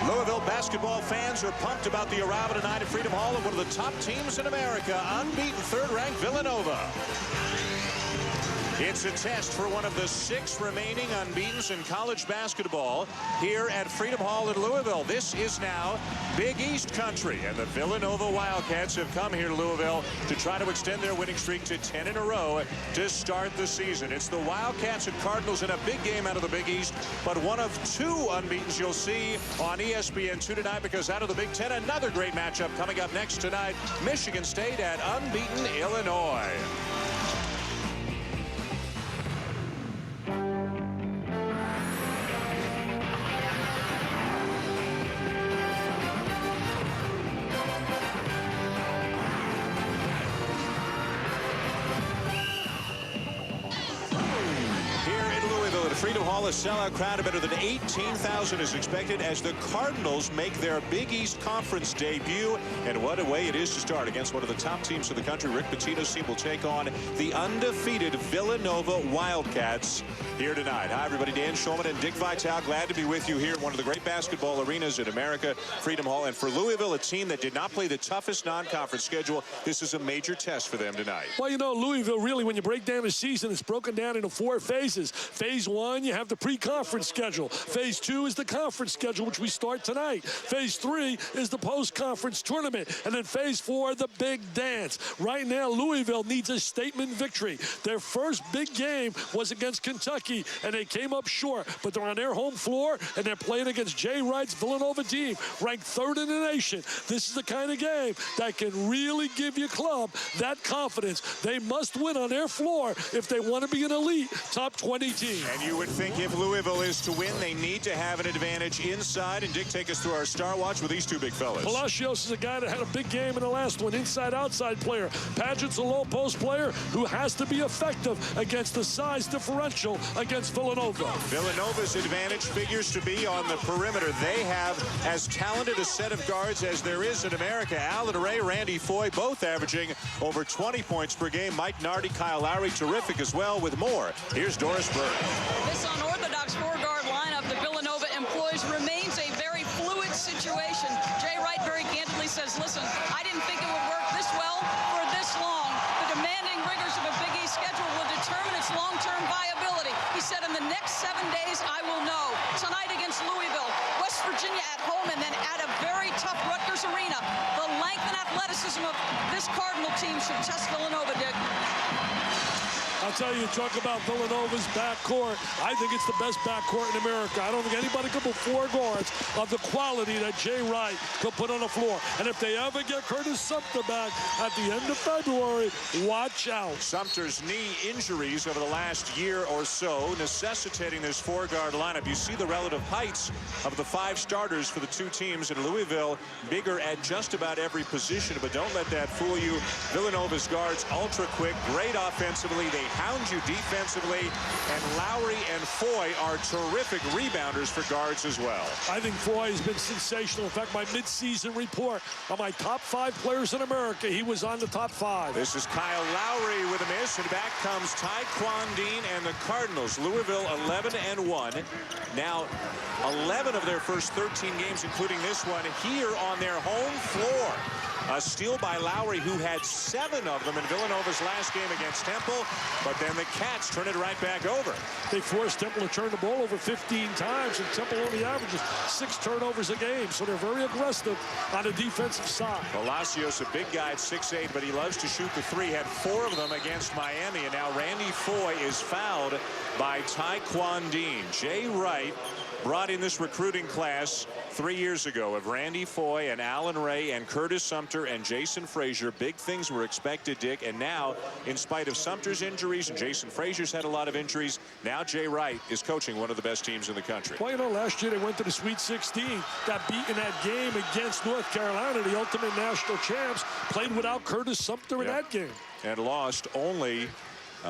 Louisville basketball fans are pumped about the arrival tonight at Freedom Hall of one of the top teams in America, unbeaten third-ranked Villanova. It's a test for one of the 6 remaining unbeatens in college basketball here at Freedom Hall in Louisville. This is now Big East country, and the Villanova Wildcats have come here to Louisville to try to extend their winning streak to 10 in a row to start the season. It's the Wildcats and Cardinals in a big game out of the Big East, but one of 2 unbeatens you'll see on ESPN2 tonight, because out of the Big Ten, another great matchup coming up next tonight. Michigan State at unbeaten Illinois. Freedom Hall, a sellout crowd of better than 18,000 is expected as the Cardinals make their Big East Conference debut. And what a way it is to start against one of the top teams in the country. Rick Pitino's team will take on the undefeated Villanova Wildcats here tonight. Hi, everybody. Dan Shulman and Dick Vitale. Glad to be with you here at one of the great basketball arenas in America, Freedom Hall. And for Louisville, a team that did not play the toughest non-conference schedule, this is a major test for them tonight. Well, you know, Louisville, really, when you break down the season, it's broken down into 4 phases. Phase 1, you have the pre-conference schedule. Phase 2 is the conference schedule, which we start tonight. Phase 3 is the post-conference tournament. And then phase 4, the big dance. Right now, Louisville needs a statement victory. Their first big game was against Kentucky, and they came up short. But they're on their home floor, and they're playing against Jay Wright's Villanova team, ranked 3rd in the nation. This is the kind of game that can really give your club that confidence. They must win on their floor if they want to be an elite top 20 team. And you would think if Louisville is to win, they need to have an advantage inside. And Dick, take us through our star watch with these 2 big fellas. Palacios is a guy that had a big game in the last one, inside-outside player. Padgett's a low-post player who has to be effective against the size differential against Villanova. Villanova's advantage figures to be on the perimeter. They have as talented a set of guards as there is in America. Alan Ray, Randy Foye, both averaging over 20 points per game. Mike Nardi, Kyle Lowry, terrific as well with more. Here's Doris Burke. This unorthodox 4-guard lineup that Villanova employs remains a very fluid situation. Jay Wright very candidly says, listen, I didn't think it would work this well for this long. The demanding rigors of a Big East schedule will determine its long-term viability. He said in the next 7 days, I will know. Tonight against Louisville, West Virginia at home, and then at a very tough Rutgers arena. The length and athleticism of this Cardinal team should test Villanova, Dick. I'll tell you, talk about Villanova's backcourt. I think it's the best backcourt in America. I don't think anybody could put 4 guards of the quality that Jay Wright could put on the floor. And if they ever get Curtis Sumter back at the end of February, watch out. Sumter's knee injuries over the last year or so necessitating this 4-guard lineup. You see the relative heights of the 5 starters for the 2 teams in Louisville, bigger at just about every position, but don't let that fool you. Villanova's guards ultra quick, great offensively. They hound you defensively, and Lowry and Foye are terrific rebounders for guards as well. I think Foye has been sensational. In fact, my mid-season report on my top 5 players in America, he was on the top 5. This is Kyle Lowry with a miss, and back comes Taekwon Dean and the Cardinals. Louisville 11-1. Now 11 of their first 13 games, including this one, here on their home floor. A steal by Lowry, who had 7 of them in Villanova's last game against Temple, but then the Cats turn it right back over. They forced Temple to turn the ball over 15 times, and Temple only averages 6 turnovers a game, so they're very aggressive on the defensive side. Palacios, a big guy at 6'8", but he loves to shoot the 3, had 4 of them against Miami, and now Randy Foye is fouled by Taekwon Dean. Jay Wright brought in this recruiting class 3 years ago of Randy Foye and Alan Ray and Curtis Sumter and Jason Frazier. Big things were expected, Dick, and now, in spite of Sumter's injuries, and Jason Frazier's had a lot of injuries, now Jay Wright is coaching one of the best teams in the country. Well, you know, last year they went to the Sweet 16, got beat in that game against North Carolina, the ultimate national champs, played without Curtis Sumter in that game. And lost only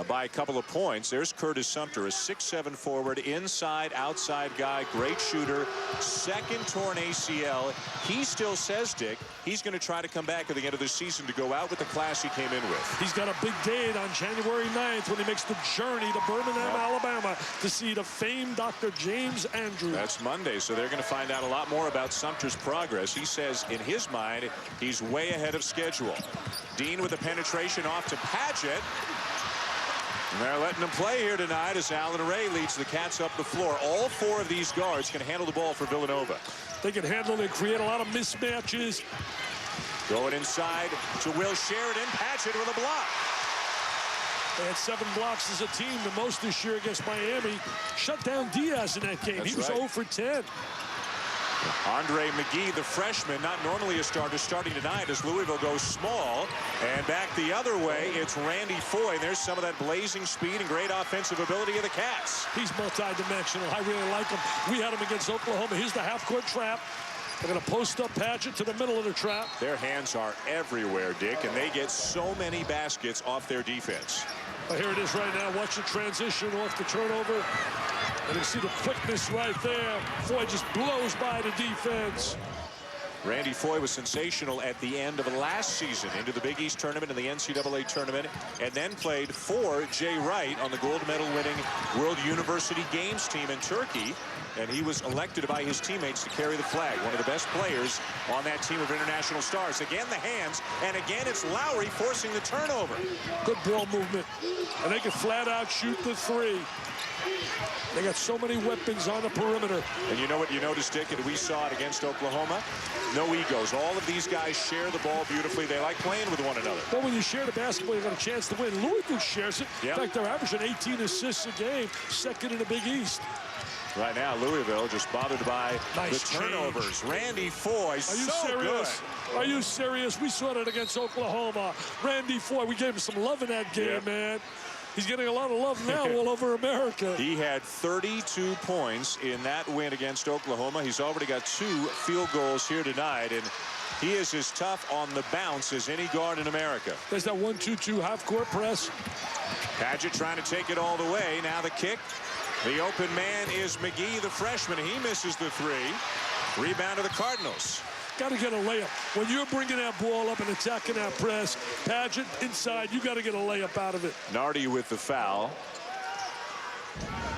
by a couple of points. There's Curtis Sumter, a 6'7" forward, inside, outside guy, great shooter, second torn ACL. He still says, Dick, he's going to try to come back at the end of the season to go out with the class he came in with. He's got a big date on January 9th when he makes the journey to Birmingham, Alabama to see the famed Dr. James Andrews. That's Monday, so they're going to find out a lot more about Sumter's progress. He says in his mind he's way ahead of schedule. Dean with a penetration off to Padgett. And they're letting him play here tonight as Allen Ray leads the Cats up the floor. All four of these guards can handle the ball for Villanova. They can handle it, create a lot of mismatches. Going inside to Will Sheridan. Padgett with a block. They had 7 blocks as a team, the most this year against Miami. Shut down Diaz in that game. That's he was right. 0 for 10. Andre McGee, the freshman, not normally a starter, starting tonight as Louisville goes small. And back the other way, it's Randy Foye. There's some of that blazing speed and great offensive ability of the Cats. He's multi-dimensional. I really like him. We had him against Oklahoma. Here's the half-court trap. They're going to post up Padgett to the middle of the trap. Their hands are everywhere, Dick, and they get so many baskets off their defense. But here it is right now. Watch the transition off the turnover. And you see the quickness right there. Foye just blows by the defense. Randy Foye was sensational at the end of last season into the Big East tournament and the NCAA tournament, and then played for Jay Wright on the gold medal winning World University Games team in Turkey. And he was elected by his teammates to carry the flag. One of the best players on that team of international stars. Again, the hands, and again, it's Lowry forcing the turnover. Good ball movement. And they can flat out shoot the 3. They got so many weapons on the perimeter. And you know what you noticed, Dick, and we saw it against Oklahoma? No egos. All of these guys share the ball beautifully. They like playing with one another. But when you share the basketball, you got a chance to win. Louisville shares it. Yep. In fact, they're averaging 18 assists a game, second in the Big East. Right now, Louisville just bothered by Nice the turnovers. change. Randy Foye, Are you so serious? good. Are you serious? We saw that against Oklahoma. Randy Foye, we gave him some love in that game, Yep. man. He's getting a lot of love now all over America. He had 32 points in that win against Oklahoma. He's already got 2 field goals here tonight, and he is as tough on the bounce as any guard in America. There's that 1-2-2 half-court press. Padgett trying to take it all the way. Now the kick. The open man is McGee, the freshman. He misses the 3. Rebound to the Cardinals. Got to get a layup. When you're bringing that ball up and attacking that press, Padgett inside, you got to get a layup out of it. Nardi with the foul.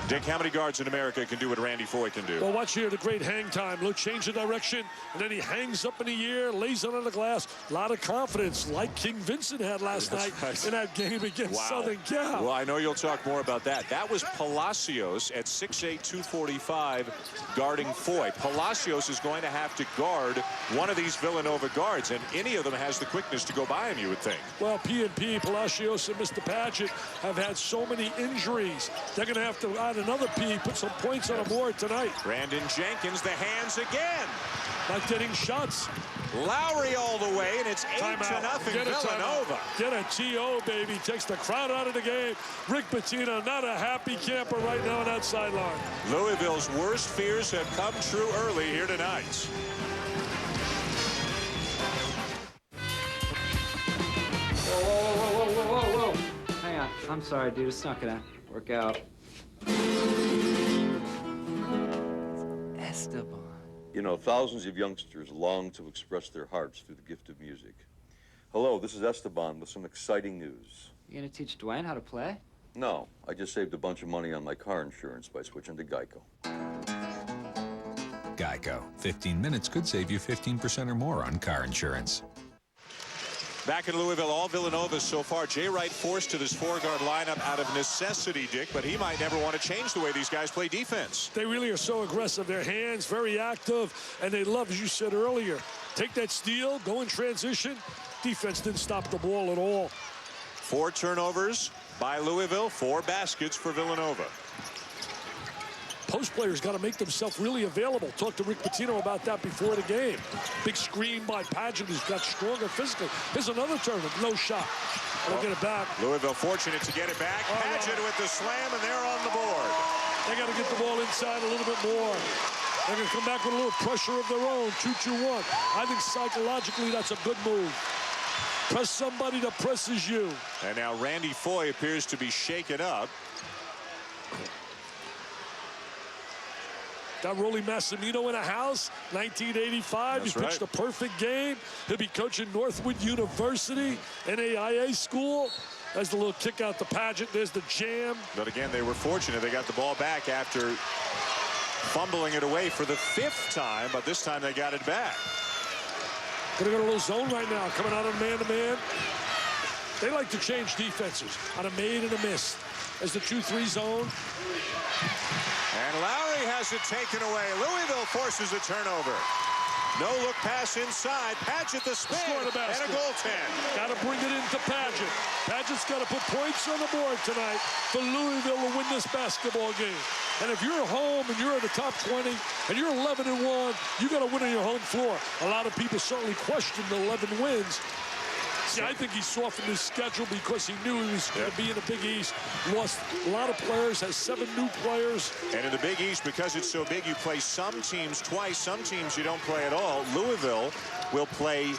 Dick, how many guards in America can do what Randy Foye can do? Well, watch here, the great hang time. Look, change of direction, and then he hangs up in the air, lays it on the glass. A lot of confidence, like King Vincent had last night in that game against Southern Cal. Well, I know you'll talk more about that. That was Palacios at 6'8", 245, guarding Foye. Palacios is going to have to guard one of these Villanova guards, and any of them has the quickness to go by him, you would think. Well, P&P, Palacios, and Mr. Padgett have had so many injuries. They're going to have to add another P, put some points on the board tonight. Brandon Jenkins, the hands again. Not getting shots. Lowry all the way, and it's 8-0 Villanova. Get a TO, baby. Takes the crowd out of the game. Rick Pitino, not a happy camper right now on that sideline. Louisville's worst fears have come true early here tonight. Whoa. Hang on. I'm sorry, dude. It's not gonna work out. Esteban. You know, thousands of youngsters long to express their hearts through the gift of music. Hello, this is Esteban with some exciting news. You gonna teach Dwayne how to play? No, I just saved a bunch of money on my car insurance by switching to Geico. Geico. 15 minutes could save you 15% or more on car insurance. Back in Louisville, all Villanova so far. Jay Wright forced to this 4-guard lineup out of necessity, Dick, but he might never want to change the way these guys play defense. They really are so aggressive. Their hands very active, and they love, as you said earlier, take that steal, go in transition. Defense didn't stop the ball at all. 4 turnovers by Louisville, 4 baskets for Villanova. Post players got to make themselves really available. Talked to Rick Pitino about that before the game. Big screen by Padgett, who's got stronger physically. Here's another turnover, no shot. They'll get it back. Louisville fortunate to get it back. Padgett with the slam, and they're on the board. They got to get the ball inside a little bit more. They're going to come back with a little pressure of their own, 2-2-1. I think psychologically that's a good move. Press somebody that presses you. And now Randy Foye appears to be shaken up. Got Rolly Massimino in a house, 1985. That's He pitched right. a perfect game. He'll be coaching Northwood University, NAIA school. There's the little kick out the Paget. There's the jam. But again, they were fortunate. They got the ball back after fumbling it away for the 5th time, but this time they got it back. Gonna go to a little zone right now, coming out of man-to-man. They like to change defenses on a made and a miss. As the 2-3 zone. And Lowry has it taken away. Louisville forces a turnover. No look pass inside. Paget the spin Score the and basket. a goaltend. Got to bring it into Paget. Paget's got to put points on the board tonight for Louisville to win this basketball game. And if you're home and you're in the top 20 and you're 11-1, you got to win on your home floor. A lot of people certainly question the 11 wins. See, I think he softened his schedule because he knew he was going to be in the Big East. Lost a lot of players, has 7 new players. And in the Big East, because it's so big, you play some teams twice, some teams you don't play at all. Louisville will play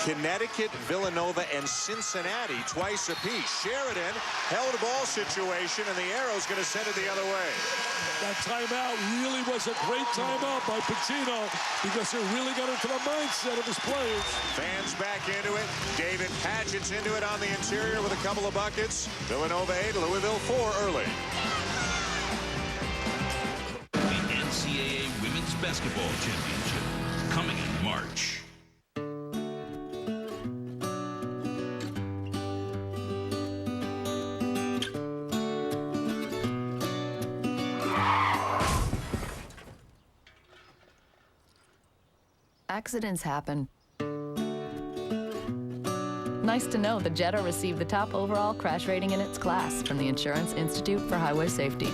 Connecticut, Villanova, and Cincinnati twice apiece. Sheridan held a ball situation, and the arrow's going to send it the other way. That timeout really was a great timeout by Pitino because it really got into the mindset of his players. Fans back into it. David Paget's into it on the interior with a couple of buckets. Villanova 8, Louisville 4 early. The NCAA Women's Basketball Championship coming in March. Accidents happen. Nice to know the Jetta received the top overall crash rating in its class from the Insurance Institute for Highway Safety.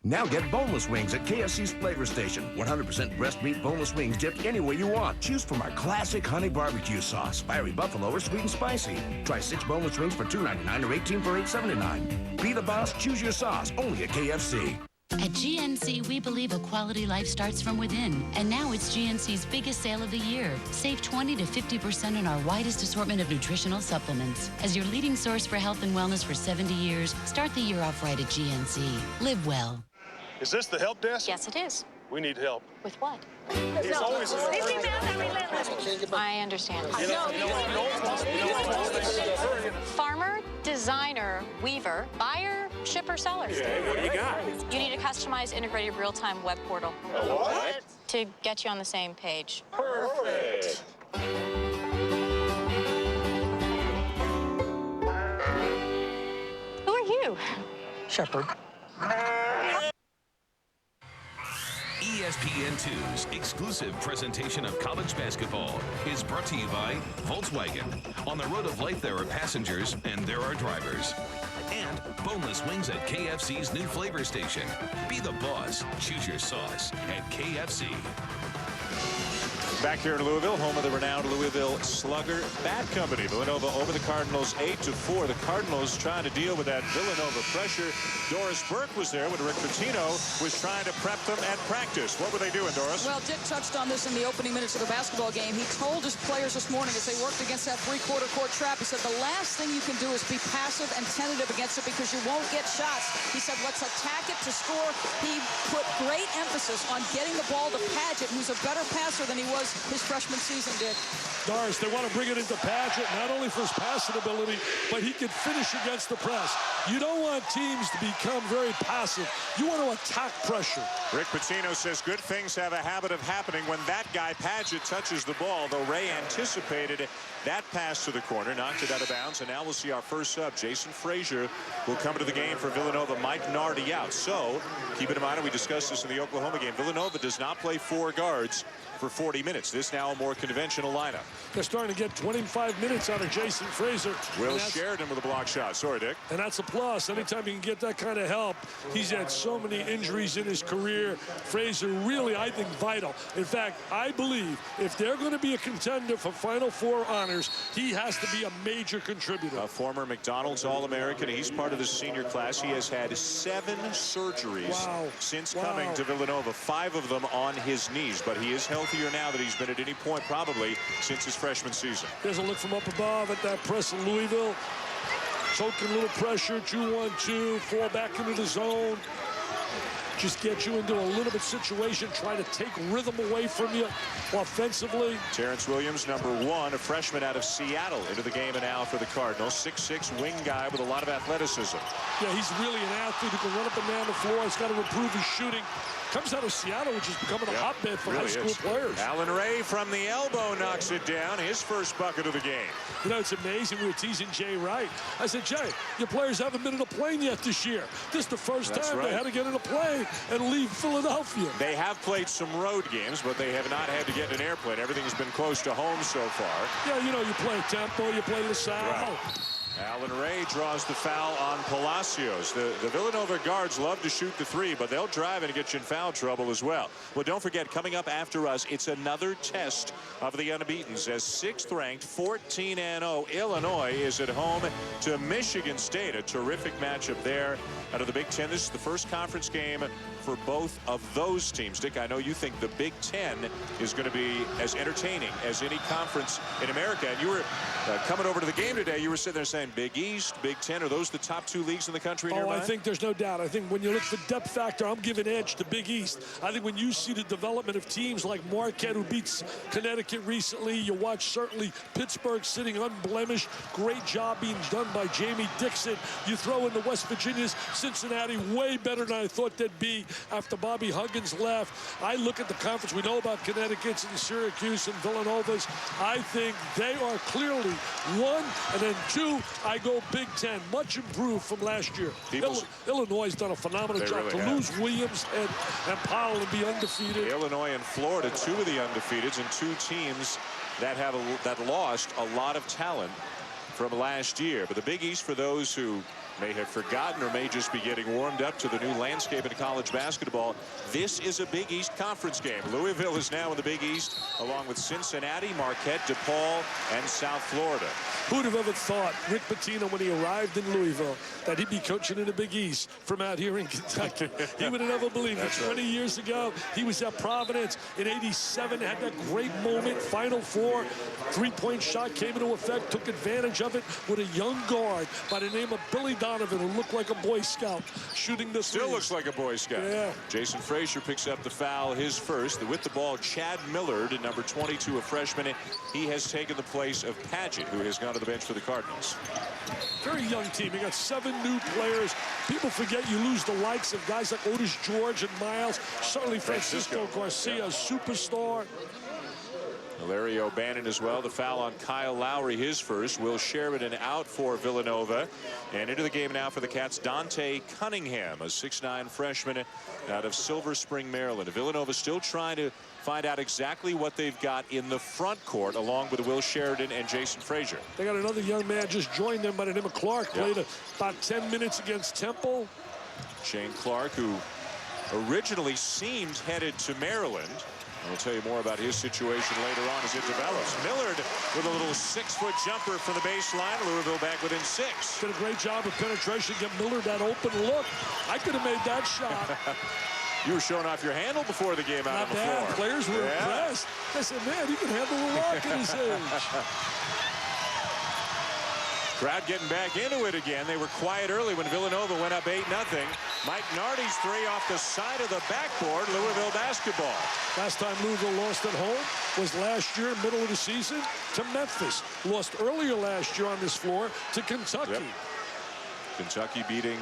Now get boneless wings at KFC's Flavor Station. 100% breast meat boneless wings dipped any way you want. Choose from our classic honey barbecue sauce, fiery buffalo, or sweet and spicy. Try 6 boneless wings for $2.99 or 18 for $8.79. Be the boss, choose your sauce, only at KFC. At GNC, we believe a quality life starts from within. And now it's GNC's biggest sale of the year. Save 20 to 50% on our widest assortment of nutritional supplements. As your leading source for health and wellness for 70 years, start the year off right at GNC. Live well. Is this the help desk? Yes, it is. We need help. With what? He's always I understand. Farmer, designer, weaver, buyer, shipper, seller. Okay, what do you got? You need a customized integrated real-time web portal. What? To get you on the same page. Perfect. Who are you? Shepherd. ESPN2's exclusive presentation of college basketball is brought to you by Volkswagen. On the road of life, there are passengers and there are drivers. And boneless wings at KFC's new flavor station. Be the boss. Choose your sauce at KFC. Back here in Louisville, home of the renowned Louisville Slugger Bat Company. Villanova over the Cardinals 8-4. The Cardinals trying to deal with that Villanova pressure. Doris Burke was there when Rick Pitino was trying to prep them at practice. What were they doing, Doris? Well, Dick touched on this in the opening minutes of the basketball game. He told his players this morning as they worked against that three-quarter court trap, he said the last thing you can do is be passive and tentative against it because you won't get shots. He said, let's attack it to score. He put great emphasis on getting the ball to Paget, who's a better passer than he was his freshman season, Dick. Doris, they want to bring it into Paget, not only for his passing ability, but he can finish against the press. You don't want teams to become very passive. You want to attack pressure. Rick Pitino says good things have a habit of happening when that guy, Paget, touches the ball, though Ray anticipated that pass to the corner, knocked it out of bounds, and now we'll see our first sub. Jason Frazier will come into the game for Villanova. Mike Nardi out. So keep it in mind, and we discussed this in the Oklahoma game, Villanova does not play 4 guards for 40 minutes. minutes. This now a more conventional lineup. They're starting to get 25 minutes out of Jason Frazier. Will Sheridan with a block shot. Sorry, Dick. And that's a plus. Anytime you can get that kind of help. He's had so many injuries in his career. Frazier really, I think, vital. In fact, I believe if they're going to be a contender for Final Four honors, he has to be a major contributor. A former McDonald's All-American. He's part of the senior class. He has had 7 surgeries since coming to Villanova, 5 of them on his knees. But he is healthier now than he's been at any point probably since his freshman season. There's a look from up above at that press in Louisville. Choking a little pressure, 2-1-2, fall back into the zone. Just get you into a little bit situation, try to take rhythm away from you offensively. Terrence Williams, number 1, a freshman out of Seattle, into the game now for the Cardinals. 6'6" wing guy with a lot of athleticism. Yeah, he's really an athlete who can run up and down the floor. He's got to improve his shooting. Comes out of Seattle, which is becoming a hotbed for high school players. Allen Ray from the elbow knocks it down. His first bucket of the game. You know, it's amazing. We were teasing Jay Wright. I said, Jay, your players haven't been in a plane yet this year. This is the first time they had to get in a plane and leave Philadelphia. They have played some road games, but they have not had to get in an airplane. Everything's been close to home so far. Yeah, you know, you play Tempo, you play LaSalle. Right. Allen Ray draws the foul on Palacios. The Villanova guards love to shoot the 3, but they'll drive and get you in foul trouble as well. Well, don't forget, coming up after us, it's another test of the unbeatens as 6th-ranked, 14-0 Illinois is at home to Michigan State. A terrific matchup there out of the Big Ten. This is the first conference game for both of those teams. Dick, I know you think the Big Ten is going to be as entertaining as any conference in America. And you were coming over to the game today, you were sitting there saying Big East, Big Ten, are those the top 2 leagues in the country in your mind? I think there's no doubt. I think when you look for depth factor, I'm giving edge to Big East. I think when you see the development of teams like Marquette, who beats Connecticut recently, you watch certainly Pittsburgh sitting unblemished. Great job being done by Jamie Dixon. You throw in the West Virginia's, Cincinnati, way better than I thought they'd be after Bobby Huggins left. I look at the conference. We know about Connecticut's and Syracuse and Villanova's. I think they are clearly 1, and then 2, I go Big Ten. Much improved from last year. Illinois has done a phenomenal job to lose Williams and Powell and be undefeated. Illinois and Florida, 2 of the undefeateds, and 2 teams that have that lost a lot of talent from last year. But the Big East, for those who may have forgotten or may just be getting warmed up to the new landscape in college basketball, this is a Big East Conference game. Louisville is now in the Big East, along with Cincinnati, Marquette, DePaul, and South Florida. Who'd have ever thought Rick Pitino, when he arrived in Louisville, that he'd be coaching in the Big East from out here in Kentucky? He would have never believed it. 20 years ago, he was at Providence. In '87, had that great moment, Final Four. 3-point shot came into effect, took advantage of it with a young guard by the name of Billy Donovan, who looked like a Boy Scout, shooting the Still looks like a Boy Scout. Yeah. Jason Frazier picks up the foul, his first. With the ball, Chad Millard, number 22, a freshman. He has taken the place of Padgett, who has gone to the bench for the Cardinals. Very young team. You got 7 new players. People forget you lose the likes of guys like Otis George and Miles. Certainly Francisco Garcia, superstar. Larry O'Bannon as well. The foul on Kyle Lowry, his first. Will Sheridan out for Villanova. And into the game now for the Cats, Dante Cunningham, a 6'9" freshman out of Silver Spring, Maryland. Villanova still trying to find out exactly what they've got in the front court, along with Will Sheridan and Jason Frazier. They got another young man just joined them by the name of Clark. Played about 10 minutes against Temple. Shane Clark, who originally seemed headed to Maryland. We'll tell you more about his situation later on as it develops. Millard with a little 6-foot jumper from the baseline. Louisville back within 6. Did a great job of penetration. Get Millard that open look. I could have made that shot. You were showing off your handle before the game out on the floor. Players were impressed. They said, man, he can handle a rock at his age. Crowd getting back into it again. They were quiet early when Villanova went up 8-0. Mike Nardi's 3 off the side of the backboard. Louisville basketball. Last time Louisville lost at home was last year, middle of the season, to Memphis. Lost earlier last year on this floor to Kentucky. Kentucky beating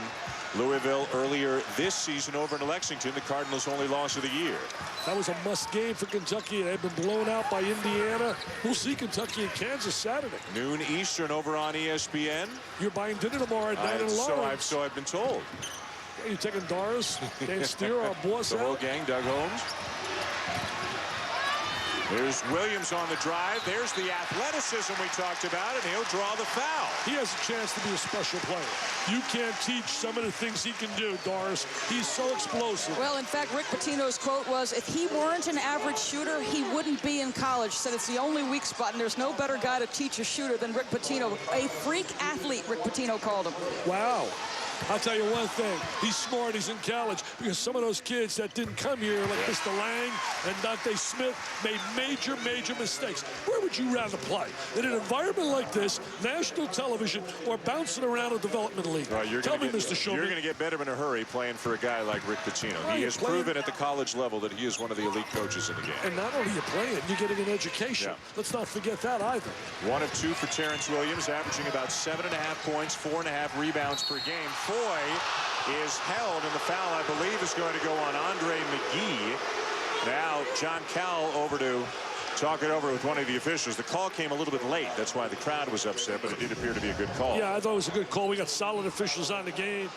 Louisville earlier this season over in Lexington, the Cardinals' only loss of the year. That was a must game for Kentucky. They've been blown out by Indiana. We'll see Kentucky and Kansas Saturday. Noon Eastern over on ESPN. You're buying dinner tomorrow at 9 in Lawrence. So I've been told. You're taking Doris, Dan Steer, our boss. The whole gang, Doug Holmes. There's Williams on the drive. There's the athleticism we talked about, and he'll draw the foul. He has a chance to be a special player. You can't teach some of the things he can do, Doris. He's so explosive. Well, in fact, Rick Pitino's quote was, if he weren't an average shooter, he wouldn't be in college. Said it's the only weak spot, and there's no better guy to teach a shooter than Rick Pitino. A freak athlete, Rick Pitino called him. Wow. I'll tell you one thing. He's smart. He's in college. Because some of those kids that didn't come here, like Mr. Lang and Dante Smith, made major, major mistakes. Where would you rather play? In an environment like this, national television, or bouncing around a development league? Tell me, Mr. Shulman. You're going to get better in a hurry playing for a guy like Rick Pitino. He has proven at the college level that he is one of the elite coaches in the game. And not only are you playing, you're getting an education. Yeah. Let's not forget that either. 1 of 2 for Terrence Williams, averaging about 7.5 points, 4.5 rebounds per game. Foye is held, and the foul, I believe, is going to go on Andre McGee. Now, John Cowell over to talk it over with one of the officials. The call came a little bit late. That's why the crowd was upset, but it did appear to be a good call. Yeah, I thought it was a good call. We got solid officials on the game.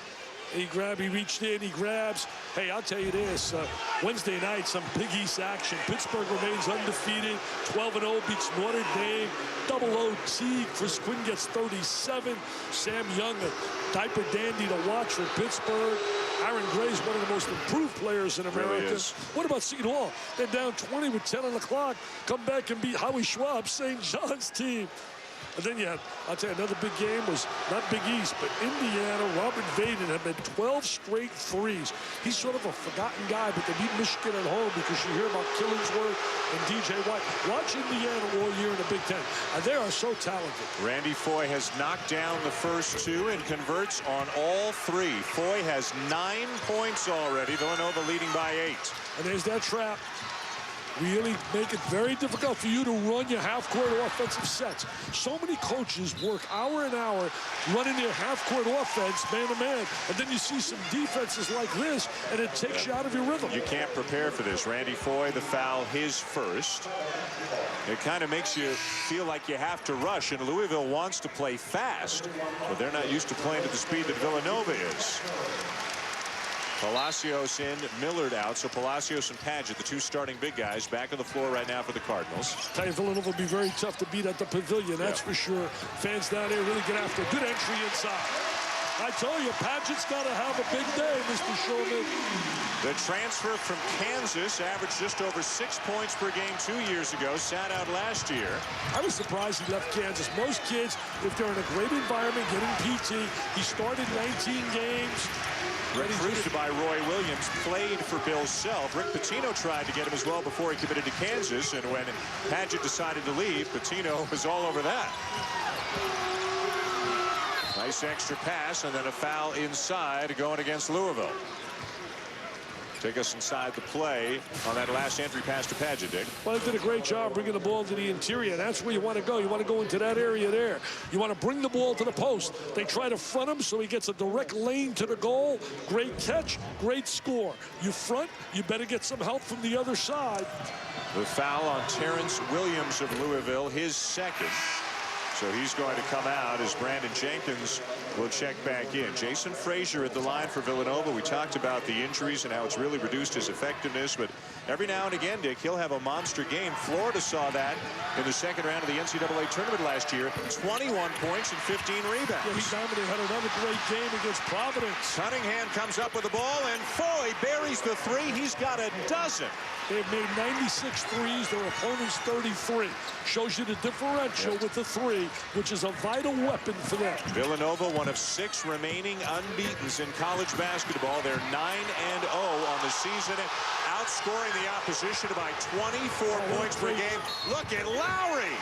He reached in, he grabs. Hey, I'll tell you this, Wednesday night, some Big East action. Pittsburgh remains undefeated, 12-0, beats Notre Dame, double OT. Chris Quinn gets 37. Sam Young, a diaper dandy to watch for Pittsburgh. Aaron Gray's one of the most improved players in America. Really is. What about Seton Hall? They're down 20 with 10 on the clock. Come back and beat Howie Schwab, St. John's team. And then you had, I'll tell you, another big game was not Big East, but Indiana. Robert Vaden had made 12 straight threes. He's sort of a forgotten guy, but they beat Michigan at home because you hear about Killingsworth and DJ White. Watch Indiana all year in the Big Ten. And they are so talented. Randy Foye has knocked down the first 2 and converts on all 3. Foye has 9 points already. Villanova leading by 8. And there's that trap. Really make it very difficult for you to run your half-court offensive sets. So many coaches work hour and hour running their half-court offense man-to-man, and then you see some defenses like this, and it takes you out of your rhythm. You can't prepare for this. Randy Foye, the foul, his first. It kind of makes you feel like you have to rush, and Louisville wants to play fast, but they're not used to playing at the speed that Villanova is. Palacios in, Millard out. So Palacios and Padgett, the 2 starting big guys, back on the floor right now for the Cardinals. Tell you, Villanova will be very tough to beat at the Pavilion, that's for sure. Fans down there really get after. Good entry inside. I told you, Padgett's got to have a big day, Mr. Shulman. The transfer from Kansas averaged just over 6 points per game 2 years ago, sat out last year. I was surprised he left Kansas. Most kids, if they're in a great environment, getting PT, he started 19 games. Recruited by Roy Williams, played for Bill Self. Rick Pitino tried to get him as well before he committed to Kansas, and when Padgett decided to leave, Pitino was all over that. Nice extra pass, and then a foul inside going against Louisville. Take us inside the play on that last entry pass to Padgett, Dick. Well, they did a great job bringing the ball to the interior. That's where you want to go. You want to go into that area there. You want to bring the ball to the post. They try to front him so he gets a direct lane to the goal. Great catch, great score. You front, you better get some help from the other side. The foul on Terrence Williams of Louisville, his second. So he's going to come out as Brandon Jenkins will check back in. Jason Frazier at the line for Villanova. We talked about the injuries and how it's really reduced his effectiveness, but every now and again, Dick, he'll have a monster game. Florida saw that in the second round of the NCAA tournament last year. 21 points and 15 rebounds. Yeah, he dominated, had another great game against Providence. Cunningham comes up with the ball, and Foye buries the 3. He's got a dozen. They've made 96 threes, their opponent's 33. Shows you the differential with the 3, which is a vital weapon for them. Villanova, one of 6 remaining unbeatens in college basketball. They're 9-0 on the season, outscoring the opposition by 24 points per game. Look at Lowry.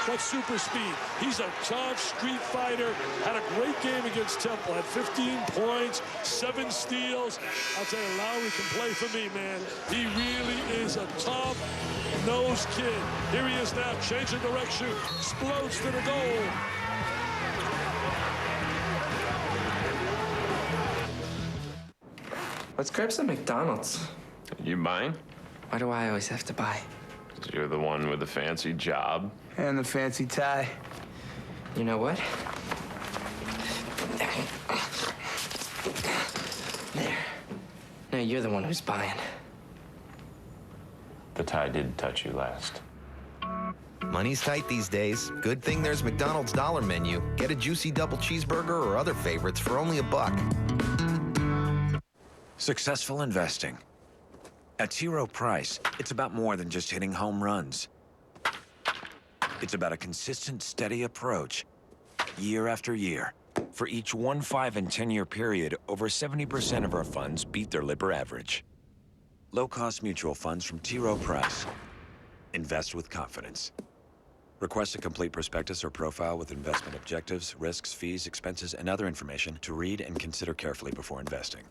That's super speed. He's a tough street fighter. Had a great game against Temple. Had 15 points, 7 steals. I'll tell you, Lowry can play for me, man. He really is a tough-nosed kid. Here he is now, changing direction, explodes to the goal. Let's grab some McDonald's. You buying? Why do I always have to buy? 'Cause you're the one with the fancy job. And the fancy tie. You know what? There. No, you're the one who's buying. The tie did touch you last. Money's tight these days. Good thing there's McDonald's Dollar Menu. Get a juicy double cheeseburger or other favorites for only $1. Successful investing. At T. Rowe Price, it's about more than just hitting home runs. It's about a consistent, steady approach, year after year. For each 1, 5, and 10-year period, over 70% of our funds beat their Lipper average. Low-cost mutual funds from T. Rowe Price. Invest with confidence. Request a complete prospectus or profile with investment objectives, risks, fees, expenses, and other information to read and consider carefully before investing.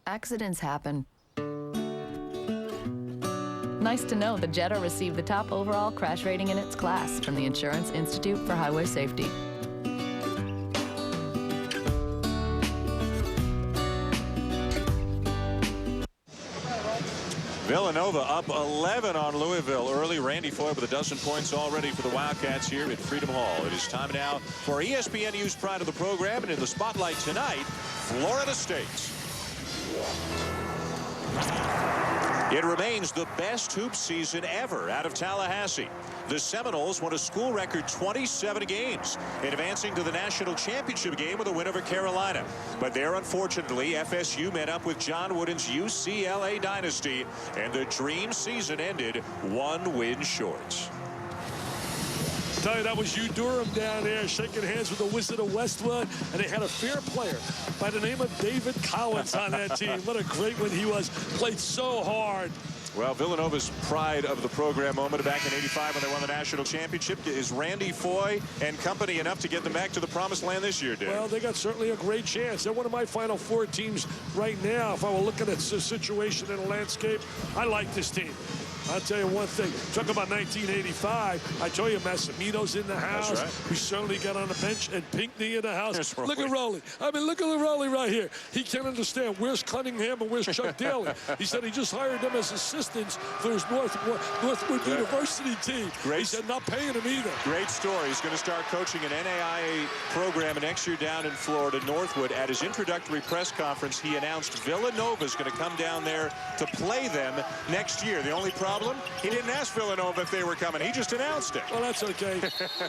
Accidents happen. Nice to know the Jetta received the top overall crash rating in its class from the Insurance Institute for Highway Safety. Villanova up 11 on Louisville early. Randy Foye with a dozen points already for the Wildcats here at Freedom Hall. It is time now for ESPN News Pride of the program, and in the spotlight tonight, Florida State. It remains the best hoop season ever out of Tallahassee. The Seminoles won a school record 27 games, advancing to the national championship game with a win over Carolina. But there, unfortunately, FSU met up with John Wooden's UCLA dynasty, and the dream season ended 1 win short. I tell you, that was Durham down there shaking hands with the Wizard of Westwood, and they had a fair player by the name of David Collins on that team. What a great one he was. Played so hard. Well, Villanova's pride of the program moment back in '85 when they won the national championship. Is Randy Foye and company enough to get them back to the promised land this year, Dave? Well, they got certainly a great chance. They're one of my Final Four teams right now. If I were looking at the situation in the landscape, I like this team. I'll tell you one thing. Talk about 1985. I told you, Massimino's in the house. That's right. We certainly got on the bench, and Pinckney in the house. Yes, look at Rowley. I mean, look at Rowley right here. He can't understand. Where's Cunningham and where's Chuck Daly? He said he just hired them as assistants for his Northwood University team. He said not paying him either. Great story. He's going to start coaching an NAIA program next year down in Florida, Northwood. At his introductory press conference, he announced Villanova's going to come down there to play them next year. The only problem, he didn't ask Villanova if they were coming. He just announced it. Well, that's okay.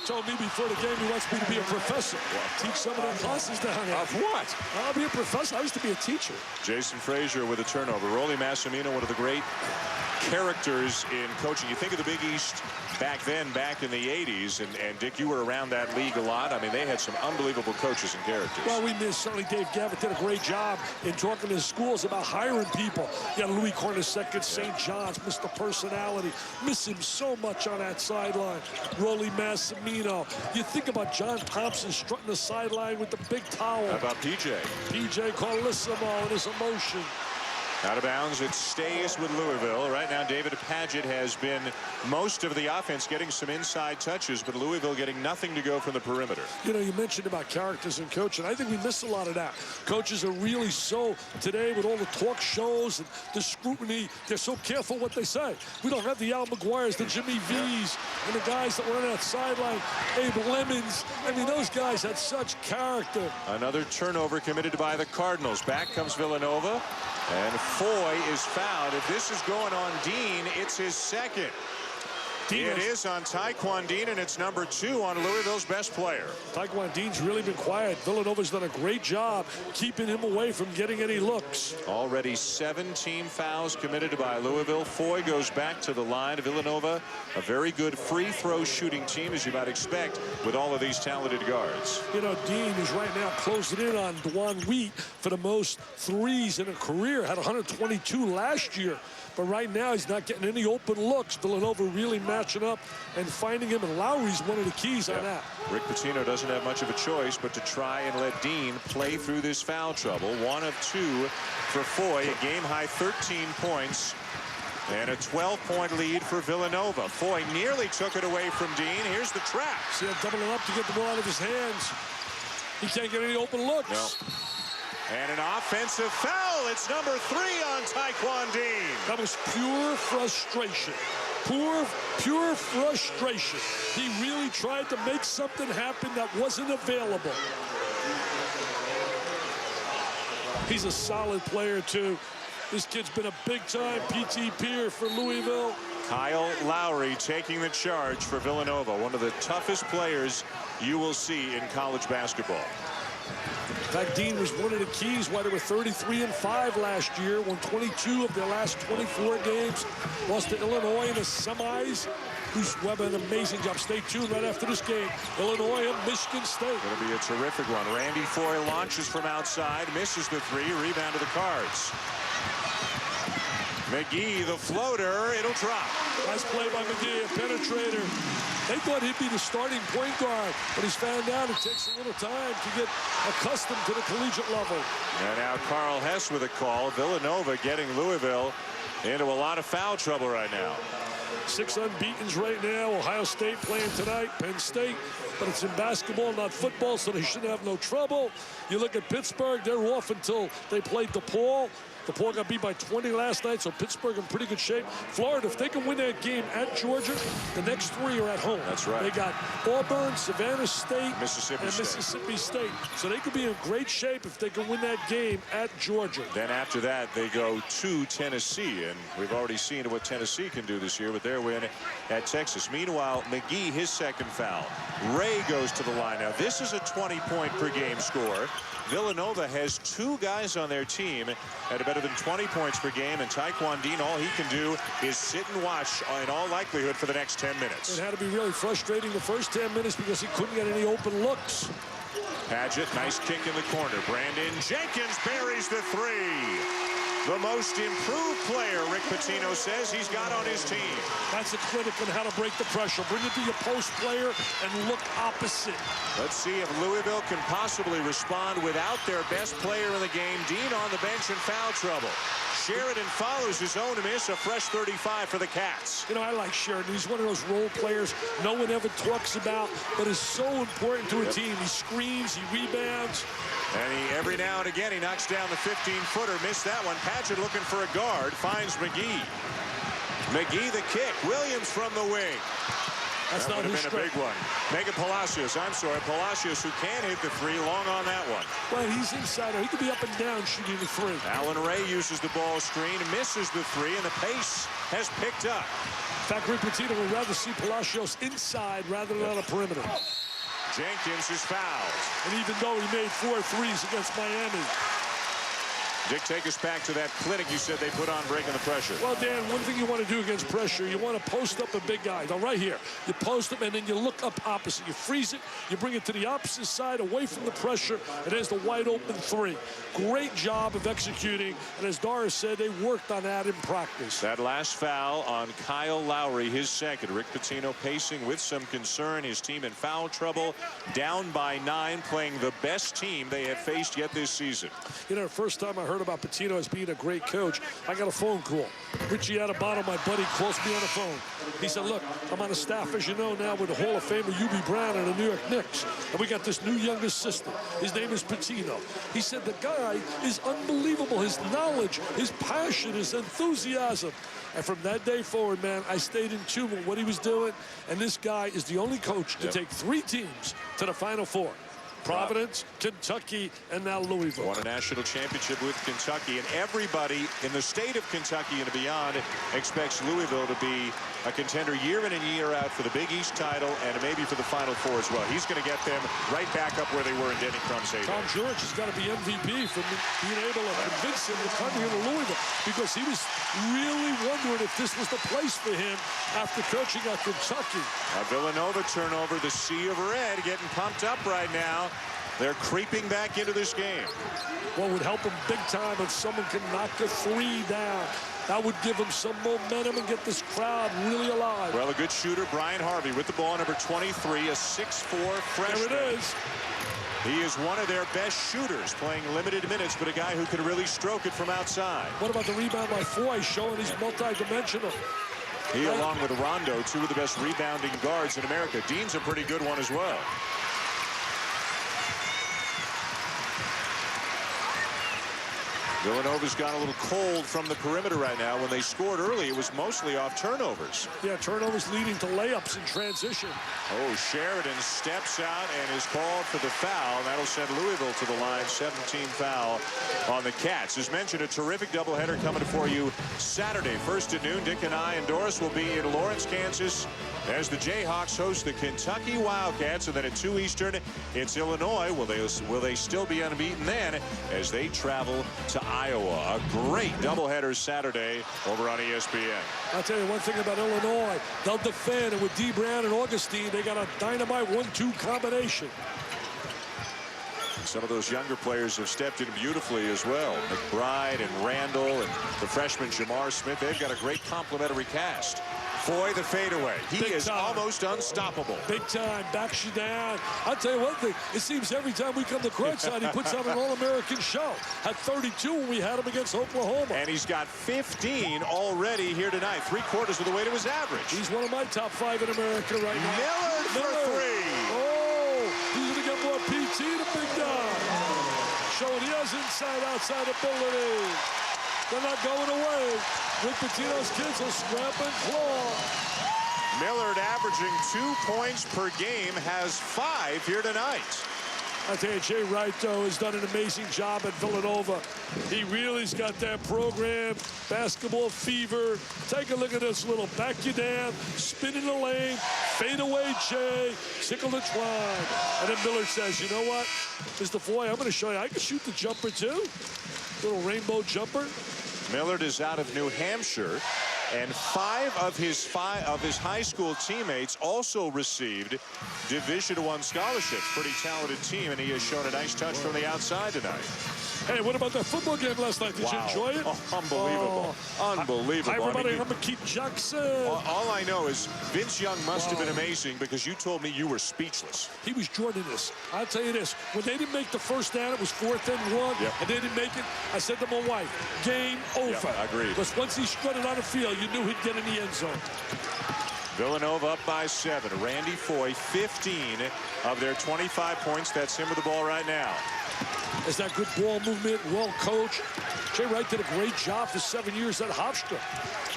Told me before the game he wants me to be a professor. Teach some of their classes down here. Of what? I'll be a professor. I used to be a teacher. Jason Frazier with a turnover. Rolly Massimino, one of the great characters in coaching. You think of the Big East back then, back in the 80s, and Dick, you were around that league a lot. I mean, they had some unbelievable coaches and characters. Well, we miss certainly Dave Gavitt did a great job in talking to schools about hiring people. You got Louis Cornysek, St. John's, Mr. Personality. Miss him so much on that sideline. Rolly Massimino. You think about John Thompson strutting the sideline with the big towel. How about PJ? PJ Carlissimo and his emotion. Out of bounds, it stays with Louisville. Right now, David Paget has been most of the offense getting some inside touches, but Louisville getting nothing to go from the perimeter. You know, you mentioned about characters and coaching. I think we miss a lot of that. Coaches are really so, today with all the talk shows and the scrutiny, they're so careful what they say. We don't have the Al McGuires, the Jimmy V's, and the guys that were on that sideline, Abe Lemons. I mean, those guys had such character. Another turnover committed by the Cardinals. Back comes Villanova. And Foye is fouled. If this is going on Dean, it's his second. It is on Taekwon Dean, and it's number 2 on Louisville's best player. Taekwon Dean's really been quiet. Villanova's done a great job keeping him away from getting any looks. Already 7 team fouls committed by Louisville. Foye goes back to the line. Villanova, a very good free throw shooting team, as you might expect, with all of these talented guards. You know, Dean is right now closing in on Dwan Wheat for the most threes in a career. Had 122 last year. But right now, he's not getting any open looks. Villanova really matching up and finding him, and Lowry's one of the keys on that. Rick Pitino doesn't have much of a choice but to try and let Dean play through this foul trouble. 1 of 2 for Foye, a game-high 13 points. And a 12-point lead for Villanova. Foye nearly took it away from Dean. Here's the trap. See him doubling up to get the ball out of his hands. He can't get any open looks. No. And an offensive foul. It's number 3 on Taekwon Dean. That was pure frustration. pure frustration. He really tried to make something happen that wasn't available. He's a solid player, too. This kid's been a big-time PT peer for Louisville. Kyle Lowry taking the charge for Villanova, one of the toughest players you will see in college basketball. In fact, Dean was one of the keys why they were 33-5 last year, won 22 of their last 24 games, lost to Illinois in the semis. Bruce Weber, an amazing job. Stay tuned right after this game. Illinois and Michigan State. Going to be a terrific one. Randy Foye launches from outside, misses the three, rebound to the Cards. McGee, the floater, it'll drop. Nice play by McGee, a penetrator. They thought he'd be the starting point guard, but he's found out it takes a little time to get accustomed to the collegiate level. And now Carl Hess with a call. Villanova getting Louisville into a lot of foul trouble right now. 6 unbeatens right now. Ohio State playing tonight, Penn State, but it's in basketball, not football, so they should have no trouble. You look at Pittsburgh, they're off until they played DePaul. DePaul got beat by 20 last night, so Pittsburgh in pretty good shape. Florida, if they can win that game at Georgia, the next 3 are at home. That's right. They got Auburn, Savannah State, Mississippi and State. Mississippi State. So they could be in great shape if they can win that game at Georgia. Then after that, they go to Tennessee, and we've already seen what Tennessee can do this year with their win at Texas. Meanwhile, McGee, his second foul. Ray goes to the line. Now, this is a 20-point per game score. Villanova has 2 guys on their team at better than 20 points per game, and Taekwon Dean, all he can do is sit and watch in all likelihood for the next 10 minutes. It had to be really frustrating the first 10 minutes because he couldn't get any open looks. Padgett, nice kick in the corner. Brandon Jenkins buries the 3. The most improved player, Rick Pitino says, he's got on his team. That's a clinic on how to break the pressure. Bring it to your post player and look opposite. Let's see if Louisville can possibly respond without their best player in the game. Dean on the bench in foul trouble. Sheridan follows his own miss, a fresh 35 for the Cats. You know, I like Sheridan. He's one of those role players no one ever talks about, but is so important to a team. He screams, he rebounds. And every now and again, he knocks down the 15-footer. Missed that one. Padgett looking for a guard. Finds McGee. McGee the kick. Williams from the wing. That's that not would his have been a big one. Megan Palacios, I'm sorry. Palacios, who can hit the 3, long on that one. Well, he's inside. He could be up and down shooting the 3. Alan Ray uses the ball screen, misses the 3, and the pace has picked up. In fact, Rick Pitino would rather see Palacios inside rather than on a perimeter. Jenkins is fouled. And even though he made 4 threes against Miami. Dick, take us back to that clinic you said they put on breaking the pressure. Well, Dan, one thing you want to do against pressure, you want to post up a big guy. Now, right here, you post him, and then you look up opposite. You freeze it, you bring it to the opposite side, away from the pressure, and there's the wide-open 3. Great job of executing, and as Doris said, they worked on that in practice. That last foul on Kyle Lowry, his second. Rick Pitino pacing with some concern. His team in foul trouble, down by 9, playing the best team they have faced yet this season. You know, the first time I heard about Pitino as being a great coach, I got a phone call. Richie Adebayo, my buddy, calls me on the phone. He said, look, I'm on the staff, as you know, now with the Hall of Famer UB Brown and the New York Knicks. And we got this new young assistant. His name is Pitino. He said the guy is unbelievable. His knowledge, his passion, his enthusiasm. And from that day forward, man, I stayed in tune with what he was doing. And this guy is the only coach to take 3 teams to the Final Four. Providence, Kentucky, and now Louisville. Won a national championship with Kentucky, and everybody in the state of Kentucky and beyond expects Louisville to be a contender year in and year out for the Big East title and maybe for the Final Four as well. He's going to get them right back up where they were in Denny Crum's heyday. Tom George has got to be MVP for being able to convince him to come here to Louisville, because he was really wondering if this was the place for him after coaching at Kentucky. A Villanova turnover, the Sea of Red getting pumped up right now. They're creeping back into this game. What would help him big time if someone can knock a 3 down. That would give him some momentum and get this crowd really alive. Well, a good shooter, Brian Harvey, with the ball, number 23, a 6'4" freshman. There it is. He is one of their best shooters, playing limited minutes, but a guy who can really stroke it from outside. What about the rebound by Foye, showing he's multi-dimensional? He, along with Rondo, 2 of the best rebounding guards in America. Dean's a pretty good one as well. Villanova's gone a little cold from the perimeter right now. When they scored early, it was mostly off turnovers. Yeah, turnovers leading to layups in transition. Oh, Sheridan steps out and is called for the foul. That'll send Louisville to the line. 17 foul on the Cats. As mentioned, a terrific doubleheader coming for you Saturday. First at noon, Dick and I and Doris will be in Lawrence, Kansas, as the Jayhawks host the Kentucky Wildcats. And then at 2 Eastern, it's Illinois. Will they still be unbeaten then as they travel to Iowa? A great doubleheader Saturday over on ESPN. I'll tell you one thing about Illinois. They'll defend, and with D. Brown and Augustine, they got a dynamite 1-2 combination. Some of those younger players have stepped in beautifully as well. McBride and Randall and the freshman Jamar Smith. They've got a great complementary cast. Foye, the fadeaway. He is almost unstoppable. Big time. Backs you down. I'll tell you one thing. It seems every time we come to courtside, he puts on an All-American show. Had 32 when we had him against Oklahoma. And he's got 15 already here tonight. 3/4 of the way to his average. He's one of my top 5 in America right now. Millard for 3. Oh, he's going to get more PT to Big Dog. Showing he has inside-outside ability. They're not going away. Rick Pitino's kids will scrap and claw. Millard averaging 2 points per game, has 5 here tonight. I tell you, Jay Wright, though, has done an amazing job at Villanova. He really's got that program, basketball fever. Take a look at this little back you down, spin in the lane, fade away, Jay, tickle the twine. And then Millard says, you know what, Mr. Foye, I'm going to show you, I can shoot the jumper, too. Little rainbow jumper. Millard is out of New Hampshire, and 5 of his high school teammates also received Division I scholarships. Pretty talented team, and he has shown a nice touch from the outside tonight. Hey, what about that football game last night? Did you enjoy it? Oh, unbelievable. Unbelievable. Hi, everybody. I'm Keith Jackson. All I know is Vince Young must have been amazing, because you told me you were speechless. He was Jordan-ness. I'll tell you this. When they didn't make the first down, it was 4th and 1, and they didn't make it. I said to my wife, game over. I agree. Because once he strutted on the field, you knew he'd get in the end zone. Villanova up by 7. Randy Foye, 15 of their 25 points. That's him with the ball right now. Is that good ball movement, well coached. Jay Wright did a great job for 7 years at Hofstra.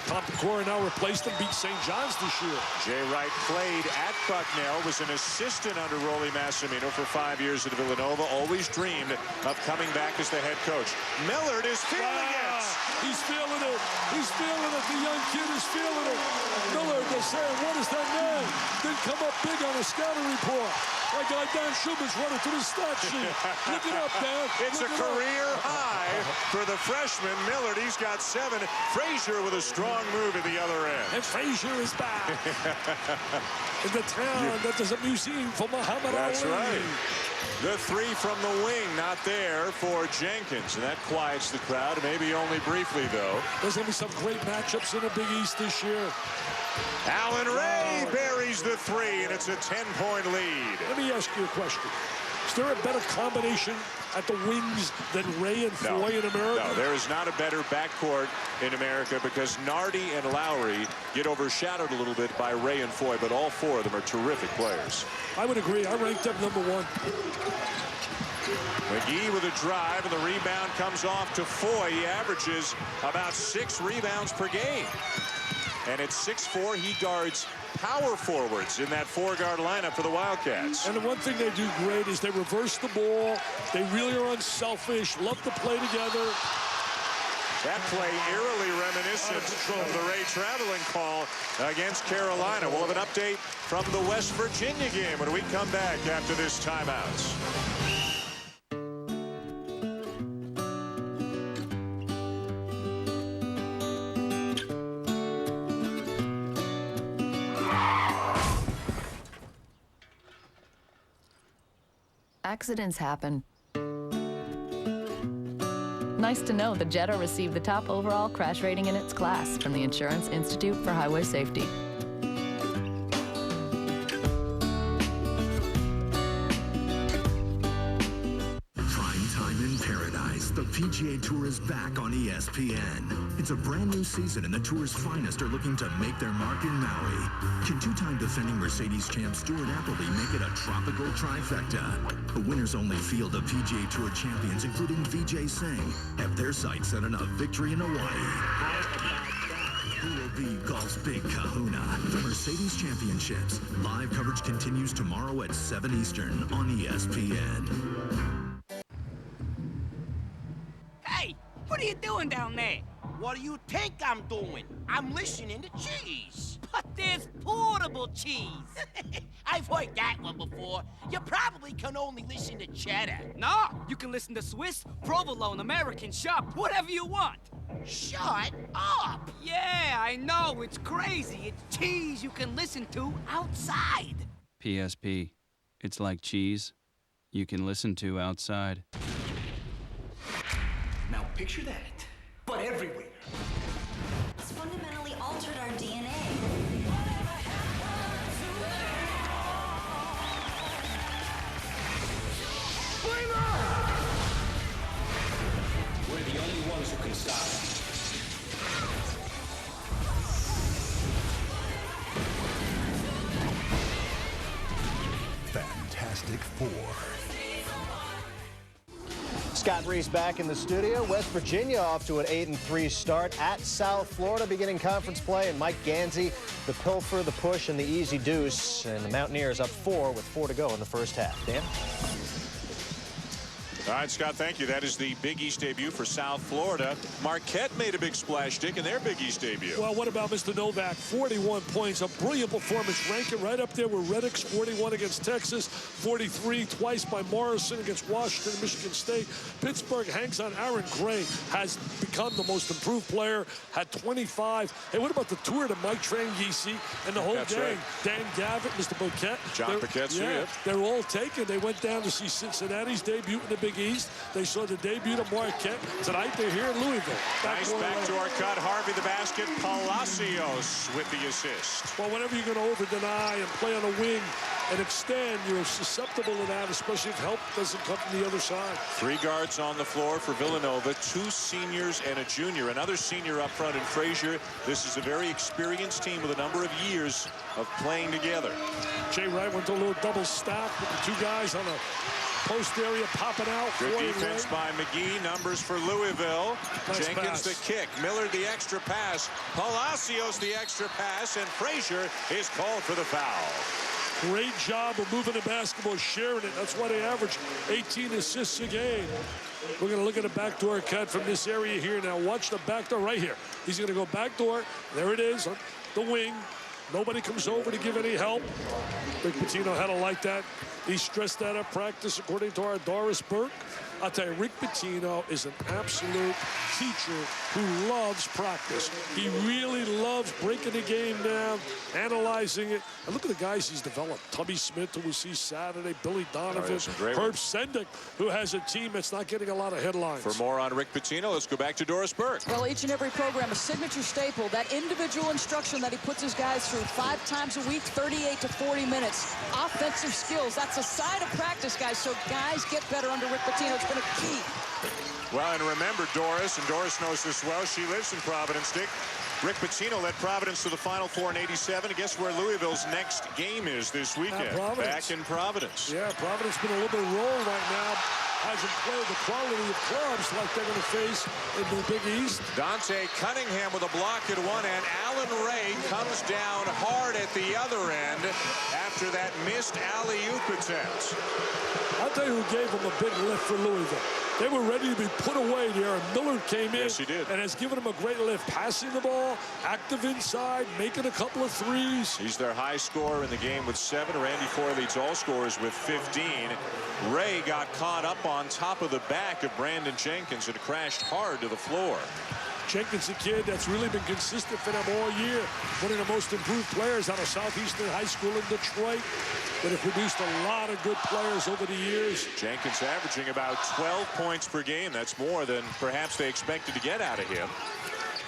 Tom Pecora now replaced him, beat St. John's this year. Jay Wright played at Bucknell, was an assistant under Rolly Massimino for 5 years at Villanova. Always dreamed of coming back as the head coach. Millard is feeling it. He's feeling it. He's feeling it. The young kid is feeling it. Millard is saying, what is that name? Didn't come up big on a scouting report. My guy Dan Schuman's running through the stat sheet. Look it up, Dan. It's a career high for the freshman Millard. He's got 7. Frazier with a strong move at the other end. And Frazier is back. In the town that there's a museum for Muhammad Ali. That's right. The 3 from the wing, not there for Jenkins. And that quiets the crowd, maybe only briefly, though. There's going to be some great matchups in the Big East this year. Allen Ray buries the 3, and it's a 10-point lead. Let me ask you a question. Is there a better combination at the wings than Ray and Foye in America? No, there is not a better backcourt in America, because Nardi and Lowry get overshadowed a little bit by Ray and Foye, but all 4 of them are terrific players. I would agree. I ranked them number 1. McGee with a drive, and the rebound comes off to Foye. He averages about 6 rebounds per game. And at 6'4", he guards power forwards in that 4-guard lineup for the Wildcats. And the one thing they do great is they reverse the ball. They really are unselfish, love to play together. That play eerily reminiscent of the Ray Traveling call against Carolina. We'll have an update from the West Virginia game when we come back after this timeout. Accidents happen. Nice to know the Jetta received the top overall crash rating in its class from the Insurance Institute for Highway Safety. Prime time in paradise. The PGA Tour is back on ESPN. It's a brand new season, and the Tour's finest are looking to make their mark in Maui. Can two-time defending Mercedes champ Stuart Appleby make it a tropical trifecta? The winners-only field of PGA Tour champions, including Vijay Singh, have their sights set on a victory in Hawaii. Who will be golf's big kahuna? The Mercedes Championships. Live coverage continues tomorrow at 7 Eastern on ESPN. Hey, what are you doing down there? What do you think I'm doing? I'm listening to cheese. But there's portable cheese. I've heard that one before. You probably can only listen to cheddar. No, you can listen to Swiss, provolone, American, Sharp, whatever you want. Shut up! Yeah, I know, it's crazy. It's cheese you can listen to outside. PSP. It's like cheese you can listen to outside. Now picture that, but everywhere. It's fundamentally altered our DNA. We're the only ones who can stop it. Fantastic Four. Scott Reese back in the studio. West Virginia off to an 8-3 start at South Florida, beginning conference play. And Mike Gansey, the pilfer, the push, and the easy deuce. And the Mountaineers up 4 with 4 to go in the first half. Dan? All right, Scott, thank you. That is the Big East debut for South Florida. Marquette made a big splash, Dick, in their Big East debut. Well, what about Mr. Novak? 41 points, a brilliant performance, ranking right up there with Reddick's 41 against Texas, 43 twice by Morrison against Washington and Michigan State. Pittsburgh hangs on. Aaron Gray has become the most improved player, had 25. Hey, what about the tour to Mike Tranghese and the whole That's gang? right. Dan Gavitt, Mr. Boquette. John Paquette, yeah, they're all taken. They went down to see Cincinnati's debut in the Big East. They saw the debut of Marquette. Tonight they're here in Louisville. Nice backdoor cut. Harvey the basket. Palacios with the assist. Well, whenever you're going to over-deny and play on a wing and extend, you're susceptible to that, especially if help doesn't come from the other side. 3 guards on the floor for Villanova, 2 seniors and a junior. Another senior up front in Frazier. This is a very experienced team with a number of years of playing together. Jay Wright went to a little double stack with the 2 guys on a post area popping out. Good defense by McGee. Numbers for Louisville. Nice Jenkins pass. the kick. Miller the extra pass. Palacios the extra pass. And Frazier is called for the foul. Great job of moving the basketball, sharing it. That's why they average 18 assists a game. We're going to look at a backdoor cut from this area here. Now watch the backdoor right here. He's going to go backdoor. There it is on the wing. Nobody comes over to give any help. Rick Pitino had to like that. He stressed that at practice, according to our Doris Burke. I'll tell you, Rick Pitino is an absolute teacher who loves practice. He really loves breaking the game down, analyzing it. And look at the guys he's developed. Tubby Smith, who we see Saturday, Billy Donovan, Herb Sendick, who has a team that's not getting a lot of headlines. For more on Rick Pitino, let's go back to Doris Burke. Well, each and every program, a signature staple, that individual instruction that he puts his guys through 5 times a week, 38 to 40 minutes. Offensive skills, that's a side of practice, guys, so guys get better under Rick Pitino. It's been a key. Well, and remember Doris, and Doris knows this well, she lives in Providence, Dick. Rick Pitino led Providence to the Final Four in '87. And guess where Louisville's next game is this weekend? Back in Providence. Yeah, Providence been a little bit rolled right now. Hasn't played the quality of clubs like they're going to face in the Big East. Dante Cunningham with a block at one end. Alan Ray comes down hard at the other end after that missed alley-oop attempt. I'll tell you who gave them a big lift for Louisville. They were ready to be put away there, and Miller came in and has given them a great lift, passing the ball, active inside, making a couple of threes. He's their high scorer in the game with 7. Randy Foye leads all scorers with 15. Ray got caught up on top of the back of Brandon Jenkins and crashed hard to the floor. Jenkins, a kid that's really been consistent for them all year. One of the most improved players out of Southeastern High School in Detroit. That have produced a lot of good players over the years. Jenkins averaging about 12 points per game. That's more than perhaps they expected to get out of him.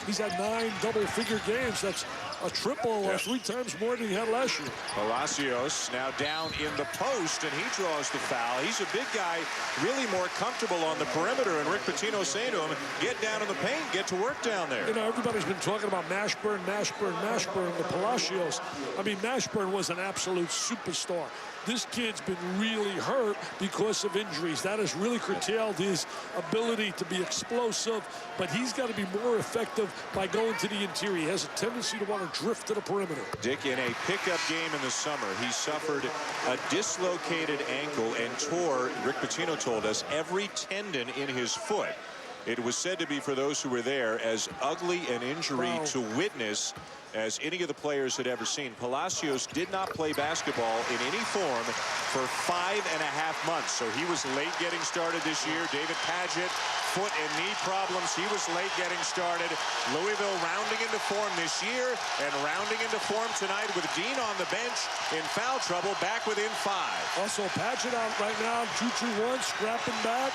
He's had 9 double-figure games. That's a triple, 3 times more than he had last year. Palacios now down in the post, and he draws the foul. He's a big guy, really more comfortable on the perimeter, and Rick Pitino saying to him, get down in the paint, get to work down there. You know, everybody's been talking about Mashburn, the Palacios. I mean, Mashburn was an absolute superstar. This kid's been really hurt because of injuries. That has really curtailed his ability to be explosive, but he's got to be more effective by going to the interior. He has a tendency to want to drift to the perimeter. Dick, in a pickup game in the summer, he suffered a dislocated ankle and tore, Rick Pitino told us, every tendon in his foot. It was said to be, for those who were there, as ugly an injury to witness as any of the players had ever seen. Palacios did not play basketball in any form for 5.5 months. So he was late getting started this year. David Padgett, foot and knee problems. He was late getting started. Louisville rounding into form this year and rounding into form tonight with Dean on the bench in foul trouble, back within 5. Also, Padgett out right now, 2-2-1, scrapping back.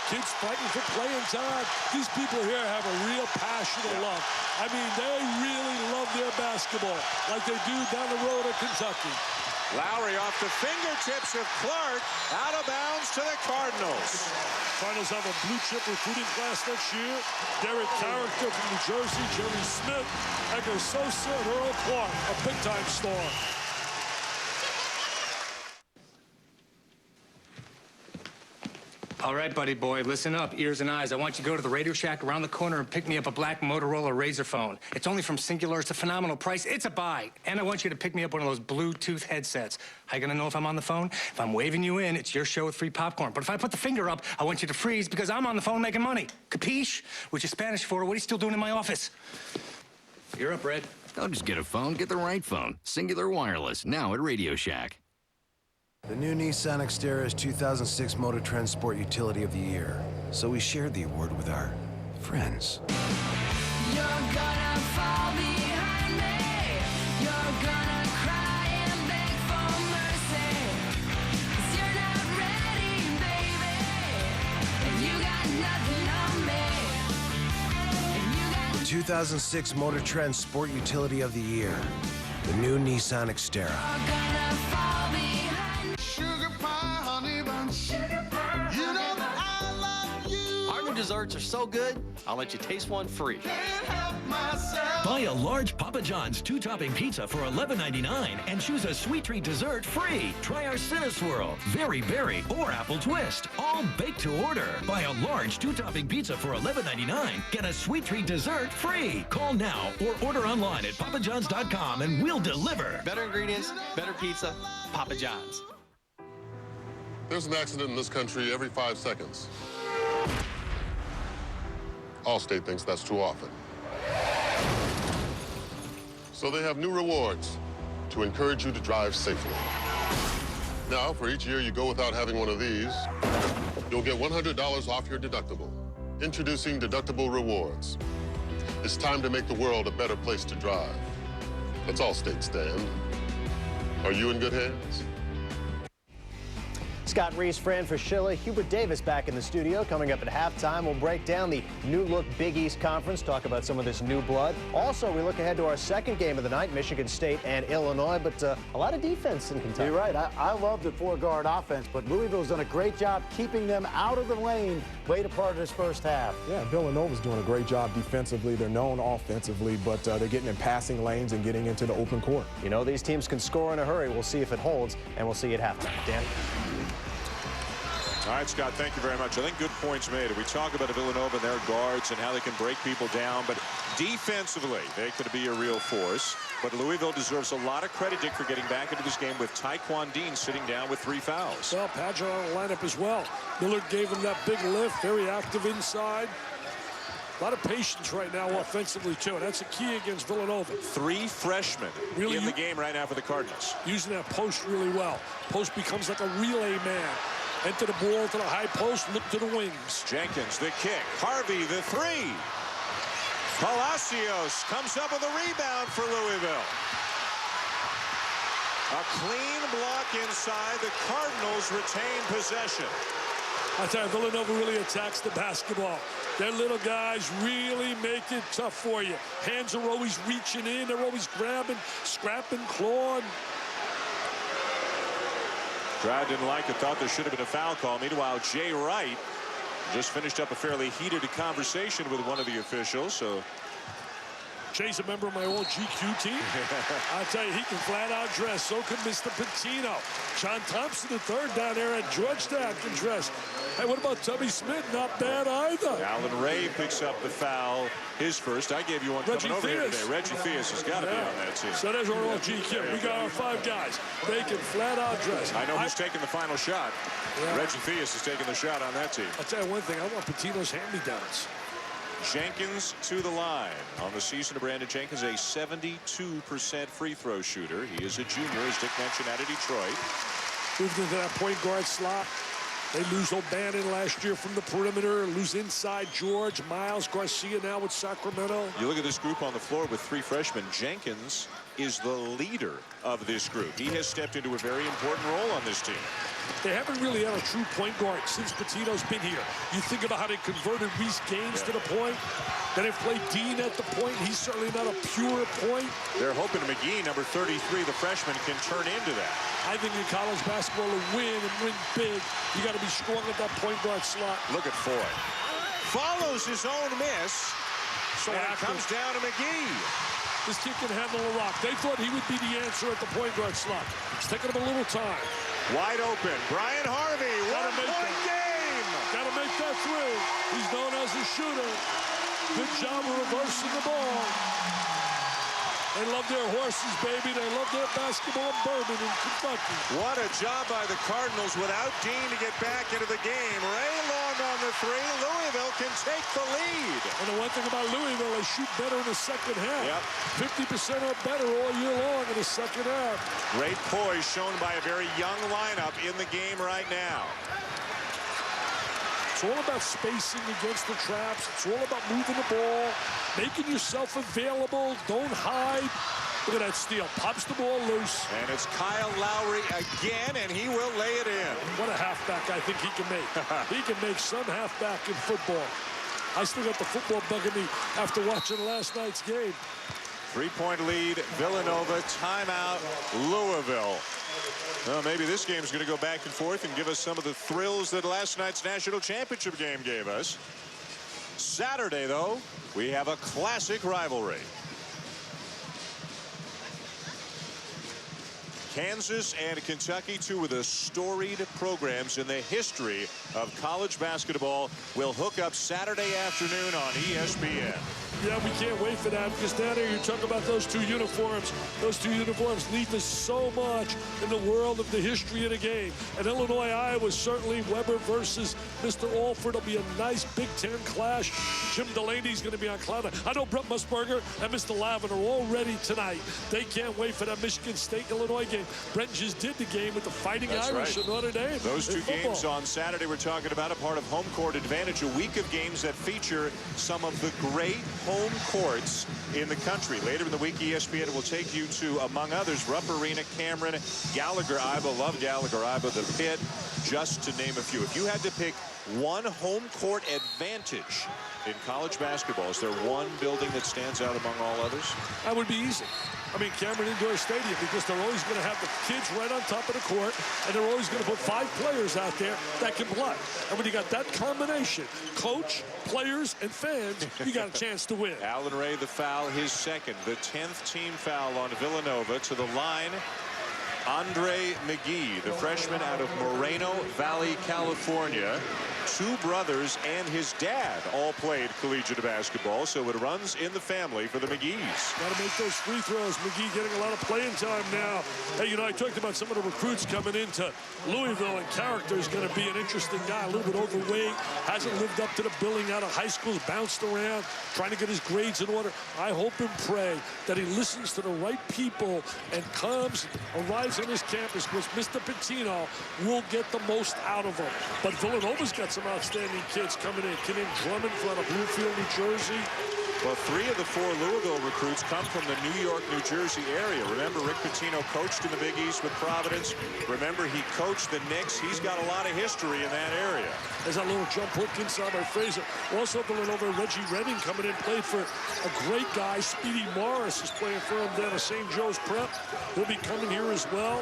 Kids fighting for playing time. These people here have a real passion of love. I mean, they really love their basketball like they do down the road at Kentucky. Lowry off the fingertips of Clark, out of bounds to the Cardinals. Cardinals have a blue-chip recruiting class next year. Derek Carricker from New Jersey, Jerry Smith, Edgar Sosa, and Earl Clark, a big-time star. All right, buddy boy, listen up, ears and eyes. I want you to go to the Radio Shack around the corner and pick me up a black Motorola Razr phone. It's only from Singular. It's a phenomenal price. It's a buy. And I want you to pick me up one of those Bluetooth headsets. How you gonna know if I'm on the phone? If I'm waving you in, it's your show with free popcorn. But if I put the finger up, I want you to freeze because I'm on the phone making money. Capiche? Which is Spanish for, what are you still doing in my office? You're up, Red. Don't just get a phone, get the right phone. Singular Wireless, now at Radio Shack. The new Nissan Xterra is 2006 Motor Trend Sport Utility of the Year. So we shared the award with our friends. You're gonna fall behind me. You're gonna cry and beg for mercy. 'Cause you're not ready, baby. And you got nothing on me. And you got 2006 Motor Trend Sport Utility of the Year. The new Nissan Xterra. You're gonna fall behind. Sugar pie, honey bun. Sugar pie, you know that I love you. Our new desserts are so good, I'll let you taste one free. Can't help myself. Buy a large Papa John's 2-topping pizza for $11.99 and choose a sweet treat dessert free. Try our Cinnaswirl, Very Berry, or Apple Twist, all baked to order. Buy a large 2-topping pizza for $11.99. Get a sweet treat dessert free. Call now or order online at papajohns.com and we'll deliver. Better ingredients, better pizza, Papa John's. There's an accident in this country every 5 seconds. Allstate thinks that's too often. So they have new rewards to encourage you to drive safely. Now, for each year you go without having one of these, you'll get $100 off your deductible. Introducing Deductible Rewards. It's time to make the world a better place to drive. Let's Allstate stand. Are you in good hands? Scott Reese, Fran Fraschilla, Hubert Davis back in the studio. Coming up at halftime, we'll break down the new-look Big East Conference, talk about some of this new blood. Also, we look ahead to our second game of the night, Michigan State and Illinois, but a lot of defense in Kentucky. You're right. I love the four-guard offense, but Louisville's done a great job keeping them out of the lane late part of this first half. Yeah, Villanova's doing a great job defensively. They're known offensively, but they're getting in passing lanes and getting into the open court. You know, these teams can score in a hurry. We'll see if it holds, and we'll see it halftime. Dan? All right, Scott, thank you very much. I think good points made. We talk about Villanova and their guards and how they can break people down, but defensively, they could be a real force. But Louisville deserves a lot of credit, Dick, for getting back into this game with Taekwon Dean sitting down with 3 fouls. Well, Padgett on the lineup as well. Millard gave him that big lift, very active inside. A lot of patience right now offensively, too. That's a key against Villanova. 3 freshmen really in the game right now for the Cardinals. Using that post really well. Post becomes like a relay man. Enter the ball to the high post, look to the wings. Jenkins, the kick. Harvey, the 3. Palacios comes up with a rebound for Louisville. A clean block inside. The Cardinals retain possession. I tell you, Villanova really attacks the basketball. Their little guys really make it tough for you. Hands are always reaching in. They're always grabbing, scrapping, clawing. Crowd didn't like it, thought there should have been a foul call. Meanwhile, Jay Wright just finished up a fairly heated conversation with one of the officials. So Jay's a member of my old GQ team. I'll tell you, he can flat out dress. So can Mr. Patino. John Thompson, the third down there at Georgetown, can dress. Hey, what about Tubby Smith? Not bad either. Alan Ray picks up the foul, his first. I gave you one coming over here today. Reggie Theus has got to be on that team. So there's our old GQ. We got our 5 guys. They can flat out dress. I know who's taking the final shot. Yeah. Reggie Theus is taking the shot on that team. I'll tell you one thing. I want Patino's hand-me-downs. Jenkins to the line. On the season of Brandon Jenkins, a 72% free throw shooter. He is a junior, as Dick mentioned, out of Detroit. Moved into that point guard slot. They lose O'Bannon last year from the perimeter, lose inside George. Miles Garcia now with Sacramento. You look at this group on the floor with 3 freshmen. Jenkins is the leader of this group. He has stepped into a very important role on this team. They haven't really had a true point guard since Patino's been here. You think about how they converted Reese Gaines to the point. Then they played Dean at the point. He's certainly not a pure point. They're hoping McGee, number 33, the freshman, can turn into that. I think in college basketball, to win and win big, you got to be strong at that point guard slot. Look at Foye. Follows his own miss. So it comes down to McGee. This kid can handle a rock. They thought he would be the answer at the point guard slot. It's taking him a little time. Wide open. Brian Harvey. One-point game. Got to make that three. He's known as a shooter. Good job of reversing the ball. They love their horses, baby. They love their basketball and bourbon in Kentucky. What a job by the Cardinals without Dean to get back into the game. Ray Long on the 3. Louisville can take the lead. And the one thing about Louisville, they shoot better in the second half. Yep. 50% or better all year long in the second half. Great poise shown by a very young lineup in the game right now. It's all about spacing against the traps. It's all about moving the ball, making yourself available. Don't hide. Look at that steal. Pops the ball loose. And it's Kyle Lowry again, and he will lay it in. What a halfback I think he can make. He can make some halfback in football. I still got the football bugging me after watching last night's game. 3-point lead, Villanova, timeout, Louisville. Well, maybe this game's going to go back and forth and give us some of the thrills that last night's national championship game gave us. Saturday, though, we have a classic rivalry. Kansas and Kentucky, 2 of the storied programs in the history of college basketball, will hook up Saturday afternoon on ESPN. Yeah, we can't wait for that, because down here you talk about those 2 uniforms. Those 2 uniforms lead to so much in the world of the history of the game. And Illinois, Iowa, certainly Weber versus Mr. Alford will be a nice Big Ten clash. Jim Delaney's going to be on cloud. I know Brett Musburger and Mr. Lavin are all ready tonight. They can't wait for that Michigan State-Illinois game. Brett just did the game with the Fighting Irish of Notre Dame. Those 2 games on Saturday we're talking about, a part of Home Court Advantage, a week of games that feature some of the great home courts in the country. Later in the week, ESPN will take you to, among others, Rupp Arena, Cameron, Gallagher, Iba, love Gallagher, Iba, the Pit, just to name a few. If you had to pick one home court advantage in college basketball, is there one building that stands out among all others? That would be easy. I mean, Cameron Indoor Stadium, because they're always going to have the kids right on top of the court, and they're always going to put 5 players out there that can play. And when you got that combination, coach, players, and fans, you got a chance to win. Alan Ray, the foul, his second, the 10th team foul on Villanova. To the line, Andre McGee, the freshman out of Moreno Valley, California. 2 brothers and his dad all played collegiate basketball, so it runs in the family for the McGees. Got to make those free throws. McGee getting a lot of playing time now. Hey, you know, I talked about some of the recruits coming into Louisville, and Character is going to be an interesting guy, a little bit overweight, hasn't lived up to the billing out of high school, bounced around, trying to get his grades in order. I hope and pray that he listens to the right people and arrives on his campus, because Mr. Patino will get the most out of him. But Villanova's got some outstanding kids coming in. Kid named Drummond from Bluefield, New Jersey. Well, 3 of the 4 Louisville recruits come from the New York, New Jersey area. Remember, Rick Pitino coached in the Big East with Providence. Remember, he coached the Knicks. He's got a lot of history in that area. There's that little jump hook inside by Fraser. Also Villanova, Reggie Redding coming in, played for a great guy. Speedy Morris is playing for him down at St. Joe's Prep. He'll be coming here as well.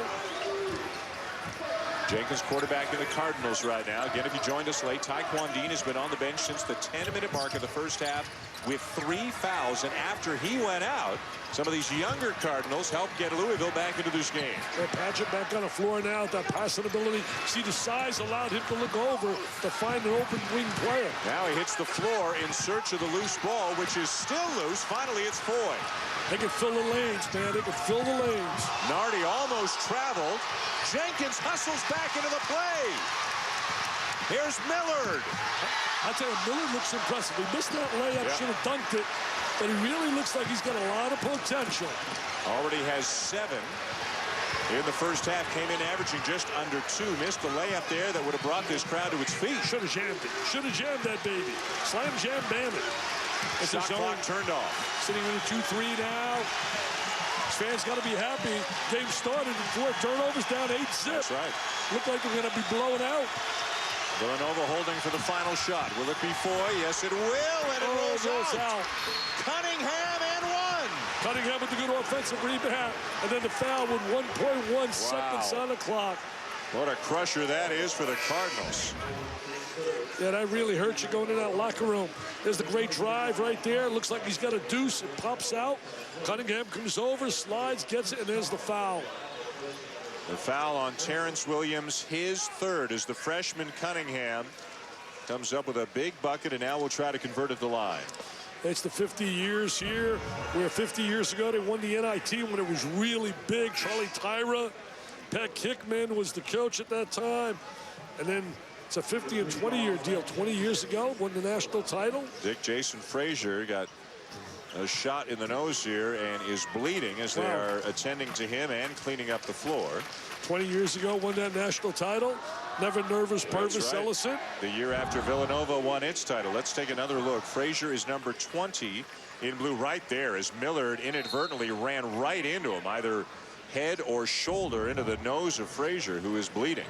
Jenkins quarterback in the Cardinals right now. Again, if you joined us late, Taekwon Dean has been on the bench since the 10-minute mark of the first half with 3 fouls. And after he went out, some of these younger Cardinals helped get Louisville back into this game. Well, Paget back on the floor now. That passing ability. See, the size allowed him to look over to find an open wing player. Now he hits the floor in search of the loose ball, which is still loose. Finally, it's Foye. They can fill the lanes, man. They can fill the lanes. Nardi almost traveled. Jenkins hustles back into the play. Here's Millard. I tell you, Millard looks impressive. He missed that layup, should have dunked it, but he really looks like he's got a lot of potential. Already has 7 in the first half. Came in averaging just under 2. Missed the layup there that would have brought this crowd to its feet. Should have jammed it. Should have jammed that baby. Slam, jam, bam it. Shot clock turned off. Sitting in a 2-3 now. Fans got to be happy. Game started in 4 turnovers, down 8-zip. That's right. Look like we're going to be blown out. Villanova holding for the final shot. Will it be Foye? Yes, it will. And it rolls out. Cunningham and 1. Cunningham with the good offensive rebound. And then the foul with 1.1 seconds on the clock. What a crusher that is for the Cardinals. Yeah, that really hurts you going in that locker room. There's the great drive right there. Looks like he's got a deuce. It pops out. Cunningham comes over, slides, gets it, and there's the foul. The foul on Terrence Williams, his 3rd, as the freshman Cunningham comes up with a big bucket, and now we'll try to convert it to line. It's the 50 years here, where 50 years ago they won the NIT when it was really big. Charlie Tyra, Pat Kickman was the coach at that time. And then it's a 50 and 20-year deal. 20 years ago, won the national title. Jason Frazier got a shot in the nose here and is bleeding as they are attending to him and cleaning up the floor. 20 years ago, won that national title. Never nervous, Purvis Ellison. The year after Villanova won its title. Let's take another look. Frazier is number 20 in blue right there as Millard inadvertently ran right into him, either head or shoulder into the nose of Frazier, who is bleeding.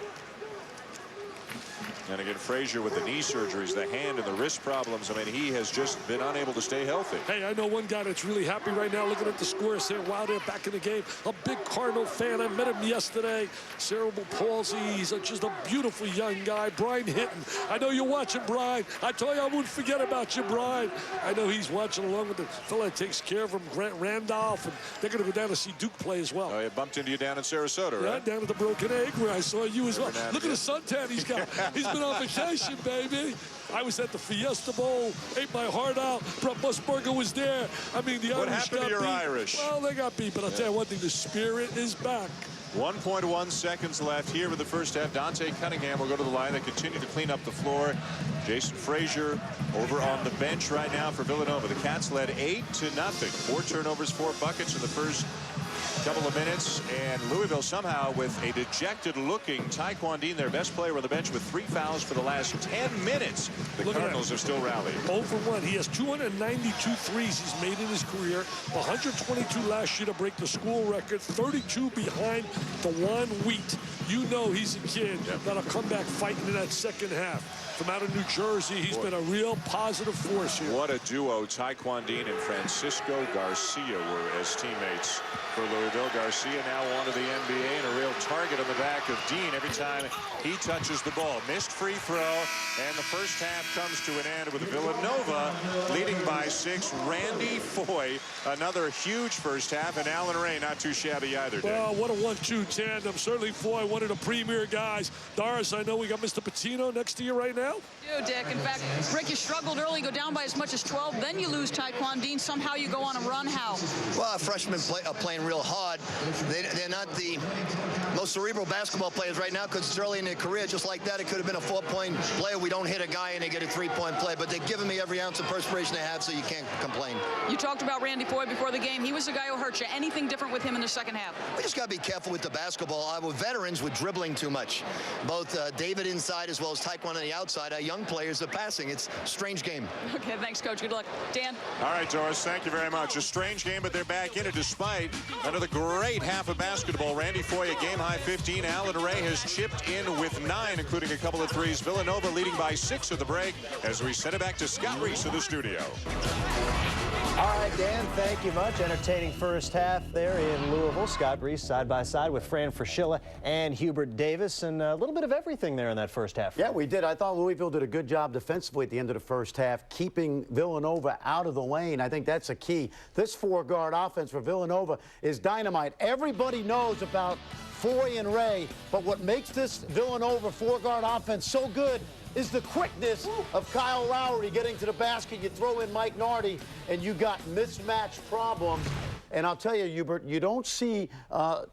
And again, Frazier with the knee surgeries, the hand and the wrist problems. I mean, he has just been unable to stay healthy. Hey, I know one guy that's really happy right now looking at the score, saying, wow, they're back in the game. A big Cardinal fan. I met him yesterday. Cerebral palsy. He's just a beautiful young guy. Brian Hinton. I know you're watching, Brian. I told you I wouldn't forget about you, Brian. I know he's watching along with the fella that takes care of him, Grant Randolph. And they're going to go down to see Duke play as well. Oh, he bumped into you down in Sarasota, right? Yeah, down at the Broken Egg where I saw you as well. Look at the suntan he's got. He's been on vacation, baby. I was at the Fiesta Bowl, ate my heart out. Brett Musburger was there. I mean, the what Irish happened got to your beat. Irish? Well, they got beat, but I'll tell you one thing, the spirit is back. 1.1 seconds left here with the first half. Dante Cunningham will go to the line. They continue to clean up the floor. Jason Frazier over on the bench right now for Villanova. The Cats led 8-0. 4 turnovers, 4 buckets in the first couple of minutes, and Louisville somehow with a dejected-looking Taekwon Dean, their best player on the bench, with 3 fouls for the last 10 minutes. The Cardinals have still rallied. 0 for 1. He has 292 threes he's made in his career. 122 last year to break the school record. 32 behind DeJuan Wheat. You know he's a kid that'll come back fighting in that second half. From out of New Jersey, he's been a real positive force here. What a duo Taekwon Dean and Francisco Garcia were as teammates for Louisville. Garcia now on to the NBA and a real target on the back of Dean every time he touches the ball. Missed free throw, and the first half comes to an end with Villanova leading by 6. Randy Foye, another huge first half, and Alan Ray not too shabby either. Well, what a 1-2 tandem. Certainly Foye, one of the premier guys. Doris, I know we got Mr. Patino next to you right now. You, Dick. In fact, Rick, you struggled early, go down by as much as 12. Then you lose Taekwon Dean. Somehow you go on a run. How? Well, a freshman playing real hard. applaud. They're not the most cerebral basketball players right now because it's early in their career. Just like that, it could have been a 4-point play. We don't hit a guy and they get a 3-point play. But they're giving me every ounce of perspiration they have, so you can't complain. You talked about Randy Foye before the game. He was the guy who hurt you. Anything different with him in the second half? We just got to be careful with the basketball. Our veterans were dribbling too much. Both David inside as well as Taekwondo on the outside. Our young players are passing. It's a strange game. Okay, thanks, Coach. Good luck. Dan? All right, Doris, thank you very much. A strange game, but they're back in it despite another great half of basketball. Randy Foye, a game-high 15. Alan Ray has chipped in with 9, including a couple of threes. Villanova leading by 6 at the break as we send it back to Scott Reese in the studio. All right, Dan, thank you much. Entertaining first half there in Louisville. Scott Reese side by side with Fran Fraschilla and Hubert Davis, and a little bit of everything there in that first half. Yeah, we did. I thought Louisville did a good job defensively at the end of the first half, keeping Villanova out of the lane. I think that's a key. This 4-guard offense for Villanova is dynamite. Everybody knows about Foye and Ray, but what makes this Villanova 4-guard offense so good is the quickness of Kyle Lowry getting to the basket. You throw in Mike Nardi, and you got mismatch problems. And I'll tell you, Hubert, you don't see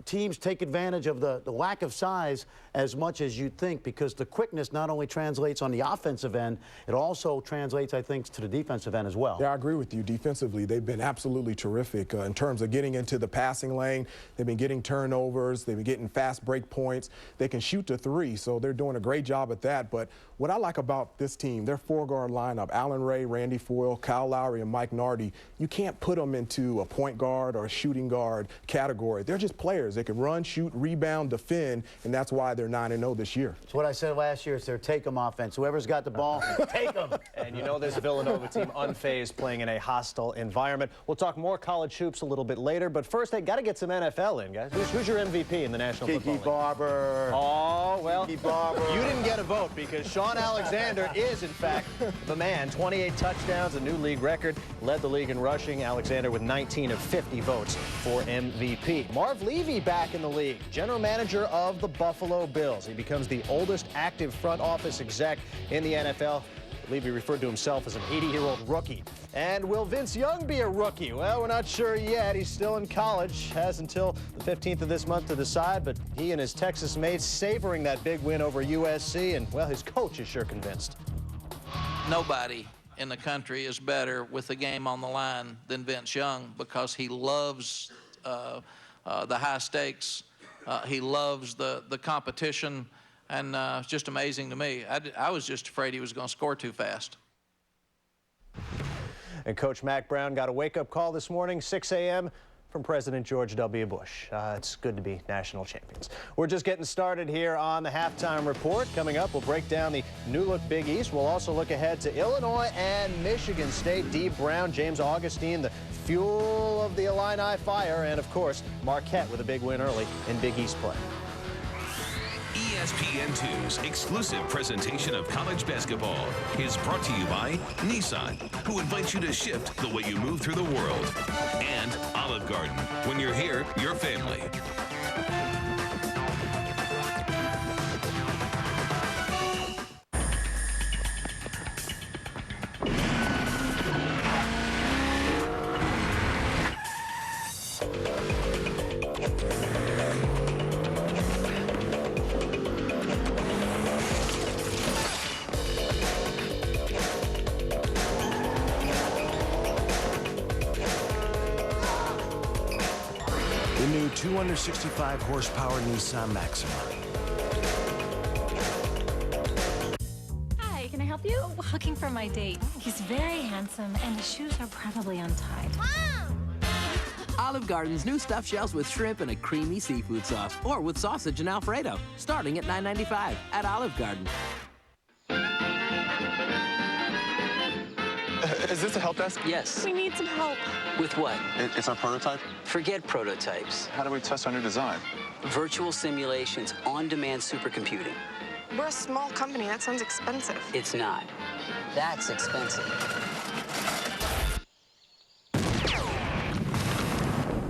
teams take advantage of the lack of size as much as you'd think, because the quickness not only translates on the offensive end, it also translates, I think, to the defensive end as well. Yeah, I agree with you. Defensively, they've been absolutely terrific in terms of getting into the passing lane. They've been getting turnovers. They've been getting fast break points. They can shoot the 3, so they're doing a great job at that. But what I like about this team, their 4-guard lineup, Alan Ray, Randy Foye, Kyle Lowry, and Mike Nardi, you can't put them into a point guard or a shooting guard category. They're just players. They can run, shoot, rebound, defend, and that's why they're 9-0 this year. It's what I said last year. It's their take-em offense. Whoever's got the ball, take them. And you know this Villanova team unfazed, playing in a hostile environment. We'll talk more college hoops a little bit later, but first, they got to get some NFL in, guys. Who's your MVP in the National Football League? Kiki Barber. Oh, well, Kiki Barber. You didn't get a vote because Sean Alexander is, in fact, the man. 28 touchdowns, a new league record. Led the league in rushing. Alexander with 19 of 50 votes for MVP. Marv Levy back in the league, general manager of the Buffalo Bills. He becomes the oldest active front office exec in the NFL. Levy referred to himself as an 80-year-old rookie. And will Vince Young be a rookie? Well, we're not sure yet. He's still in college, has until the 15th of this month to decide, but he and his Texas mates savoring that big win over USC, and, well, his coach is sure convinced. Nobody in the country is better with the game on the line than Vince Young, because he loves the high stakes. He loves the competition, and it's just amazing to me. I was just afraid he was going to score too fast. And Coach Mack Brown got a wake-up call this morning, 6 a.m., from President George W. Bush. It's good to be national champions. We're just getting started here on the halftime report. Coming up, we'll break down the new-look Big East. We'll also look ahead to Illinois and Michigan State. Dee Brown, James Augustine, the fuel of the Illini fire, and, of course, Marquette with a big win early in Big East play. ESPN2's exclusive presentation of college basketball is brought to you by Nissan, who invites you to shift the way you move through the world, and Olive Garden. When you're here, your family. The new 265 horsepower Nissan Maxima. Hi, can I help you? Looking for my date. He's very handsome, and his shoes are probably untied. Olive Garden's new stuffed shells with shrimp and a creamy seafood sauce, or with sausage and Alfredo, starting at $9.95 at Olive Garden. Is this a help desk? Yes. We need some help. With what? It's our prototype? Forget prototypes. How do we test our new design? Virtual simulations, on-demand supercomputing. We're a small company. That sounds expensive. It's not. That's expensive.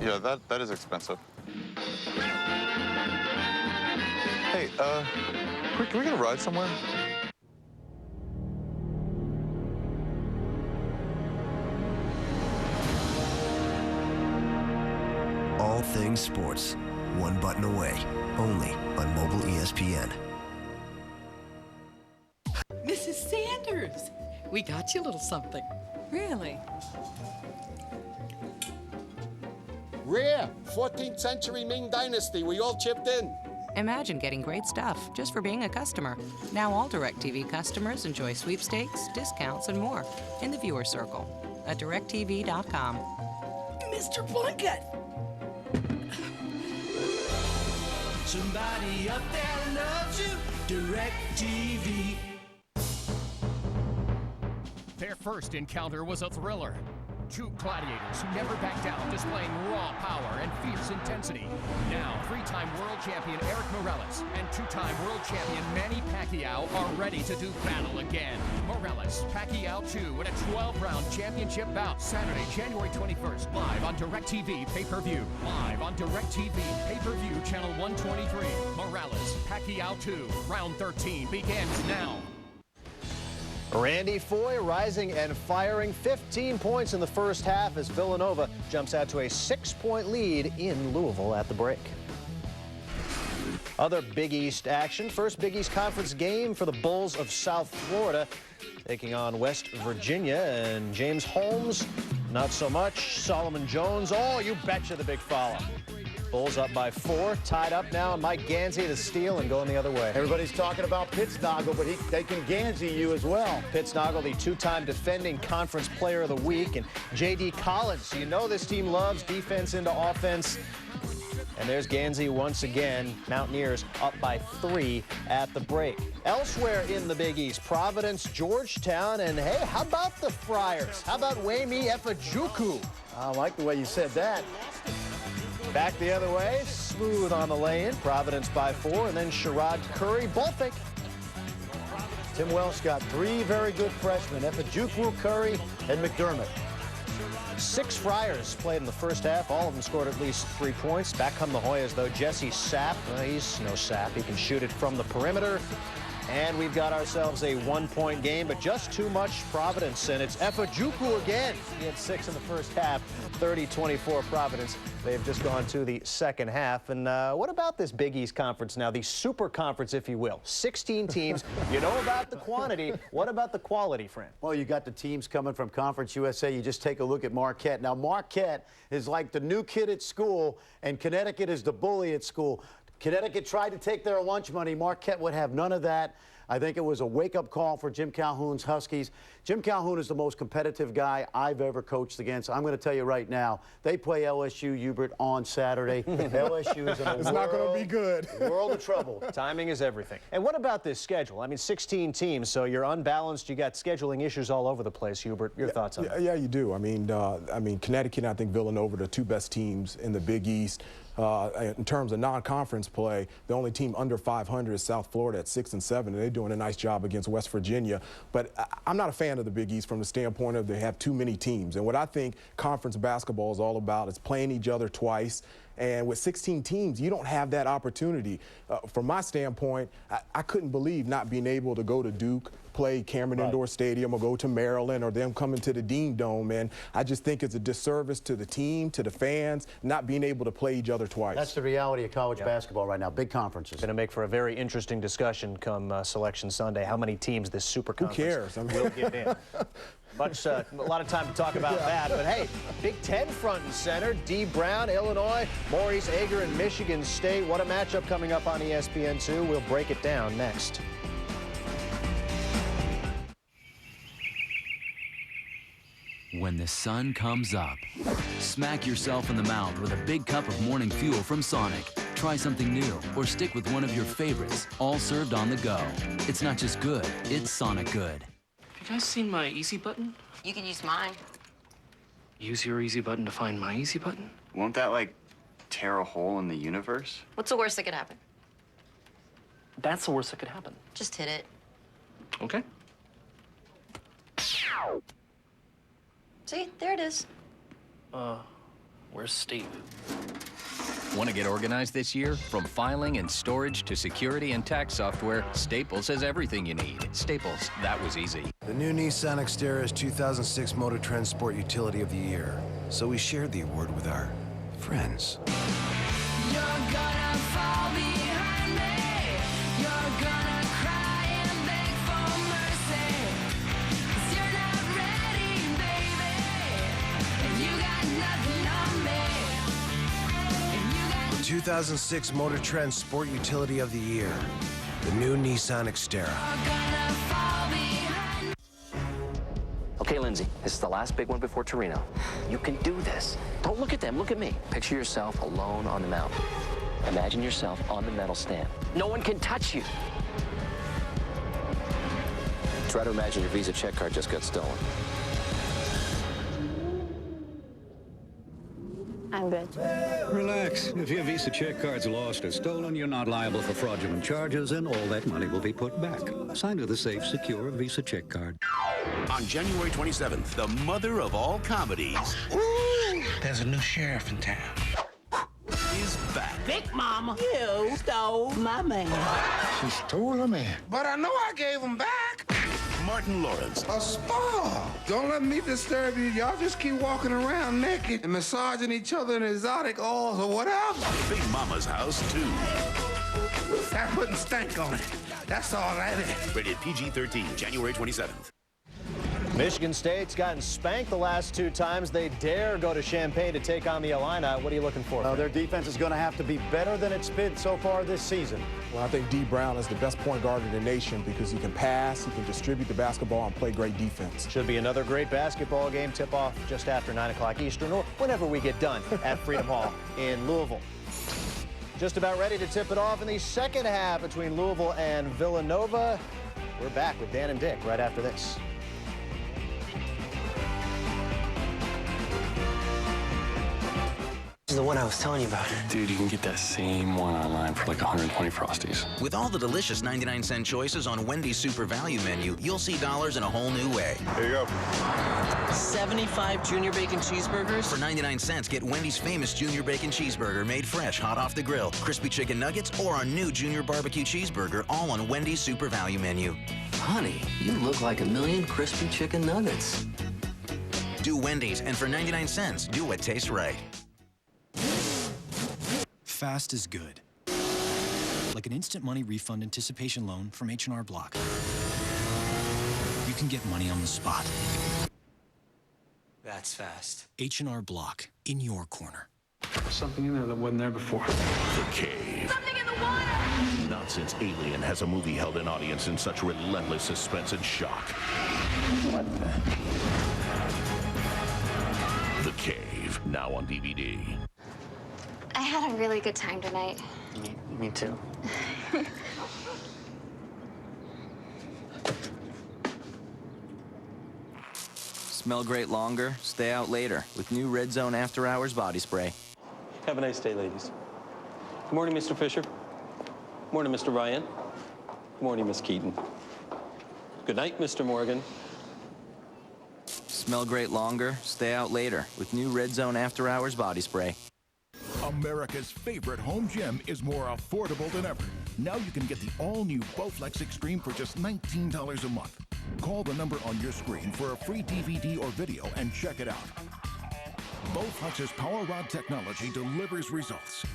Yeah, that is expensive. Hey, can we get a ride somewhere? All things sports. One button away. Only on mobile ESPN. Mrs. Sanders, we got you a little something. Really? Rare, 14th century Ming Dynasty. We all chipped in. Imagine getting great stuff just for being a customer. Now all DirecTV customers enjoy sweepstakes, discounts, and more in the viewer circle at directtv.com. Mr. Plunkett! Somebody up there loves you. DirecTV. Their first encounter was a thriller. Two gladiators who never backed down, displaying raw power and fierce intensity. Now, three-time world champion Eric Morales and two-time world champion Manny Pacquiao are ready to do battle again. Morales, Pacquiao 2 in a 12-round championship bout. Saturday, January 21st, live on DirecTV pay-per-view. Live on DirecTV pay-per-view channel 123. Morales, Pacquiao 2, round 13 begins now. Randy Foye rising and firing 15 points in the first half as Villanova jumps out to a 6-point lead in Louisville at the break. Other Big East action. First Big East Conference game for the Bulls of South Florida, taking on West Virginia. And James Holmes, not so much. Solomon Jones, oh, you betcha the big follow. Bulls up by 4, tied up now. Mike Gansey the steal and going the other way. Everybody's talking about Pittsnogle, but they can Gansey you as well. Pittsnogle, the two-time defending Conference Player of the Week, and J.D. Collins. You know this team loves defense into offense. And there's Gansey once again. Mountaineers up by 3 at the break. Elsewhere in the Big East, Providence, Georgetown, and hey, how about the Friars? How about Wayme Efajuku? I like the way you said that. Back the other way, smooth on the lane. Providence by 4, and then Sherrod Curry, Baltic. Tim Welsh got 3 very good freshmen, Efajuku, Curry, and McDermott. 6 Friars played in the first half. All of them scored at least 3 points. Back come the Hoyas, though. Jesse Sapp, he's no sap. He can shoot it from the perimeter. And we've got ourselves a 1-point game, but just too much Providence. And it's Efajuku again. He had 6 in the first half, 30-24 Providence. They've just gone to the second half. And what about this Big East Conference now, the super conference, if you will? 16 teams. You know about the quantity. What about the quality, friend? Well, you got the teams coming from Conference USA. You just take a look at Marquette. Now, Marquette is like the new kid at school, and Connecticut is the bully at school. Connecticut tried to take their lunch money. Marquette would have none of that. I think it was a wake-up call for Jim Calhoun's Huskies. Jim Calhoun is the most competitive guy I've ever coached against. I'm going to tell you right now, they play LSU, Hubert, on Saturday. LSU is in a it's not going to be good. World of trouble. Timing is everything. And what about this schedule? I mean, 16 teams, so you're unbalanced. You got scheduling issues all over the place, Hubert. Your thoughts on that? Yeah, you do. I mean, Connecticut and I think Villanova are the 2 best teams in the Big East. In terms of non-conference play, the only team under 500 is South Florida at 6-7, and they're doing a nice job against West Virginia. But I'm not a fan of the Big East from the standpoint of they have too many teams. And what I think conference basketball is all about is playing each other twice. And with 16 teams, you don't have that opportunity. From my standpoint, I couldn't believe not being able to go to Duke, play Cameron Indoor Stadium, or go to Maryland, or them coming to the Dean Dome. And I just think it's a disservice to the team, to the fans, not being able to play each other twice. That's the reality of college basketball right now, big conferences. Going to make for a very interesting discussion come Selection Sunday. How many teams this super conference will get in? A lot of time to talk about that. But hey, Big Ten front and center. Dee Brown, Illinois, Maurice Ager, and Michigan State. What a matchup coming up on ESPN2. We'll break it down next. When the sun comes up, smack yourself in the mouth with a big cup of morning fuel from Sonic. Try something new or stick with one of your favorites, all served on the go. It's not just good, it's Sonic good. Have you guys seen my easy button? You can use mine. Use your easy button to find my easy button? Won't that, like, tear a hole in the universe? What's the worst that could happen? That's the worst that could happen. Just hit it. Okay. See, there it is. Where's Steve? Want to get organized this year? From filing and storage to security and tax software, Staples has everything you need. Staples, that was easy. The new Nissan Xterra is 2006 Motor Trend Sport Utility of the Year. So we shared the award with our friends. You're gonna fall behind me. You're gonna cry and beg for mercy. 'Cause you're not ready, baby. And you got nothing on me. And you got The 2006 Motor Trend Sport Utility of the Year. The new Nissan Xterra. gonna fall behind. Okay, Lindsay, this is the last big one before Torino. You can do this. Don't look at them, look at me. Picture yourself alone on the mountain. Imagine yourself on the medal stand. No one can touch you. Try to imagine your Visa check card just got stolen. I'm good. Relax. If your Visa check card's lost or stolen, you're not liable for fraudulent charges, and all that money will be put back. Signed with a safe, secure Visa check card. On January 27th, the mother of all comedies. There's a new sheriff in town. Is back. Big Mama, you stole my man. She stole a man. But I know I gave him back. Martin Lawrence. A spa. Don't let me disturb you. Y'all just keep walking around naked and massaging each other in exotic oils or whatever. Big Mama's House 2. Start putting stank on it. That's all that is. Rated PG-13, January 27th. Michigan State's gotten spanked the last 2 times. They dare go to Champaign to take on the Illini. What are you looking for? Their defense is going to have to be better than it's been so far this season. Well, I think D. Brown is the best point guard in the nation because he can pass, he can distribute the basketball, and play great defense. Should be another great basketball game. Tip-off just after 9 o'clock Eastern, or whenever we get done at Freedom Hall in Louisville. Just about ready to tip it off in the second half between Louisville and Villanova. We're back with Dan and Dick right after this. This is the one I was telling you about. Dude, you can get that same one online for like 120 Frosties. With all the delicious 99-cent choices on Wendy's Super Value menu, you'll see dollars in a whole new way. Here you go. 75 Junior Bacon Cheeseburgers? For 99 cents, get Wendy's famous Junior Bacon Cheeseburger made fresh, hot off the grill, crispy chicken nuggets, or our new Junior Barbecue Cheeseburger, all on Wendy's Super Value menu. Honey, you look like a million crispy chicken nuggets. Do Wendy's, and for 99 cents, do what tastes right. Fast is good. Like an instant money refund anticipation loan from H&R Block. You can get money on the spot. That's fast. H&R Block, in your corner. Something in there that wasn't there before. The Cave. Something in the water! Not since Alien has a movie held an audience in such relentless suspense and shock. What the? The Cave, now on DVD. I had a really good time tonight. Me too. Smell great longer, stay out later with new Red Zone After Hours body spray. Have a nice day, ladies. Good morning, Mr. Fisher. Good morning, Mr. Ryan. Good morning, Miss Keaton. Good night, Mr. Morgan. Smell great longer, stay out later with new Red Zone After Hours body spray. America's favorite home gym is more affordable than ever. Now you can get the all-new Bowflex Extreme for just $19 a month. Call the number on your screen for a free DVD or video and check it out. Bowflex's Power Rod technology delivers results.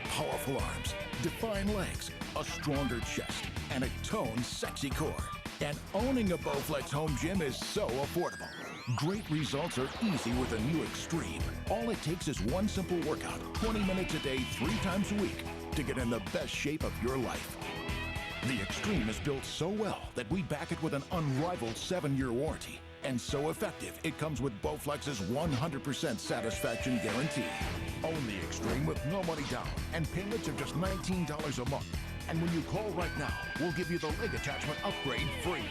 Powerful arms, defined legs, a stronger chest, and a toned, sexy core. And owning a Bowflex home gym is so affordable. Great results are easy with a new Extreme. All it takes is one simple workout, 20 minutes a day, 3 times a week, to get in the best shape of your life. The Extreme is built so well that we back it with an unrivaled 7-year warranty. And so effective, it comes with Bowflex's 100% satisfaction guarantee. Own the Extreme with no money down and payments of just $19 a month. And when you call right now, we'll give you the leg attachment upgrade free.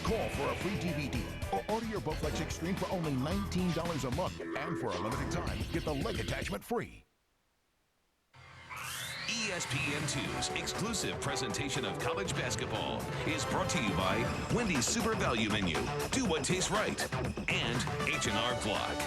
Call for a free DVD or order your Bowflex Extreme for only $19 a month. And for a limited time, get the leg attachment free. ESPN2's exclusive presentation of college basketball is brought to you by Wendy's Super Value Menu, Do What Tastes Right, and H&R Block.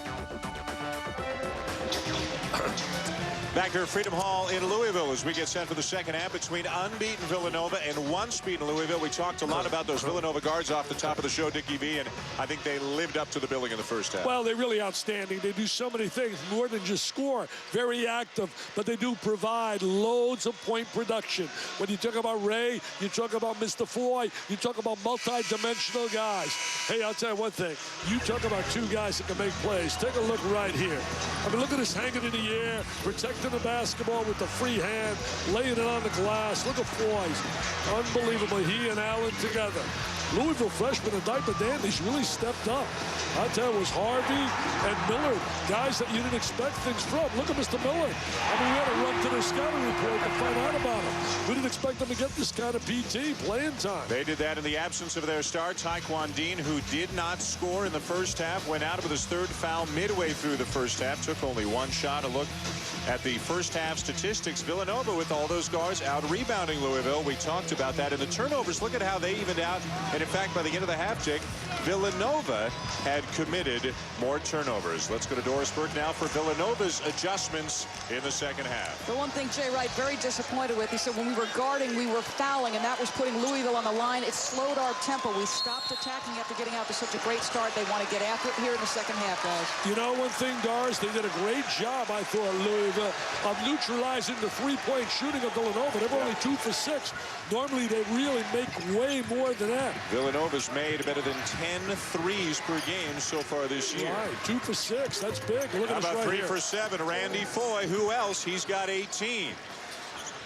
Back here at Freedom Hall in Louisville as we get set for the second half between unbeaten Villanova and once beaten Louisville. We talked a lot about those Villanova guards off the top of the show, Dickie V, and I think they lived up to the billing in the first half. Well, they're really outstanding. They do so many things, more than just score. Very active, but they do provide loads of point production. When you talk about Ray, you talk about Mr. Foye, you talk about multi-dimensional guys. Hey, I'll tell you one thing. You talk about two guys that can make plays. Take a look right here. I mean, look at this hanging in the air, protecting the basketball with the free hand, laying it on the glass. Look at Foye. Unbelievable. He and Allen together. Louisville freshman and diaper dandies really stepped up. I tell you, it was Harvey and Miller, guys that you didn't expect things from. Look at Mr. Miller. I mean, we had to run to their scouting report to find out about him. We didn't expect them to get this kind of PT playing time. They did that in the absence of their star, Taekwon Dean, who did not score in the first half, went out with his third foul midway through the first half, took only one shot. A look at the first half statistics. Villanova with all those guards out rebounding Louisville. We talked about that. And the turnovers, look at how they evened out. And in fact, by the end of the half, Jake, Villanova had committed more turnovers. Let's go to Doris Burke now for Villanova's adjustments in the second half. The one thing Jay Wright very disappointed with, he said when we were guarding, we were fouling, and that was putting Louisville on the line. It slowed our tempo. We stopped attacking after getting out to such a great start. They want to get after it here in the second half, guys. You know one thing, Doris, they did a great job, I thought, Louisville, of neutralizing the three-point shooting of Villanova. They were only 2 for 6. Normally, they really make way more than that. Villanova's made better than 10 threes per game so far this year. Right, 2 for 6. That's big. Look at How this about right 3 here. for 7? Randy Foye. Who else? He's got 18.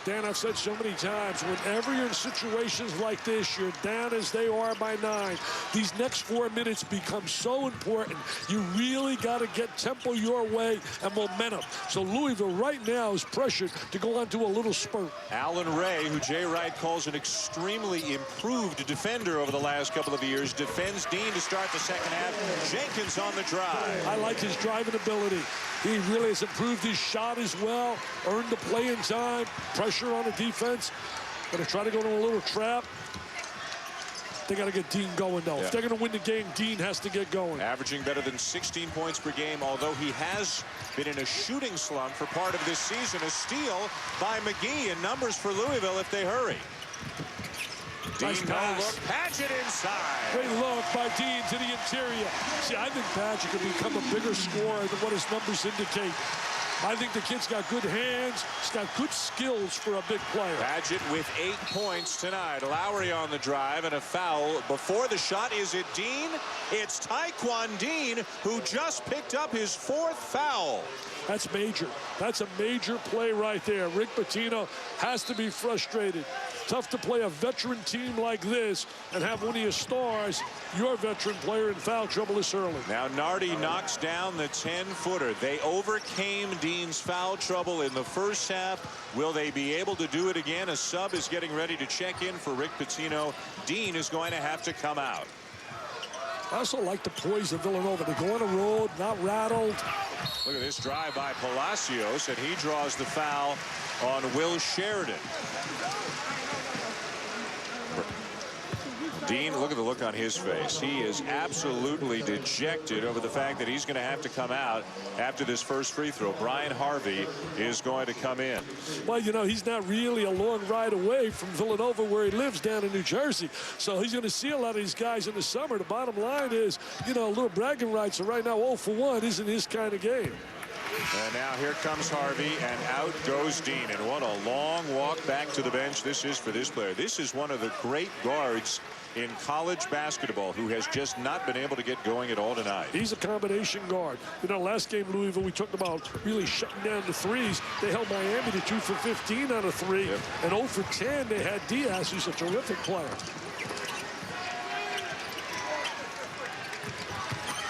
Dan, I've said so many times, whenever you're in situations like this, you're down as they are by 9. These next 4 minutes become so important. You really got to get tempo your way and momentum. So Louisville right now is pressured to go on to a little spurt. Allen Ray, who Jay Wright calls an extremely improved defender over the last couple of years, defends Dean to start the second half. Jenkins on the drive. I like his driving ability. He really has improved his shot as well, earned the play in time, pressure on the defense. Going to try to go to a little trap. They got to get Dean going, though. Yeah. If they're going to win the game, Dean has to get going. Averaging better than 16 points per game, although he has been in a shooting slump for part of this season. A steal by McGee, and numbers for Louisville if they hurry. Nice Dean, no pass. look. Padgett inside. Great look by Dean to the interior. See, I think Padgett could become a bigger scorer than what his numbers indicate. I think the kid's got good hands. He's got good skills for a big player. Padgett with 8 points tonight. Lowry on the drive and a foul. Before the shot, is it Dean? It's Taekwon Dean, who just picked up his 4th foul. That's major. That's a major play right there. Rick Pitino has to be frustrated. Tough to play a veteran team like this and have one of your stars, your veteran player, in foul trouble this early. Now Nardi knocks down the 10-footer. They overcame Dean's foul trouble in the first half. Will they be able to do it again? A sub is getting ready to check in for Rick Pitino. Dean is going to have to come out. I also like the poise of Villanova. They go on the road, not rattled. Look at this drive by Palacios, and he draws the foul on Will Sheridan. Dean, look at the look on his face. He is absolutely dejected over the fact that he's going to have to come out after this first free throw. Brian Harvey is going to come in. Well, you know, he's not really a long ride away from Villanova where he lives down in New Jersey. So he's going to see a lot of these guys in the summer. The bottom line is, you know, a little bragging rights. And right now, 0 for 1 isn't his kind of game. And now here comes Harvey, and out goes Dean. And what a long walk back to the bench this is for this player. This is one of the great guards in college basketball who has just not been able to get going at all tonight. He's a combination guard. You know, last game, Louisville, we talked about really shutting down the threes. They held Miami to 2 for 15 on a 3. Yep. And 0 for 10, they had Diaz, who's a terrific player.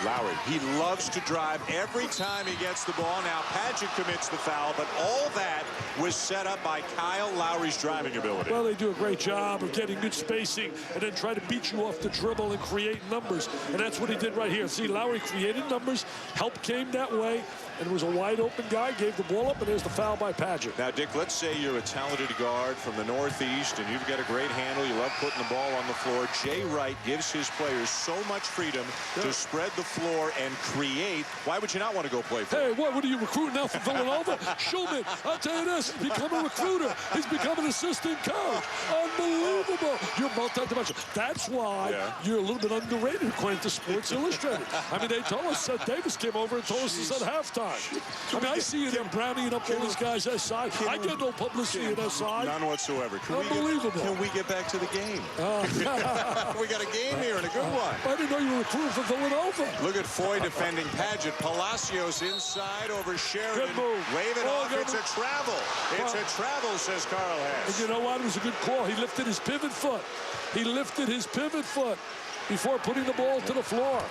Lowry, he loves to drive every time he gets the ball. Now Padgett commits the foul, but all that was set up by Kyle Lowry's driving ability. Well, they do a great job of getting good spacing and then try to beat you off the dribble and create numbers. And that's what he did right here. See, Lowry created numbers, help came that way, and it was a wide open guy, gave the ball up, and there's the foul by Padgett. Now, Dick, let's say you're a talented guard from the Northeast and you've got a great handle. You love putting the ball on the floor. Jay Wright gives his players so much freedom to spread the floor and create, why would you not want to go play for Hey, what are you recruiting now for Villanova? Schulman, I'll tell you this, he's become a recruiter. He's become an assistant coach. Unbelievable. You're multi-dimensional. That's why you're a little bit underrated according to Sports Illustrated. I mean, they told us, Seth Davis came over and told us this at halftime. I mean, I see you there browning up all these guys SI. I get no publicity at SI. None whatsoever. Unbelievable. Can we get back to the game? We got a game here and a good one. I didn't know you were recruiting for Villanova. Look at Foye defending Paget. Palacios inside over Sheridan. Wave it off. It's a travel. It's a travel, says Carl Hess. And you know what? It was a good call. He lifted his pivot foot. He lifted his pivot foot before putting the ball to the floor.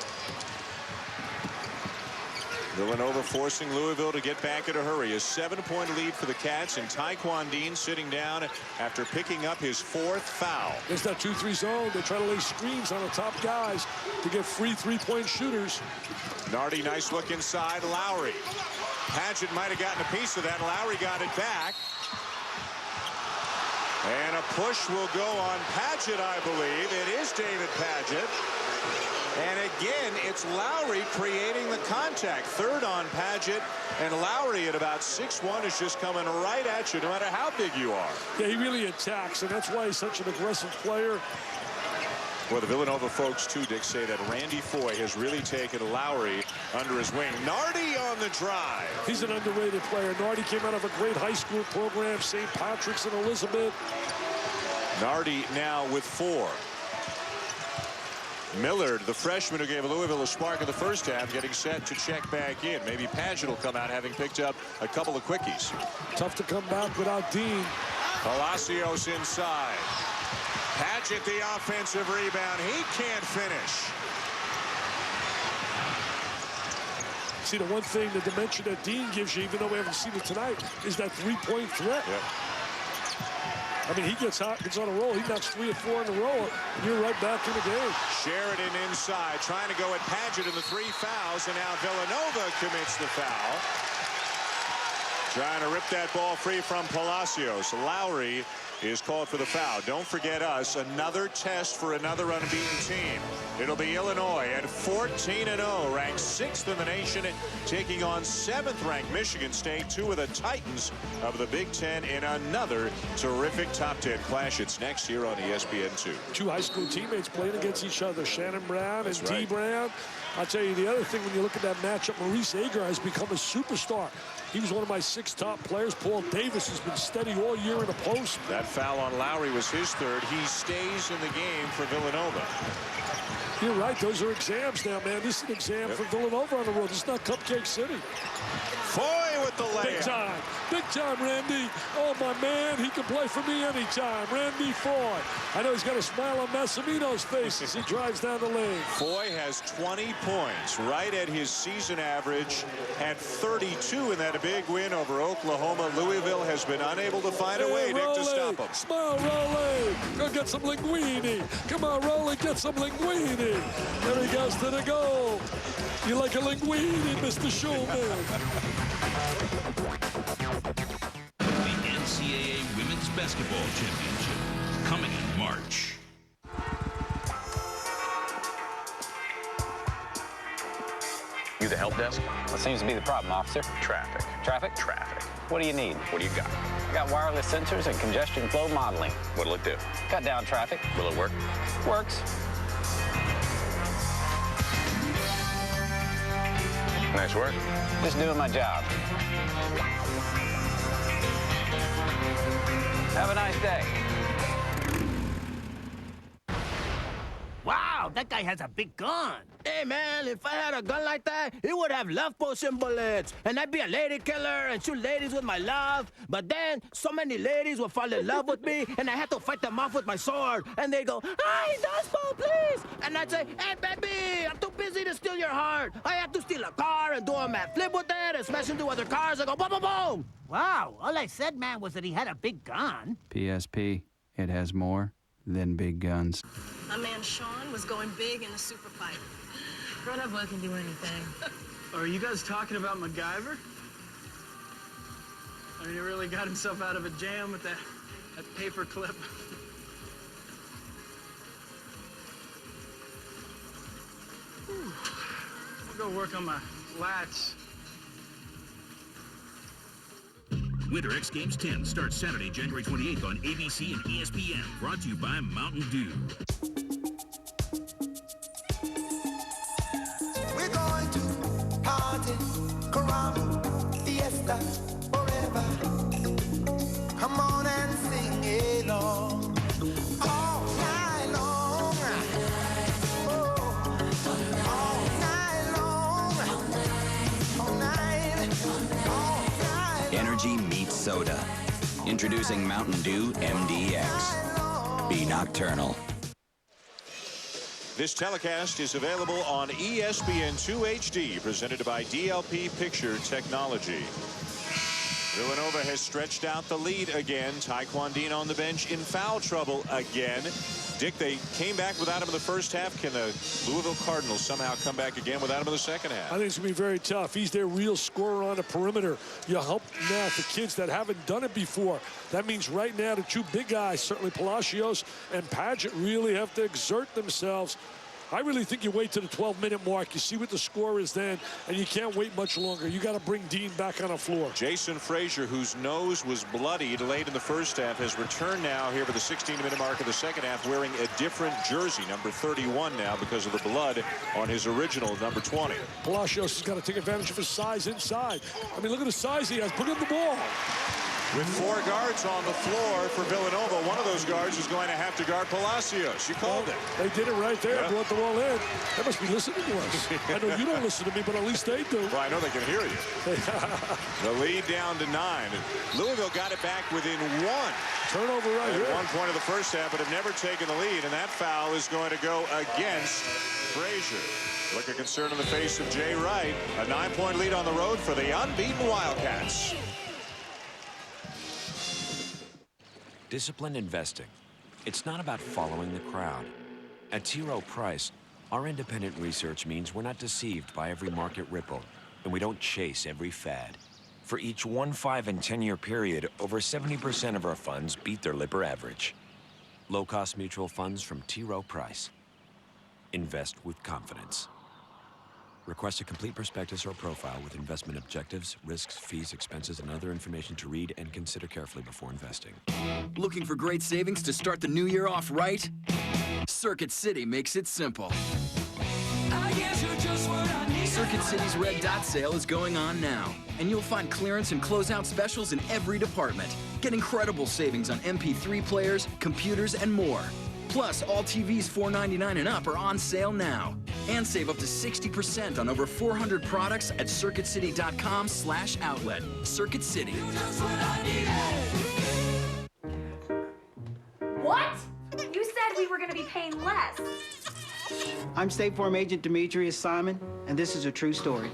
Villanova forcing Louisville to get back in a hurry. A 7-point lead for the Cats, and Taekwon Dean sitting down after picking up his 4th foul. There's that 2-3 zone. They try to lay screens on the top guys to get free 3-point shooters. Nardi, nice look inside. Lowry. Paget might have gotten a piece of that. Lowry got it back. And a push will go on Paget, I believe. It is David Paget. And again, it's Lowry creating the contact. Third on Paget, and Lowry at about 6'1" is just coming right at you, no matter how big you are. Yeah, he really attacks, and that's why he's such an aggressive player. Well, the Villanova folks, too, Dick, say that Randy Foye has really taken Lowry under his wing. Nardi on the drive. He's an underrated player. Nardi came out of a great high school program, St. Patrick's and Elizabeth. Nardi now with 4. Millard, the freshman who gave Louisville a spark in the first half, getting set to check back in. Maybe Paget will come out having picked up a couple of quickies. Tough to come back without Dean. Palacios inside. Paget the offensive rebound. He can't finish. See, the one thing, the dimension that Dean gives you, even though we haven't seen it tonight, is that 3-point threat. Yep. I mean, he gets hot, gets on a roll. He knocks 3 or 4 in a row. And you're right back in the game. Sheridan inside, trying to go at Paget in the 3 fouls, and now Villanova commits the foul. Trying to rip that ball free from Palacios. Lowry is called for the foul. Don't forget us, another test for another unbeaten team. It'll be Illinois at 14-0, ranked 6th in the nation, taking on 7th-ranked Michigan State, 2 of the Titans of the Big Ten in another terrific top 10 clash. It's next year on ESPN2. 2 high school teammates playing against each other, Shannon Brown That's and right. T. Brown. I'll tell you the other thing, when you look at that matchup, Maurice Agar has become a superstar. He was one of my 6 top players. Paul Davis has been steady all year in the post. That foul on Lowry was his 3rd. He stays in the game for Villanova. You're right. Those are exams now, man. This is an exam for Villanova on the road. This is not Cupcake City. Foye with the layup. Big time. Big time, Randy. Oh, my man. He can play for me anytime. Randy Foye. I know he's got a smile on Massimino's face as he drives down the lane. Foye has 20 points, right at his season average, at 32 in that big win over Oklahoma. Louisville has been unable to find a way, Nick, to stop him. Smile, Rolly. Go get some linguine. Come on, Rolly, get some linguine. There he goes to the goal. You like a linguine, Mr. Schulman. The NCAA Women's Basketball Championship, coming in March. You the help desk? What seems to be the problem, officer? Traffic. Traffic? Traffic. What do you need? What do you got? I got wireless sensors and congestion flow modeling. What'll it do? Cut down traffic. Will it work? Works. Nice work. Just doing my job. Have a nice day. Wow, that guy has a big gun. Hey, man, if I had a gun like that, it would have love potion bullets. And I'd be a lady killer and shoot ladies with my love. But then, so many ladies would fall in love with me, and I had to fight them off with my sword. And they'd go, "Ay, Duspo, please!" And I'd say, "Hey, baby, I'm too busy to steal your heart. I have to steal a car and do a mad flip with it and smash into other cars and go boom, boom, boom." Wow, all I said, man, was that he had a big gun. PSP, it has more than big guns. My man Sean was going big in a super fight. Grown-up boy can do anything. Are you guys talking about MacGyver? I mean, he really got himself out of a jam with that paper clip. go work on my lats. Winter X Games 10 starts Saturday, January 28th on ABC and ESPN. Brought to you by Mountain Dew. We're going to party, caramba, fiesta, forever. Come on and sing along. All night long. Oh, all night long. All night. Energy meets soda. Introducing Mountain Dew MDX. Be nocturnal. This telecast is available on ESPN2 HD, presented by DLP Picture Technology. Villanova has stretched out the lead again. Taekwon Dean on the bench in foul trouble again. Dick, they came back without him in the first half. Can the Louisville Cardinals somehow come back again without him in the second half? I think it's going to be very tough. He's their real scorer on the perimeter. You help now the kids that haven't done it before. That means right now the two big guys, certainly Palacios and Padgett, really have to exert themselves. I really think you wait to the 12-minute mark. You see what the score is then, and you can't wait much longer. You got to bring Dean back on the floor. Jason Frazier, whose nose was bloodied late in the first half, has returned now here for the 16-minute mark of the second half, wearing a different jersey, number 31 now, because of the blood on his original number 20. Palacios has got to take advantage of his size inside. I mean, look at the size he has. Put him the ball. With 4 guards on the floor for Villanova, one of those guards is going to have to guard Palacios. You called it. They did it right there. Yeah. Brought the ball in. They must be listening to us. I know you don't listen to me, but at least they do. Well, I know they can hear you. The lead down to 9. Louisville got it back within 1. Turnover right here. At one point of the first half, but have never taken the lead, and that foul is going to go against Frazier. Look at concern in the face of Jay Wright. A 9-point lead on the road for the unbeaten Wildcats. Disciplined investing. It's not about following the crowd. At T. Rowe Price, our independent research means we're not deceived by every market ripple, and we don't chase every fad. For each 1, 5, and 10-year period, over 70% of our funds beat their Lipper average. Low-cost mutual funds from T. Rowe Price. Invest with confidence. Request a complete prospectus or profile with investment objectives, risks, fees, expenses, and other information to read and consider carefully before investing. Looking for great savings to start the new year off right? Circuit City makes it simple. Circuit City's Red Dot sale is going on now, and you'll find clearance and closeout specials in every department. Get incredible savings on MP3 players, computers, and more. Plus, all TVs $4.99 and up are on sale now. And save up to 60% on over 400 products at circuitcity.com/outlet. Circuit City. What? You said we were going to be paying less. I'm State Farm Agent Demetrius Simon, and this is a true story.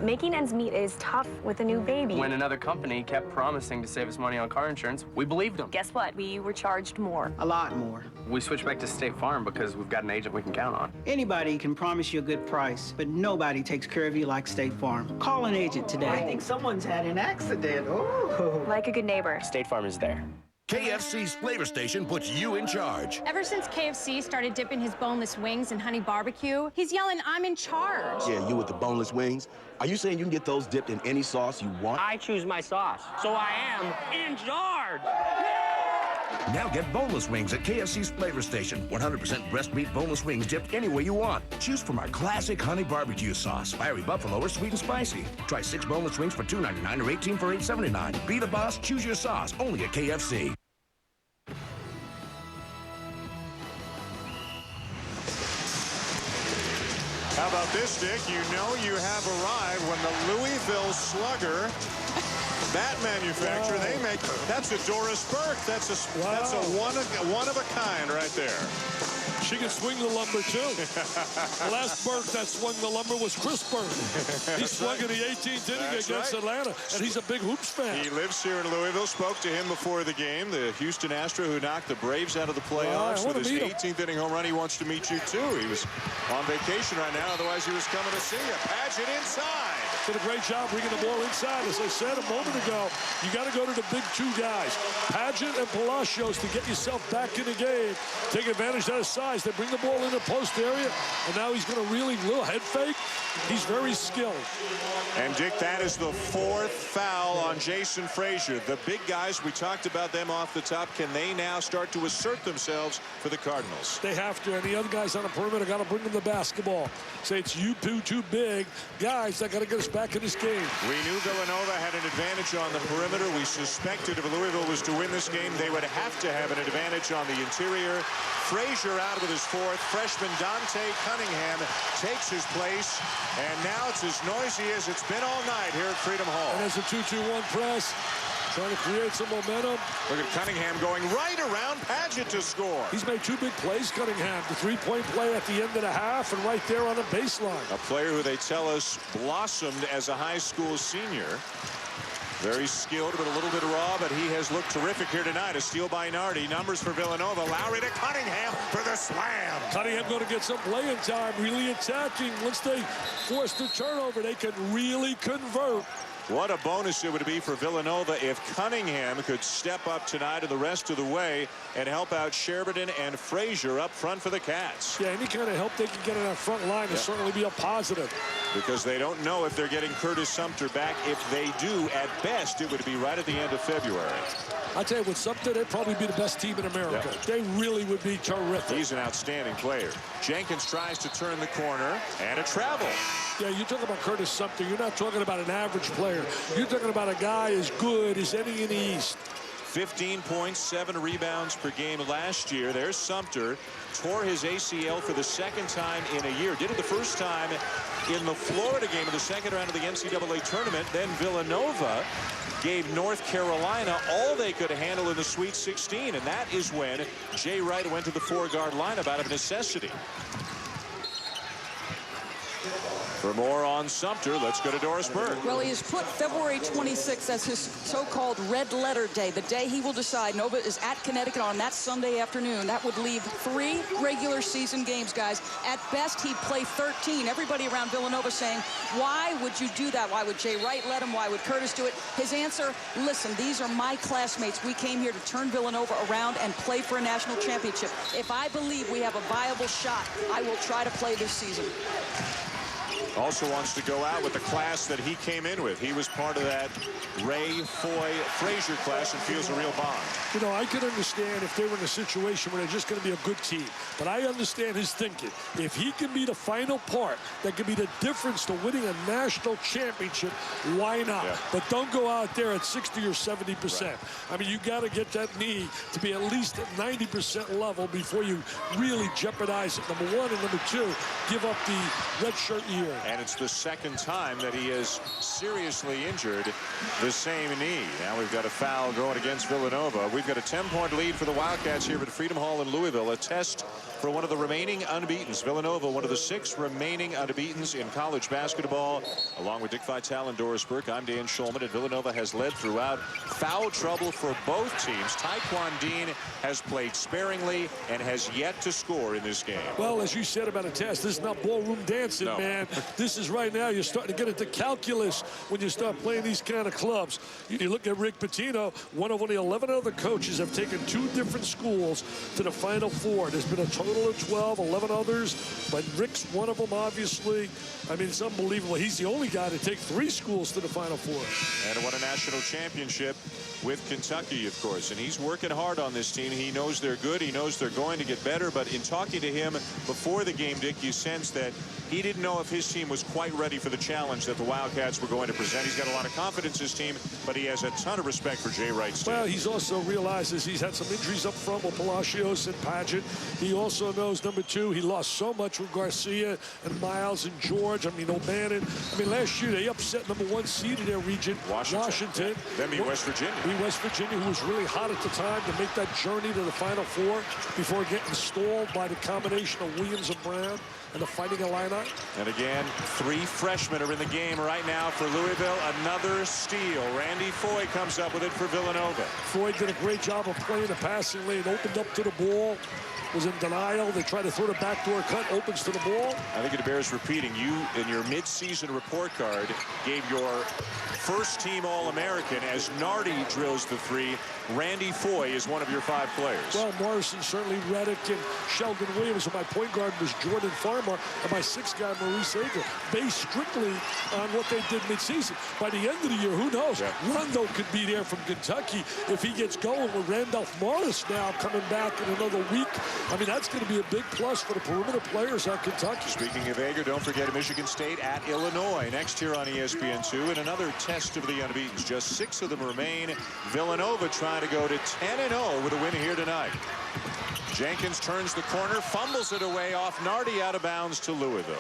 Making ends meet is tough with a new baby. When another company kept promising to save us money on car insurance, we believed them. Guess what? We were charged more. A lot more. We switched back to State Farm because we've got an agent we can count on. Anybody can promise you a good price, but nobody takes care of you like State Farm. Call an agent today. I think someone's had an accident. Oh. Like a good neighbor. State Farm is there. KFC's Flavor Station puts you in charge. Ever since KFC started dipping his boneless wings in honey barbecue, he's yelling, "I'm in charge." Yeah, you with the boneless wings? Are you saying you can get those dipped in any sauce you want? I choose my sauce, so I am in charge. Now get boneless wings at KFC's Flavor Station. 100% breast meat boneless wings dipped any way you want. Choose from our classic honey barbecue sauce, fiery buffalo, or sweet and spicy. Try 6 boneless wings for $2.99 or 18 for $8.79. Be the boss, choose your sauce, only at KFC. How about this, Dick? You know you have arrived when the Louisville Slugger bat manufacturer, they make, that's a Doris Burke. That's a one of a kind right there. She can swing the lumber, too. The last Burke that swung the lumber was Chris Burke. He swung in the 18th inning against Atlanta, and he's a big hoops fan. He lives here in Louisville. Spoke to him before the game. The Houston Astro who knocked the Braves out of the playoffs with his 18th inning home run. He wants to meet you, too. He was on vacation right now. Otherwise, he was coming to see you. Padgett inside. Did a great job bringing the ball inside. As I said a moment ago, you got to go to the big two guys, Paget and Palacios, to get yourself back in the game. Take advantage of that size. They bring the ball in the post area, and now he's going to really little head fake. He's very skilled. And Dick, that is the 4th foul on Jason Frazier. The big guys, we talked about them off the top. Can they now start to assert themselves for the Cardinals? They have to, and the other guys on the perimeter got to bring them the basketball. Say it's you two big guys that got to get us back in this game. We knew Villanova had an advantage on the perimeter. We suspected if Louisville was to win this game, they would have to have an advantage on the interior. Frazier out with his 4th. Freshman Dante Cunningham takes his place. And now it's as noisy as it's been all night here at Freedom Hall. And there's a 2-2-1 press. Trying to create some momentum. Look at Cunningham going right around Paget to score. He's made 2 big plays, Cunningham. The 3-point play at the end of the half and right there on the baseline. A player who they tell us blossomed as a high school senior. Very skilled, but a little bit raw, but he has looked terrific here tonight. A steal by Nardi. Numbers for Villanova. Lowry to Cunningham for the slam. Cunningham going to get some playing time, really attacking. Once they force the turnover, they can really convert. What a bonus it would be for Villanova if Cunningham could step up tonight and the rest of the way and help out Sheridan and Frazier up front for the Cats. Yeah, any kind of help they can get in that front line will certainly be a positive. Because they don't know if they're getting Curtis Sumter back. If they do, at best, it would be right at the end of February. I tell you, with Sumter, they'd probably be the best team in America. Yep. They really would be terrific. He's an outstanding player. Jenkins tries to turn the corner, and a travel. Yeah, you're talking about Curtis Sumter. You're not talking about an average player. You're talking about a guy as good as any in the East. 15 points, 7 rebounds per game last year. There's Sumter. Tore his ACL for the 2nd time in a year. Did it the first time in the Florida game in the 2nd round of the NCAA tournament. Then Villanova gave North Carolina all they could handle in the Sweet 16. And that is when Jay Wright went to the 4-guard lineup out of necessity. For more on Sumter, let's go to Doris Burke. Well, he has put February 26th as his so-called red letter day, the day he will decide. Nova is at Connecticut on that Sunday afternoon. That would leave 3 regular season games, guys. At best, he'd play 13. Everybody around Villanova saying, why would you do that? Why would Jay Wright let him? Why would Curtis do it? His answer, listen, these are my classmates. We came here to turn Villanova around and play for a national championship. If I believe we have a viable shot, I will try to play this season. Also wants to go out with the class that he came in with. He was part of that Ray, Foye, Frazier class and feels a real bond. You know, I could understand if they were in a situation where they're just going to be a good team. But I understand his thinking. If he can be the final part that can be the difference to winning a national championship, why not? Yeah. But don't go out there at 60 or 70%. Right. I mean, you got to get that knee to be at least at 90% level before you really jeopardize it. Number 1 and number 2, give up the red shirt year. And it's the 2nd time that he has seriously injured the same knee. Now we've got a foul going against Villanova. We've got a 10-point lead for the Wildcats here at Freedom Hall in Louisville. A test for one of the remaining unbeatens. Villanova, one of the 6 remaining unbeatens in college basketball. Along with Dick Vitale and Doris Burke, I'm Dan Schulman, and Villanova has led throughout. Foul trouble for both teams. Taekwon Dean has played sparingly and has yet to score in this game. Well, as you said about a test, this is not ballroom dancing, man. This is right now, you're starting to get into calculus when you start playing these kind of clubs. You look at Rick Pitino, one of only 11 other coaches have taken 2 different schools to the Final Four. There's been a total of 12, 11 others, but Rick's one of them, obviously. I mean, it's unbelievable. He's the only guy to take 3 schools to the Final Four. And won a national championship with Kentucky, of course. And he's working hard on this team. He knows they're good. He knows they're going to get better. But in talking to him before the game, Dick, you sense that he didn't know if his team was quite ready for the challenge that the Wildcats were going to present. He's got a lot of confidence in his team, but he has a ton of respect for Jay Wright's team. Well, he's also realizes he's had some injuries up front with Palacios and Paget. He also knows, number 2, he lost so much with Garcia and Miles and George. I mean, O'Bannon. I mean, last year they upset number 1 seed in their region, Washington. Then beat West Virginia. Beat West Virginia, who was really hot at the time to make that journey to the Final Four before getting stalled by the combination of Williams and Brown. and the Fighting Illini. And again, 3 freshmen are in the game right now for Louisville. Another steal. Randy Foye comes up with it for Villanova. Foye did a great job of playing the passing lane, opened up to the ball, was in denial. They tried to throw the backdoor cut, opens to the ball. I think it bears repeating. You, in your mid-season report card, gave your first-team All-American as Nardi drills the 3. Randy Foye is one of your 5 players. Well, Morrison, certainly Reddick, and Sheldon Williams. And my point guard was Jordan Farmer, and my 6th guy, Maurice Ager, based strictly on what they did mid-season. By the end of the year, who knows? Yeah. Rondo could be there from Kentucky if he gets going with Randolph Morris now coming back in another week. I mean, that's going to be a big plus for the perimeter players at Kentucky. Speaking of Ager, don't forget Michigan State at Illinois next year on ESPN2, and another test of the unbeatens. Just 6 of them remain. Villanova trying to go to 10-0 with a win here tonight. Jenkins turns the corner, fumbles it away off Nardi, out of bounds to Louisville.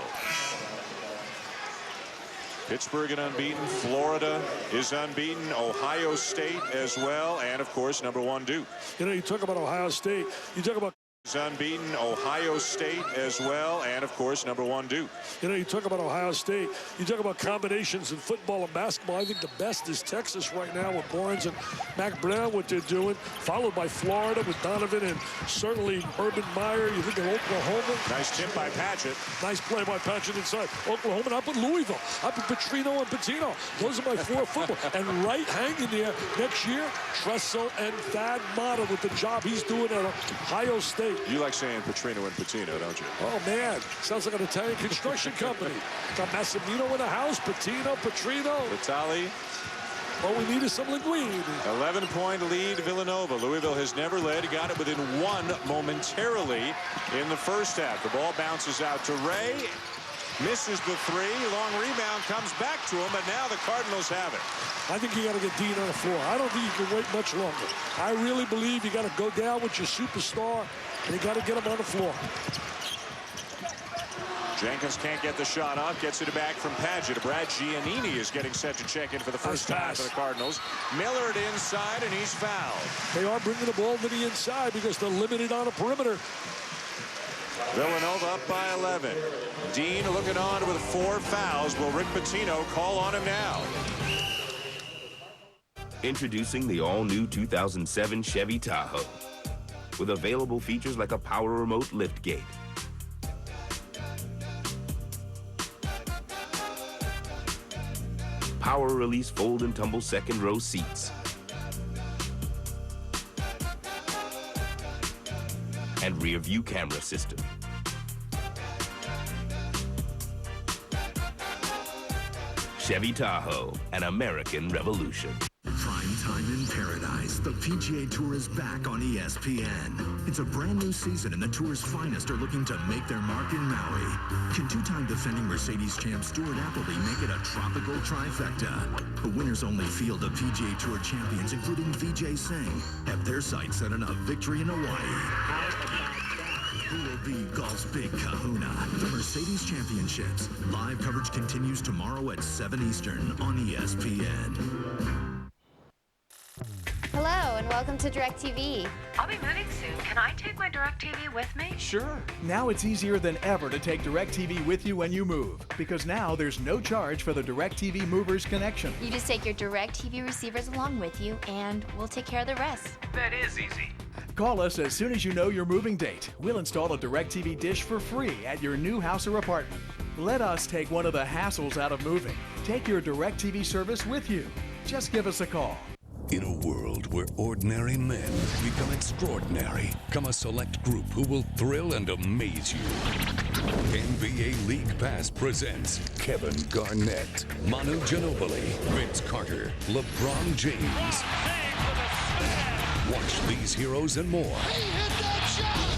Pittsburgh and unbeaten. Florida is unbeaten. Ohio State as well. And, of course, #1 Duke. You know, you talk about Ohio State. You talk about is unbeaten. Ohio State as well. And, of course, #1 Duke. You know, you talk about Ohio State. You talk about combinations in football and basketball. I think the best is Texas right now with Barnes and Mac Brown, what they're doing, followed by Florida with Donovan and certainly Urban Meyer. You think of Oklahoma. Nice tip by Patchett. Nice play by Patchett inside. Oklahoma, and I put Louisville. I put Petrino and Patino. Those are my 4 football. And right hanging there next year, Tressel and Thad Matta with the job he's doing at Ohio State. You like saying Petrino and Patino, don't you? Oh, man. Sounds like an Italian construction company. Got Massimino in the house, Patino, Petrino. Vitali. All we need is some linguine. 11-point lead, Villanova. Louisville has never led. Got it within 1 momentarily in the first half. The ball bounces out to Ray. Misses the 3. Long rebound comes back to him, but now the Cardinals have it. I think you got to get Dean on the floor. I don't think you can wait much longer. I really believe you got to go down with your superstar, and you got to get him on the floor. Jenkins can't get the shot off. Gets it back from Padgett. Brad Giannini is getting set to check in for the first time for the Cardinals. Millard inside, and he's fouled. They are bringing the ball to the inside because they're limited on a perimeter. Villanova up by 11. Dean looking on with 4 fouls. Will Rick Pitino call on him now? Introducing the all-new 2007 Chevy Tahoe. With available features like a power remote liftgate, power release fold and tumble second row seats, and rear view camera system. Chevy Tahoe, an American revolution. Prime time in paradise. The PGA Tour is back on ESPN. It's a brand new season, and the Tour's finest are looking to make their mark in Maui. Can 2-time defending Mercedes champ Stuart Appleby make it a tropical trifecta? The winners-only field of PGA Tour champions, including Vijay Singh, have their sights set on a victory in Hawaii. Who will be golf's big kahuna? The Mercedes Championships. Live coverage continues tomorrow at 7 Eastern on ESPN. Hello, and welcome to DirecTV. I'll be moving soon. Can I take my DirecTV with me? Sure. Now it's easier than ever to take DirecTV with you when you move, because now there's no charge for the DirecTV Movers connection. You just take your DirecTV receivers along with you, and we'll take care of the rest. That is easy. Call us as soon as you know your moving date. We'll install a DirecTV dish for free at your new house or apartment. Let us take one of the hassles out of moving. Take your DirecTV service with you. Just give us a call. In a world where ordinary men become extraordinary, come a select group who will thrill and amaze you. NBA League Pass presents Kevin Garnett, Manu Ginobili, Vince Carter, LeBron James. Watch these heroes and more.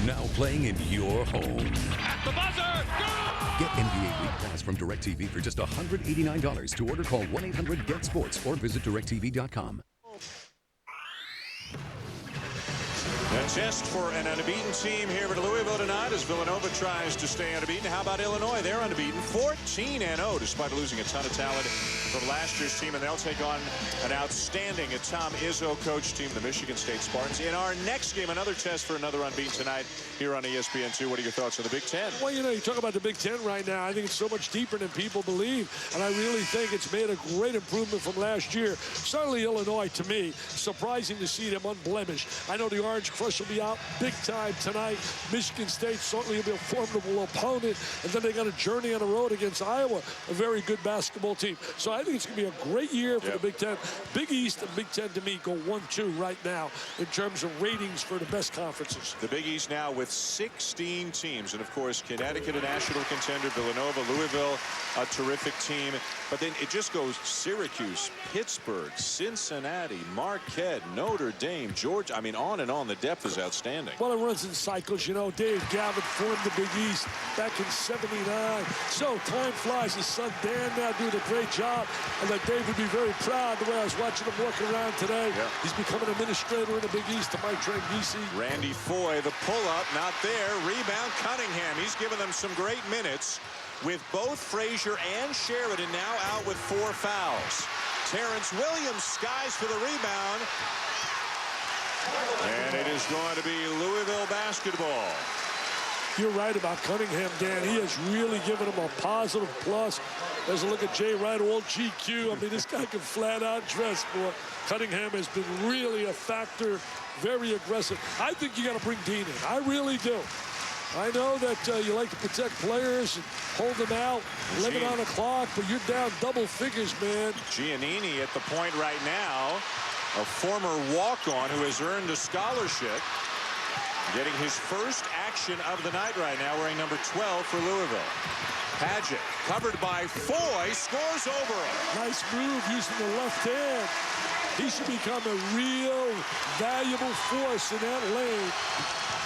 Now playing in your home. At the buzzer, go! Get NBA League Pass from DirecTV for just $189. To order, call 1-800-GET-SPORTS or visit DirecTV.com. A test for an unbeaten team here at Louisville tonight as Villanova tries to stay unbeaten. How about Illinois? They're unbeaten, 14-0, despite losing a ton of talent from last year's team, and they'll take on an outstanding Tom Izzo coach team, the Michigan State Spartans. In our next game, another test for another unbeaten tonight here on ESPN2. What are your thoughts on the Big Ten? Well, you know, you talk about the Big Ten right now. I think it's so much deeper than people believe, and I really think it's made a great improvement from last year. Certainly Illinois, to me, surprising to see them unblemished. I know the Orange Crush will be out big time tonight. Michigan State certainly will be a formidable opponent, and then they got a journey on the road against Iowa, a very good basketball team. So I think it's going to be a great year for the Big Ten. Big East and Big Ten, to me, go 1-2 right now in terms of ratings for the best conferences. The Big East now with 16 teams, and of course Connecticut, a national contender, Villanova, Louisville, a terrific team, but then it just goes Syracuse, Pittsburgh, Cincinnati, Marquette, Notre Dame, Georgia. I mean, on and on. The depth is outstanding. Well, it runs in cycles. You know, Dave Gavin formed the Big East back in '79. So time flies. His son Dan now doing a great job, and that Dave would be very proud the way I was watching him walking around today. Yeah. He's become an administrator in the Big East to Mike Tranghese. Randy Foye, the pull-up, not there. Rebound, Cunningham. He's given them some great minutes with both Frazier and Sheridan now out with 4 fouls. Terrence Williams skies for the rebound. And it is going to be Louisville basketball. You're right about Cunningham, Dan. He has really given him a positive plus. As a look at Jay Wright, all GQ. I mean, this guy can flat out dress, boy. Cunningham has been really a factor, very aggressive. I think you got to bring Dean in. I really do. I know that you like to protect players and hold them out, limit on the clock, but you're down double figures, man. Giannini at the point right now, a former walk-on who has earned a scholarship, getting his first action of the night right now, wearing number 12 for Louisville. Padgett, covered by Foye, scores over him. Nice move using the left hand. He should become a real valuable force in that lane.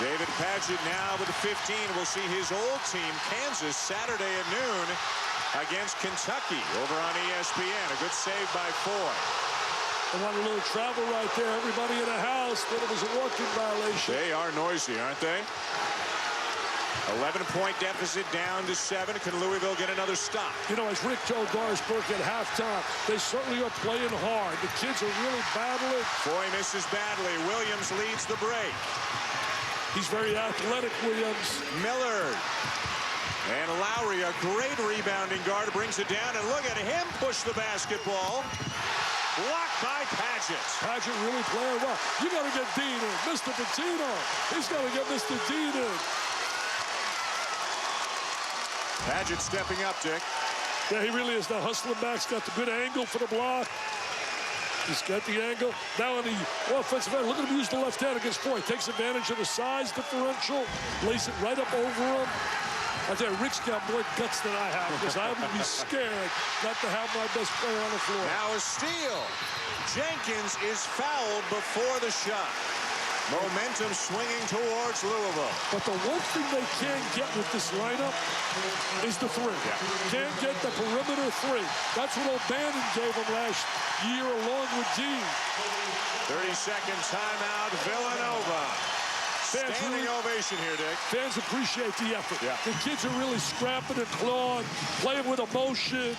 David Padgett now with the 15. We'll see his old team, Kansas, Saturday at noon against Kentucky over on ESPN. A good save by Foye. I want a little travel right there. Everybody in the house thought it was a walking violation. They are noisy, aren't they? 11-point deficit down to 7. Can Louisville get another stop? You know, as Rick told Doris Burke at halftime, they certainly are playing hard. The kids are really battling. Foye misses badly. Williams leads the break. He's very athletic, Williams. Miller. And Lowry, a great rebounding guard, brings it down. And look at him push the basketball. Blocked by Padgett. Padgett really playing well. You got to get Dean in. Mr. Patino. He's got to get Mr. Dean in. Padgett stepping up, Dick. Yeah, he really is. Now hustling back. He's got the good angle for the block. He's got the angle. Now on the offensive end, look at him use the left hand against Foye. Takes advantage of the size differential. Lays it right up over him. I tell you, Rick's got more guts than I have because I would be scared not to have my best player on the floor. Now a steal. Jenkins is fouled before the shot. Momentum swinging towards Louisville. But the one thing they can't get with this lineup is the three. Can't get the perimeter three. That's what O'Bannon gave them last year along with Dean. 30-second timeout, Villanova. Standing ovation here, Dick. Fans appreciate the effort. Yeah. The kids are really scrapping and clawing, playing with emotion.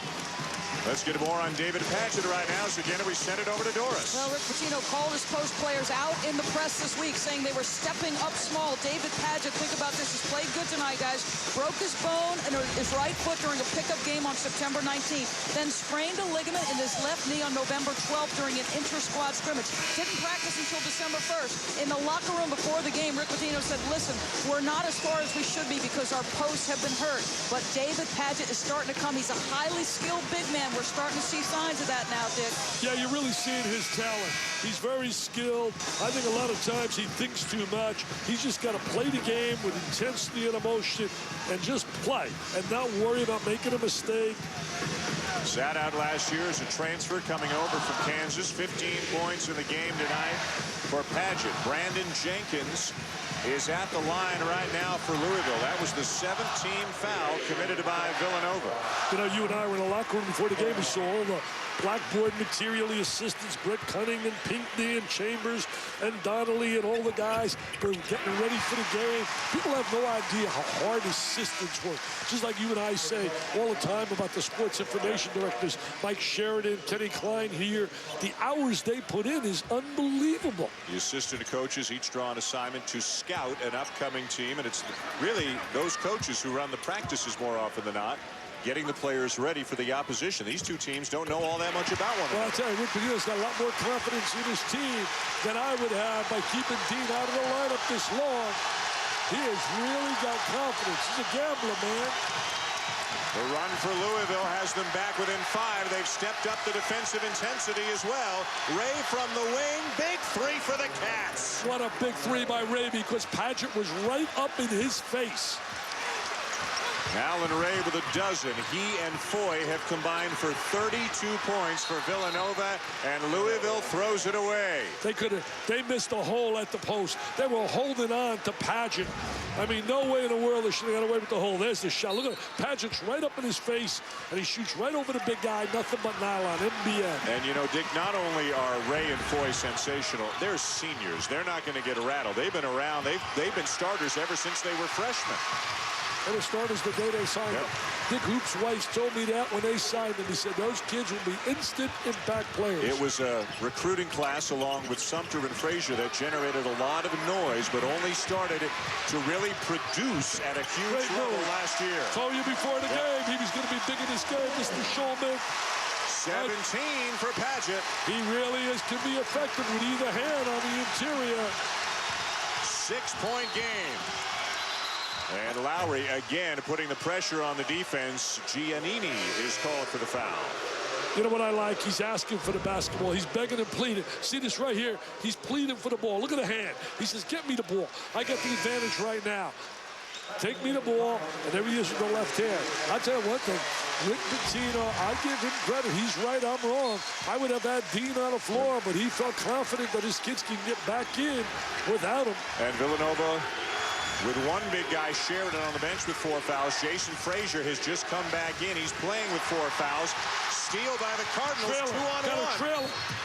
Let's get more on David Padgett right now. So, again, we send it over to Doris. Well, Rick Pitino called his post players out in the press this week, saying they were stepping up small. David Padgett, think about this. He's played good tonight, guys. Broke his bone and his right foot during a pickup game on September 19th. Then sprained a ligament in his left knee on November 12th during an inter-squad scrimmage. Didn't practice until December 1st. In the locker room before the game, Rick Pitino said, listen, we're not as far as we should be because our posts have been hurt. But David Padgett is starting to come. He's a highly skilled big man. We're starting to see signs of that now, Dick. Yeah, you're really seeing his talent. He's very skilled. I think a lot of times he thinks too much. He's just got to play the game with intensity and emotion and just play and not worry about making a mistake. Sat out last year as a transfer coming over from Kansas. 15 points in the game tonight for Padgett. Brandon Jenkins is at the line right now for Louisville. That was the 17th foul committed by Villanova. You know, you and I were in the locker room before the game. We saw all the blackboard material, the assistants, Brett Cunning and Pinckney and Chambers and Donnelly and all the guys were getting ready for the game. People have no idea how hard assistants work. Just like you and I say all the time about the sports information directors, Mike Sheridan, Kenny Klein here. The hours they put in is unbelievable. The assistant coaches each draw an assignment to scout an upcoming team, and it's really those coaches who run the practices more often than not, getting the players ready for the opposition. These two teams don't know all that much about one another. Well, I'll tell you, Rick Pitino's got a lot more confidence in his team than I would have by keeping Dean out of the lineup this long. He has really got confidence. He's a gambler, man. The run for Louisville has them back within 5. They've stepped up the defensive intensity as well. Ray from the wing, big three for the Cats. What a big three by Ray, because Padgett was right up in his face. Alan Ray with a dozen. He and Foye have combined for 32 points for Villanova, and Louisville throws it away. They missed a hole at the post. They were holding on to Padgett. I mean, no way in the world they should have got away with the hole. There's the shot. Look at it. Padgett's right up in his face, and he shoots right over the big guy. Nothing but nylon. NBN. And, you know, Dick, not only are Ray and Foye sensational, they're seniors. They're not going to get rattled. They've been around. They've been starters ever since they were freshmen. They were starters the day they signed them. Dick Hoop's wife told me that when they signed them. He said those kids will be instant impact players. It was a recruiting class along with Sumter and Frazier that generated a lot of noise, but only started to really produce at a huge level last year. Told you before the game he was going to be big in this game, Mr. Shulman. 17 for Padgett. He really can be effective with either hand on the interior. 6-point game. And Lowry again putting the pressure on the defense. Giannini is called for the foul. You know what I like? He's asking for the basketball. He's begging and pleading. See this right here? He's pleading for the ball. Look at the hand. He says, get me the ball. I got the advantage right now. Take me the ball, and there he is with the left hand. I'll tell you one thing. Rick Pitino, I give him credit. He's right, I'm wrong. I would have had Dean on the floor, but he felt confident that his kids can get back in without him. And Villanova with one big guy, Sheridan, on the bench with 4 fouls. Jason Frazier has just come back in. He's playing with 4 fouls. Steal by the Cardinals. Trailer. 2-on-1. Got a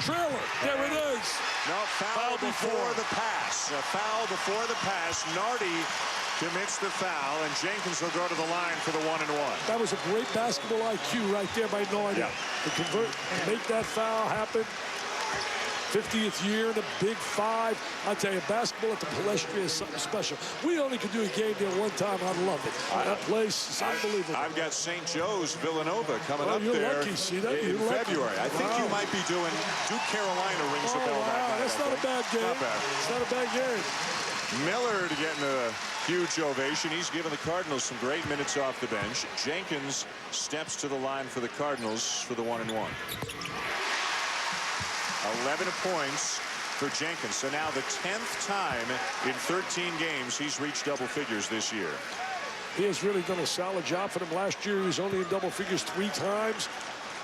trailer. There it is. No, foul before the pass. A foul before the pass. Nardi commits the foul, and Jenkins will go to the line for the 1-and-1. That was a great basketball IQ right there by Nardi. To convert, make that foul happen. 50th year in a big 5. I tell you, basketball at the Palestria is something special. We only could do a game there one time. I love it. That place is unbelievable. I've got St. Joe's Villanova coming up you're there lucky. See that? in You're February. Lucky. I think you might be doing Duke Carolina rings a bell that night. That's not a bad game. Not bad. It's not a bad game. Millard getting a huge ovation. He's given the Cardinals some great minutes off the bench. Jenkins steps to the line for the Cardinals for the 1-and-1. 11 points for Jenkins. So now the 10th time in 13 games he's reached double figures this year. He has really done a solid job for them. Last year he was only in double figures 3 times.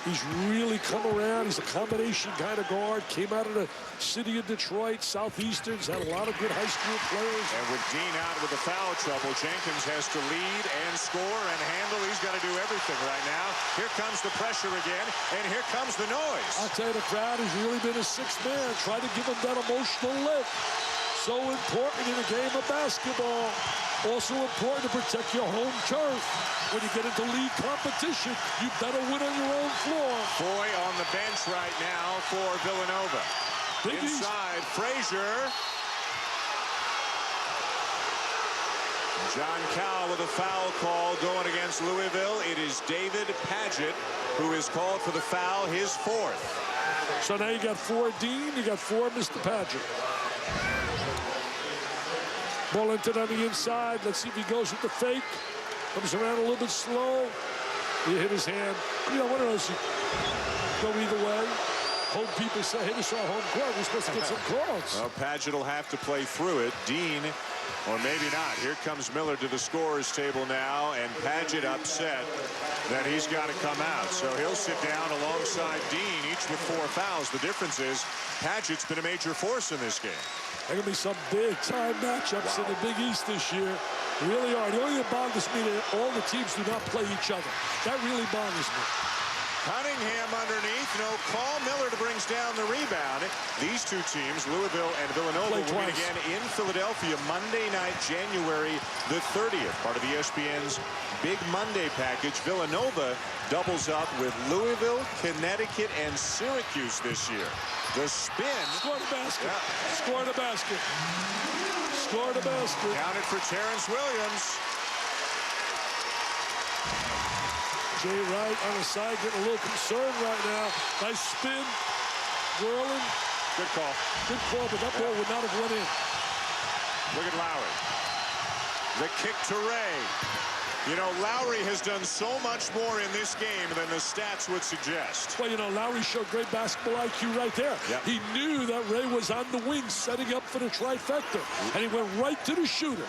He's really come around. He's a combination kind of guard. Came out of the city of Detroit, Southeastern's had a lot of good high school players. And with Dean out with the foul trouble, Jenkins has to lead and score and handle. He's got to do everything right now. Here comes the pressure again, and here comes the noise. I'll tell you, the crowd has really been a 6th man. Try to give him that emotional lift. So important in a game of basketball. Also important to protect your home turf. When you get into league competition, you better win on your own floor. Foye on the bench right now for Villanova. Inside, Frazier. John Cowell with a foul call going against Louisville. It is David Padgett who is called for the foul, his 4th. So now you got 4 Dean, you got 4 Mr. Padgett. Ball entered on the inside. Let's see if he goes with the fake. Comes around a little bit slow. He hit his hand. You know, one of those go either way. Home people say, hey, this is our home court. We're supposed to get some calls. Well, Padgett will have to play through it. Dean Or maybe not. Here comes Miller to the scorer's table now, and Padgett upset that he's got to come out. So he'll sit down alongside Dean, each with 4 fouls. The difference is Padgett's been a major force in this game. There are going to be some big-time matchups in the Big East this year. Really are. The only thing that bothers me is all the teams do not play each other. That really bothers me. Cunningham underneath, no call. Miller brings down the rebound. These two teams, Louisville and Villanova, will meet again in Philadelphia Monday night, January the 30th. Part of ESPN's Big Monday package. Villanova doubles up with Louisville, Connecticut, and Syracuse this year. The spin. Score the basket. Yeah. Score the basket. Score the basket. Counted for Terrence Williams. Jay Wright on the side getting a little concerned right now. Nice spin. Whirling. Good call. Good call, but that ball would not have went in. Look at Lowry. The kick to Ray. You know, Lowry has done so much more in this game than the stats would suggest. Well, you know, Lowry showed great basketball IQ right there. Yep. He knew that Ray was on the wing setting up for the trifecta, and he went right to the shooter.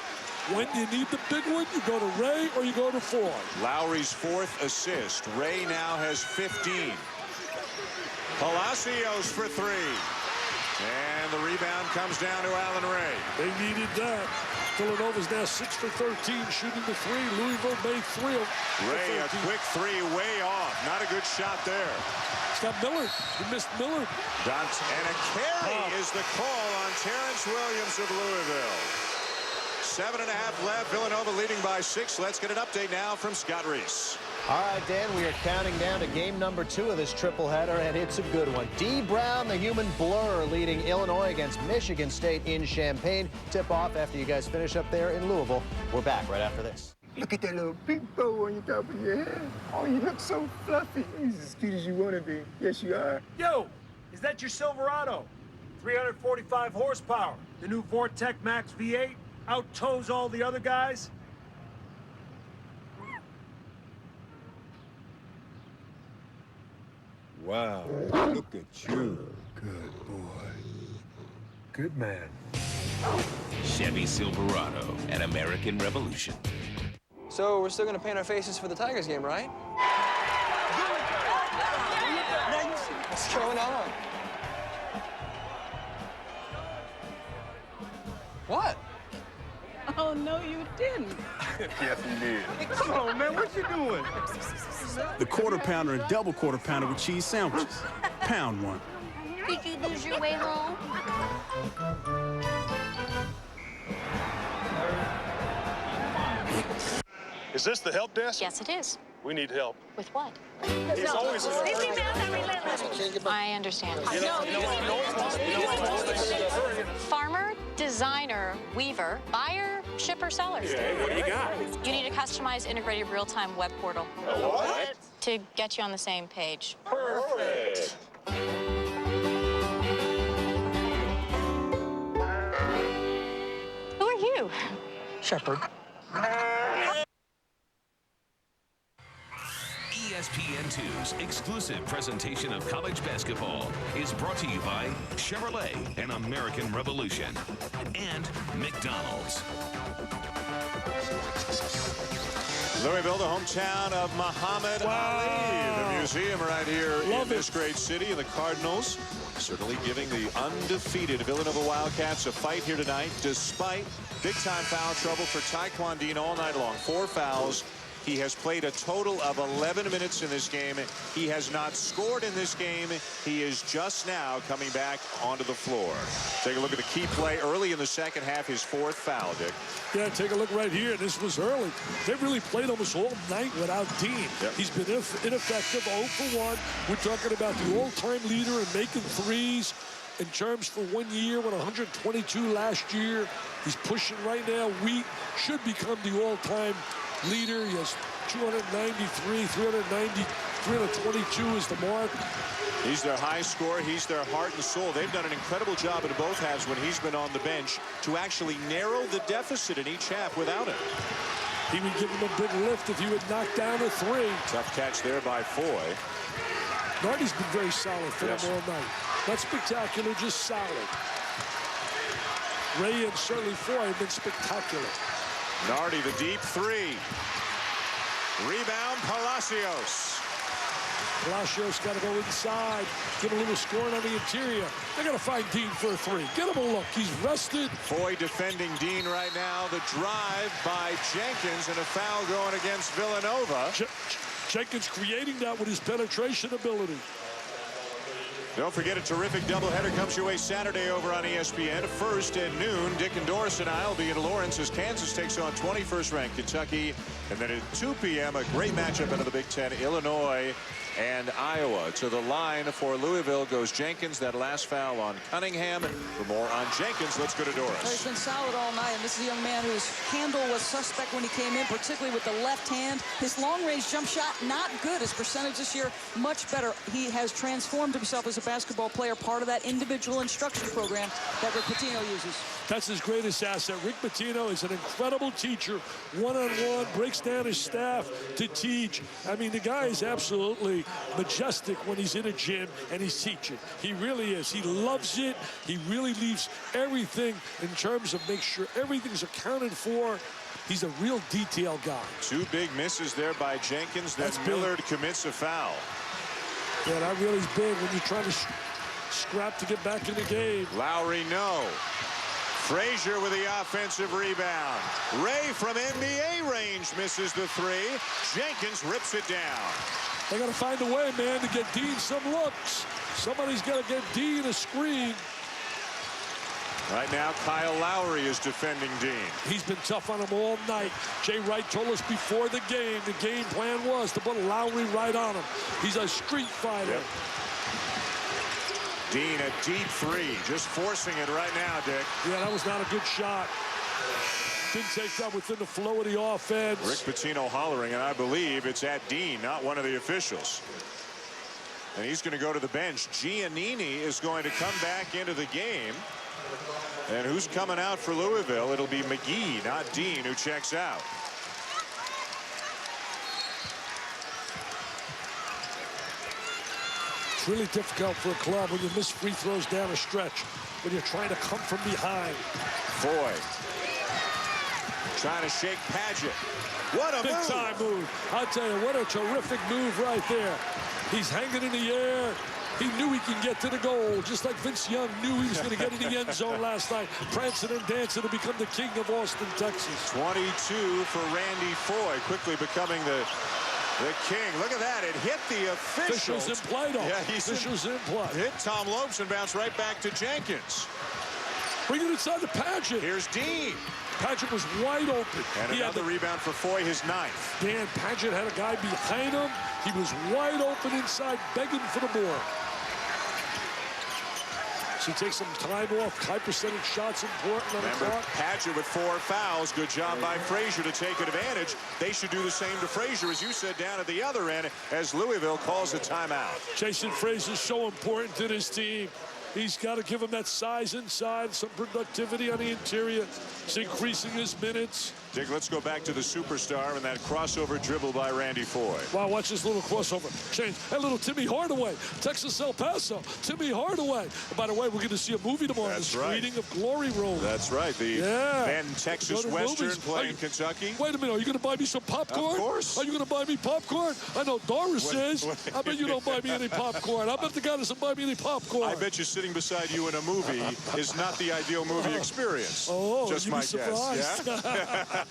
When you need the big one, you go to Ray or you go to Foye. Lowry's 4th assist. Ray now has 15. Palacios for 3. And the rebound comes down to Allen Ray. They needed that. Villanova's now 6 for 13, shooting the 3. Louisville made 3 of Ray, a quick 3 way off. Not a good shot there. It's got Miller. He missed Miller. And a carry is the call on Terrence Williams of Louisville. 7.5 left. Villanova leading by 6. Let's get an update now from Scott Reese. All right, Dan, we are counting down to game number 2 of this triple header, and it's a good one. D. Brown, the human blur, leading Illinois against Michigan State in Champaign. Tip off after you guys finish up there in Louisville. We're back right after this. Look at that little big bow on your top of your head. Oh, you look so fluffy. You're as cute as you want to be. Yes, you are. Yo, is that your Silverado? 345 horsepower. The new Vortec Max V8 out-tows all the other guys? Wow, look at you. Good boy. Good man. Chevy Silverado at American Revolution. So we're still going to paint our faces for the Tigers game, right? What's going on? What? Oh, no, you didn't. Yes, you did. Hey, come on, man, what you doing? The Quarter Pounder and Double Quarter Pounder with cheese sandwiches. Pound one. Did you lose your way home? Is this the help desk? Yes, it is. We need help. With what? He's always I understand. Farmer, designer, weaver, buyer, shipper, seller. Okay, what do you got? You need a customized integrated real-time web portal. What? To get you on the same page. Perfect. Who are you? Shepherd. ESPN2's exclusive presentation of college basketball is brought to you by Chevrolet and American Revolution and McDonald's. Louisville, the hometown of Muhammad Ali. The museum right here in this great city. And the Cardinals certainly giving the undefeated Villanova Wildcats a fight here tonight, despite big-time foul trouble for Taekwon Dean all night long. 4 fouls. He has played a total of 11 minutes in this game. He has not scored in this game. He is just now coming back onto the floor. Take a look at the key play early in the second half, his 4th foul, Dick. Yeah, take a look right here. This was early. They really played almost all night without Dean. Yep. He's been ineffective, 0 for 1. We're talking about the all-time leader in making threes. In terms for 1 year, with 122 last year. He's pushing right now. Wheat should become the all-time leader. He has 293, 322 is the mark. He's their high scorer. He's their heart and soul. They've done an incredible job in both halves when he's been on the bench to actually narrow the deficit in each half without him. He would give him a big lift if he would knock down a 3. Tough catch there by Foye. Nardi's been very solid for them all night. Not spectacular, just solid. Ray and certainly Foye have been spectacular. Nardi, the deep three. Rebound, Palacios. Palacios got to go inside, get a little scoring on the interior. They got to find Dean for a three. Get him a look. He's rested. Foye defending Dean right now. The drive by Jenkins and a foul going against Villanova. Jenkins creating that with his penetration ability. Don't forget, a terrific doubleheader comes your way Saturday over on ESPN. First at noon, Dick and Doris and I will be in Lawrence as Kansas takes on 21st ranked Kentucky. And then at 2 p.m., a great matchup out of the Big Ten, Illinois and Iowa. To the line for Louisville goes Jenkins. That last foul on Cunningham. For more on Jenkins, let's go to Doris. He's been solid all night, and this is a young man whose handle was suspect when he came in, particularly with the left hand. His long-range jump shot, not good. His percentage this year, much better. He has transformed himself as a basketball player, part of that individual instruction program that Rick Pitino uses. That's his greatest asset. Rick Pitino is an incredible teacher. One-on-one, breaks down his staff to teach. I mean, the guy is absolutely majestic when he's in a gym and he's teaching. He really is. He loves it. He really leaves everything in terms of make sure everything's accounted for. He's a real detail guy. 2 big misses there by Jenkins. Then Millard commits a foul. Yeah, that really is big when you're trying to scrap to get back in the game. Lowry, no. Frazier with the offensive rebound. Ray from NBA range misses the three. Jenkins rips it down. They got to find a way, man, to get Dean some looks. Somebody's got to get Dean a screen. Right now, Kyle Lowry is defending Dean. He's been tough on him all night. Jay Wright told us before the game plan was to put Lowry right on him. He's a street fighter. Yep. Dean, a deep three, just forcing it right now, Dick. Yeah, that was not a good shot. Didn't take that within the flow of the offense. Rick Pitino hollering, and I believe it's at Dean, not one of the officials. And he's going to go to the bench. Giannini is going to come back into the game. And who's coming out for Louisville? It'll be McGee, not Dean, who checks out. It's really difficult for a club when you miss free throws down a stretch, when you're trying to come from behind. Foye trying to shake Padgett. What a big move. Time move. I'll tell you, what a terrific move right there. He's hanging in the air. He knew he can get to the goal, just like Vince Young knew he was going to get in the end zone last night, prancing and dancing to become the king of Austin, Texas. 22 for Randy Foye, quickly becoming the king. Look at that. It hit the officials. Officials in play, though. Yeah, he's officials in play. Hit Tom Lopes and bounced right back to Jenkins. Bring it inside to Padgett. Here's Dean. Padgett was wide open. And he another rebound for Foye, his 9th. Dan Padgett had a guy behind him. He was wide open inside, begging for the ball. So he takes some time off. High percentage shots important on the clock. Padgett with 4 fouls. Good job by Frazier to take advantage. They should do the same to Frazier, as you said, down at the other end, as Louisville calls a timeout. Jason Frazier's so important to this team. He's got to give him that size inside, some productivity on the interior. He's increasing his minutes. Dick, let's go back to the superstar and that crossover dribble by Randy Foye. Wow, watch this little crossover. Change. Hey, little Timmy Hardaway, Texas El Paso. Timmy Hardaway. And by the way, we're going to see a movie tomorrow. That's the right. screening of Glory Road. That's right. The then Texas Western playing Kentucky. Wait a minute. Are you going to buy me some popcorn? Of course. Are you going to buy me popcorn? I know Doris is. I bet you don't buy me any popcorn. I bet the guy doesn't buy me any popcorn. I bet you sitting beside you in a movie is not the ideal movie experience. Oh, just my guess. Yeah?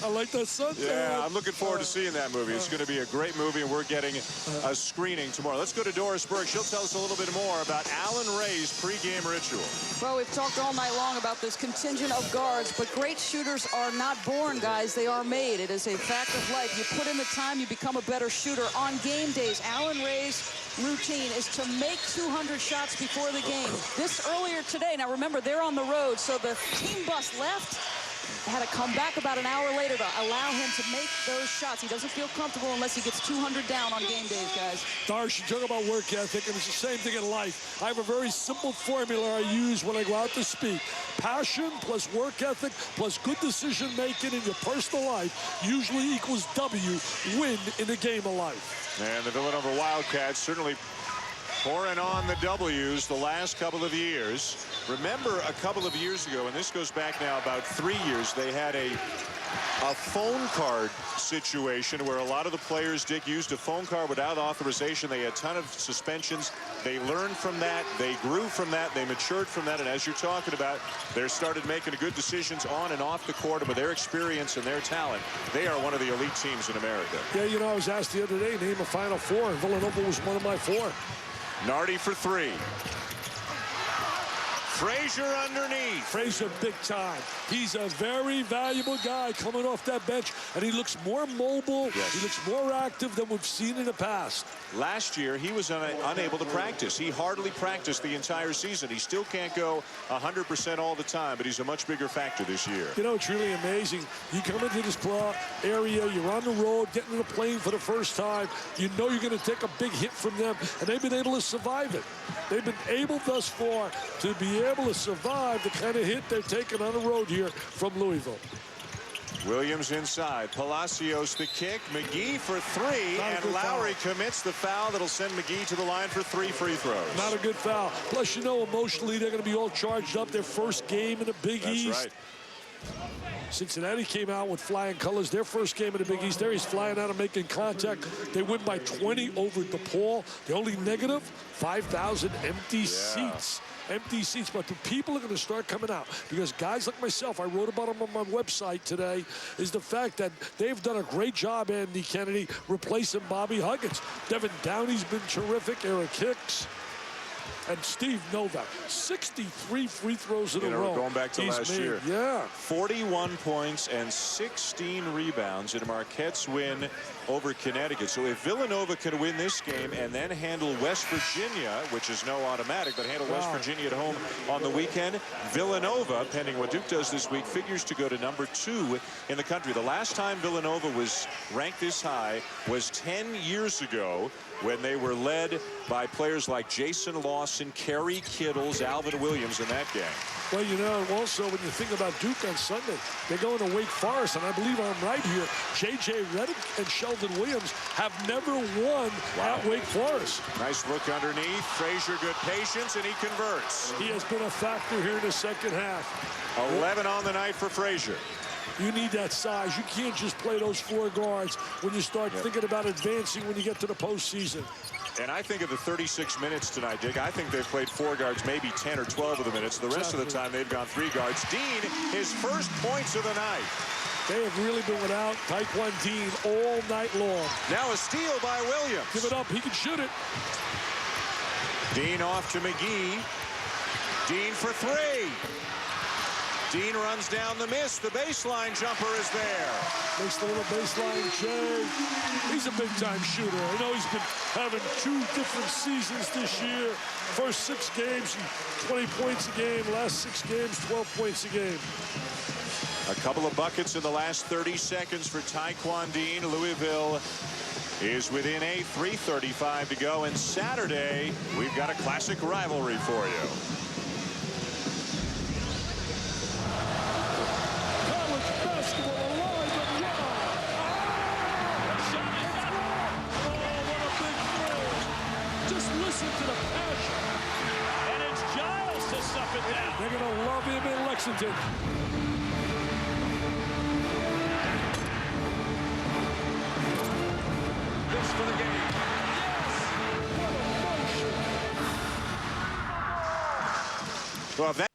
I like that sunset. Yeah, I'm looking forward to seeing that movie. It's going to be a great movie, and we're getting a screening tomorrow. Let's go to Doris Burke. She'll tell us a little bit more about Alan Ray's pregame ritual. Well, we've talked all night long about this contingent of guards, but great shooters are not born, guys. They are made. It is a fact of life. You put in the time, you become a better shooter. On game days, Alan Ray's routine is to make 200 shots before the game. This earlier today, now remember, they're on the road, so the team bus left, had to come back about an hour later to allow him to make those shots. He doesn't feel comfortable unless he gets 200 down on game days, guys. Darsh, you talk about work ethic, and it's the same thing in life. I have a very simple formula I use when I go out to speak. Passion plus work ethic plus good decision making in your personal life usually equals W, win in the game of life. And the Villanova Wildcats certainly Pouring on the W's the last couple of years. Remember a couple of years ago, and this goes back now about 3 years, they had a phone card situation where a lot of the players, Dick, used a phone card without authorization. They had a ton of suspensions. They learned from that. They grew from that. They matured from that. And as you're talking about, they started making good decisions on and off the court. And with their experience and their talent, they are one of the elite teams in America. Yeah, you know, I was asked the other day, name a Final Four, and Villanova was one of my 4. Nardi for 3. Frazier underneath. Frazier big time. He's a very valuable guy coming off that bench, and he looks more mobile. Yes. He looks more active than we've seen in the past. Last year, he was unable to practice. He hardly practiced the entire season. He still can't go 100% all the time, but he's a much bigger factor this year. You know, it's really amazing. You come into this area, you're on the road, getting in a plane for the first time. You know you're going to take a big hit from them, and they've been able to survive it. They've been able thus far to be able to survive the kind of hit they're taking on the road here from Louisville. Williams inside. Palacios the kick. McGee for 3. And Lowry commits the foul that'll send McGee to the line for 3 free throws. Not a good foul. Plus, you know, emotionally, they're going to be all charged up. Their first game in the Big East. That's right. Cincinnati came out with flying colors. Their first game in the Big East. There he's flying out and making contact. They win by 20 over DePaul. The only negative, 5,000 empty seats. Empty seats, but the people are going to start coming out because guys like myself, I wrote about them on my website today, is the fact that they've done a great job, Andy Kennedy, replacing Bobby Huggins. Devin Downey's been terrific, Eric Hicks, and Steve Novak. 63 free throws in a row. Going back to last year. Yeah. 41 points and 16 rebounds in Marquette's win over Connecticut. So if Villanova can win this game and then handle West Virginia, which is no automatic, but handle West Virginia at home on the weekend, Villanova, pending what Duke does this week, figures to go to number 2 in the country. The last time Villanova was ranked this high was 10 years ago when they were led by players like Jason Lawson, Kerry Kittles, Alvin Williams in that game. Well, you know, also when you think about Duke on Sunday, they're going to Wake Forest, and I believe I'm right here. J.J. Redick and Sheldon Williams have never won at Wake Forest. Nice look underneath. Frazier, good patience, and he converts. He has been a factor here in the second half. 11 on the night for Frazier. You need that size. You can't just play those 4 guards when you start thinking about advancing when you get to the postseason. And I think of the 36 minutes tonight, Dick, I think they've played 4 guards, maybe 10 or 12 of the minutes. The rest of the time, they've gone 3 guards. Dean, his first points of the night. They have really been without Taekwon Dean all night long. Now a steal by Williams. Give it up. He can shoot it. Dean off to McGee. Dean for 3. Dean runs down the miss. The baseline jumper is there. Makes the little baseline Jay. He's a big-time shooter. I know he's been having 2 different seasons this year. First 6 games, 20 points a game. Last 6 games, 12 points a game. A couple of buckets in the last 30 seconds for Taekwon Dean. Louisville is within 8, 3:35 to go. And Saturday, we've got a classic rivalry for you. They're going to love him in Lexington. This for the game. Yes! Well, that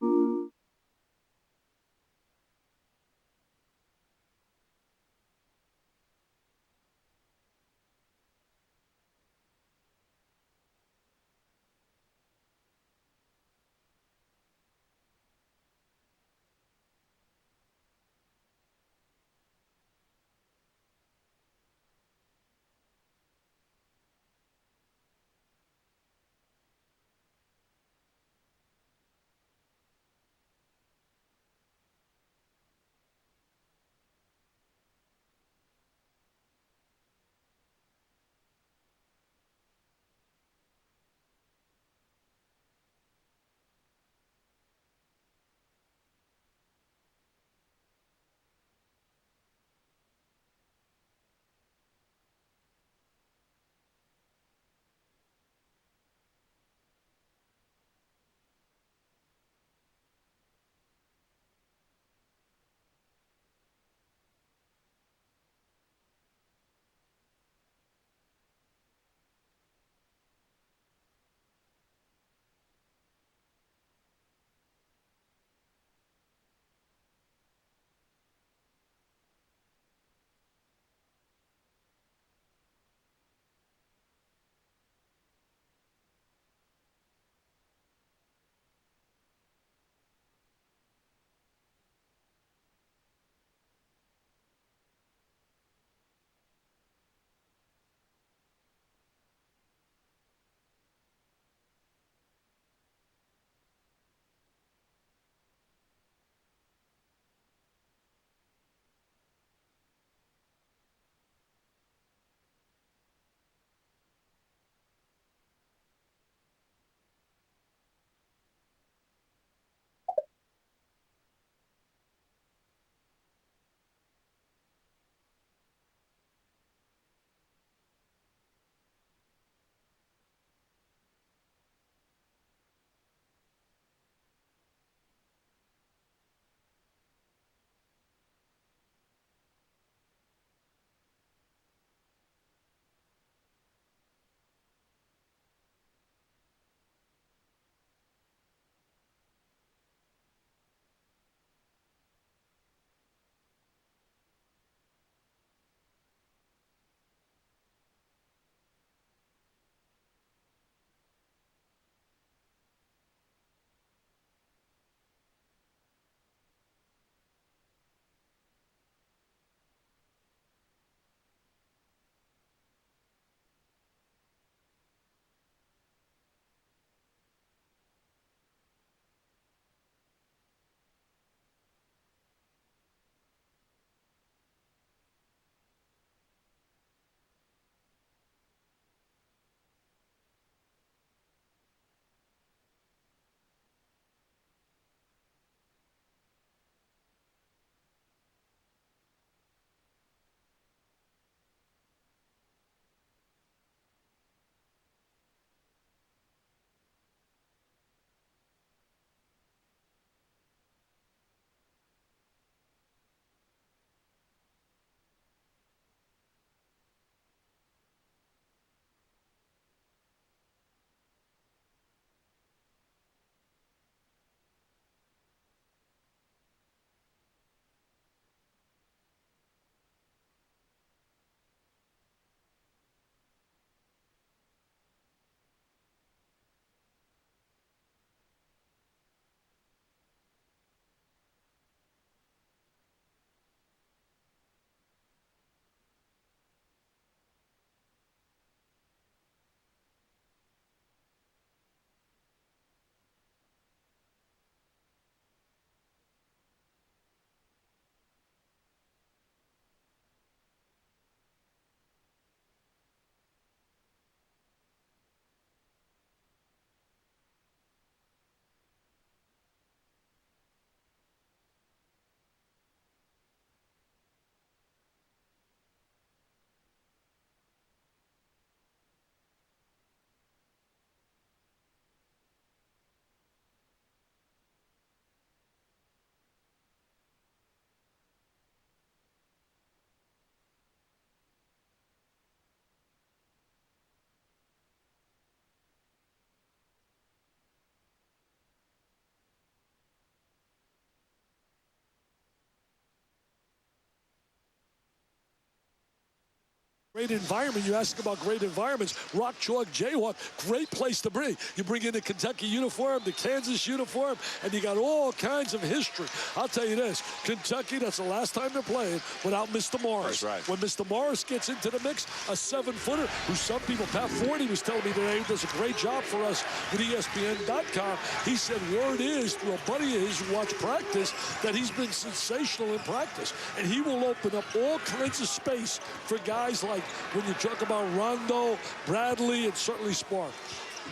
Great environment. You ask about great environments. Rock Chalk Jayhawk, great place to bring. You bring in the Kentucky uniform, the Kansas uniform, and you got all kinds of history. I'll tell you this, Kentucky, that's the last time they're playing without Mr. Morris. That's right. When Mr. Morris gets into the mix, a 7-footer, who some people, Pat Forty was telling me today, does a great job for us with ESPN.com. He said word is, through a buddy of his who watched practice, that he's been sensational in practice. And he will open up all kinds of space for guys like when you talk about Rondo, Bradley, and certainly Spark.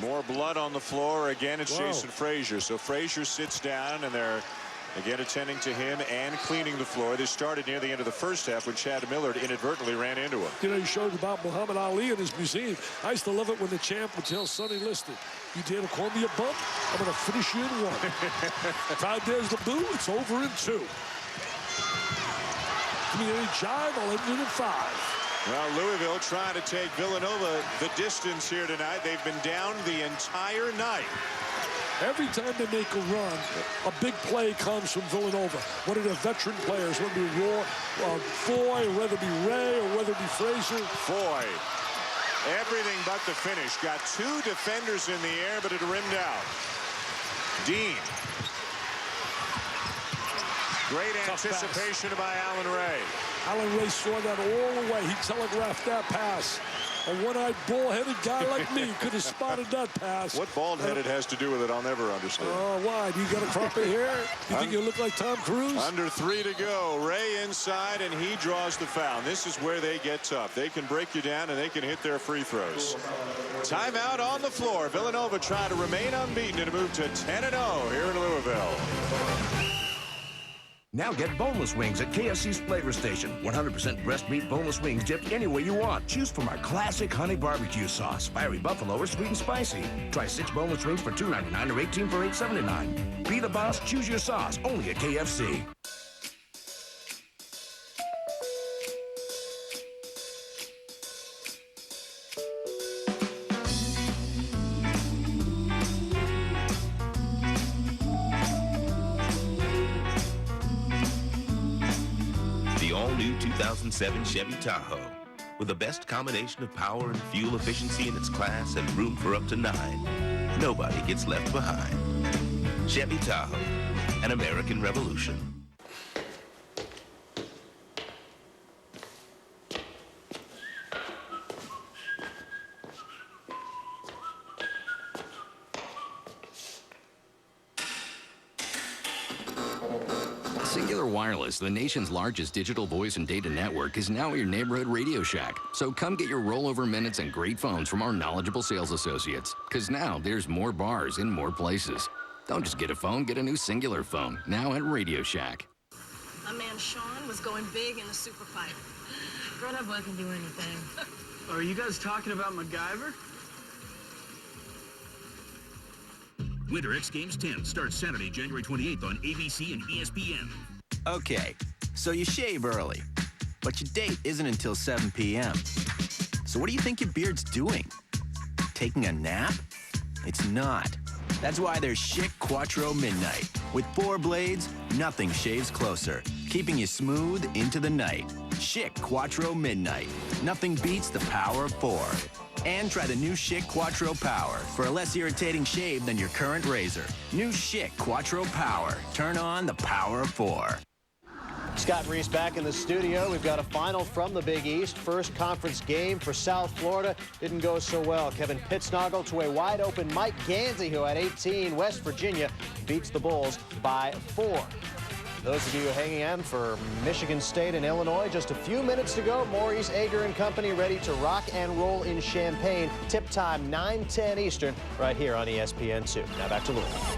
More blood on the floor. Again, it's Wow. Jason Frazier. So Frazier sits down, and they're again attending to him and cleaning the floor. This started near the end of the first half when Chad Millard inadvertently ran into him. You know, you showed about Muhammad Ali in his museum. I used to love it when the champ would tell Sonny Liston, you dare to call me a bump? I'm going to finish you in one. Crowd dares the boo, it's over in 2. Give me any jive, I'll end it in 5. Well, Louisville trying to take Villanova the distance here tonight. They've been down the entire night. Every time they make a run, a big play comes from Villanova. One of their veteran players, whether it be Foye, or whether it be Ray, or whether it be Frazier. Foye, everything but the finish. Got 2 defenders in the air, but it rimmed out. Dean. Great anticipation by Allen Ray. Allen Ray saw that all the way. He telegraphed that pass. A one-eyed, ball-headed guy like me could have spotted that pass. What bald-headed has to do with it, I'll never understand. Oh, why? Do you got a crop of hair? You think you look like Tom Cruise? Under 3 to go. Ray inside, and he draws the foul. This is where they get tough. They can break you down, and they can hit their free throws. Timeout on the floor. Villanova trying to remain unbeaten and move to 10-0 here in Louisville. Now get boneless wings at KFC's Flavor Station. 100% breast meat boneless wings dipped any way you want. Choose from our classic honey barbecue sauce, fiery buffalo, or sweet and spicy. Try 6 boneless wings for $2.99 or 18 for $8.79. Be the boss, choose your sauce, only at KFC. All-new 2007 Chevy Tahoe. With the best combination of power and fuel efficiency in its class and room for up to 9. Nobody gets left behind. Chevy Tahoe, an American revolution. Singular Wireless, the nation's largest digital voice and data network, is now your neighborhood Radio Shack. So come get your rollover minutes and great phones from our knowledgeable sales associates. Because now there's more bars in more places. Don't just get a phone, get a new Singular phone, now at Radio Shack. My man Sean was going big in the super fight. Grown-up boy can do anything. Are you guys talking about MacGyver? Winter X Games 10 starts Saturday, January 28th on ABC and ESPN. Okay, so you shave early, but your date isn't until 7 p.m. So what do you think your beard's doing? Taking a nap? It's not. That's why there's Schick Quattro Midnight. With 4 blades, nothing shaves closer, keeping you smooth into the night. Schick Quattro Midnight. Nothing beats the power of 4. And try the new Schick Quattro Power for a less irritating shave than your current razor. New Schick Quattro Power. Turn on the power of 4. Scott Reese back in the studio. We've got a final from the Big East. First conference game for South Florida. Didn't go so well. Kevin Pittsnoggle to a wide-open Mike Gansey, who at 18, West Virginia, beats the Bulls by 4. Those of you hanging on for Michigan State and Illinois, just a few minutes to go. Maurice Ager and company ready to rock and roll in Champaign. Tip time 9:10 Eastern right here on ESPN2. Now back to Louisville.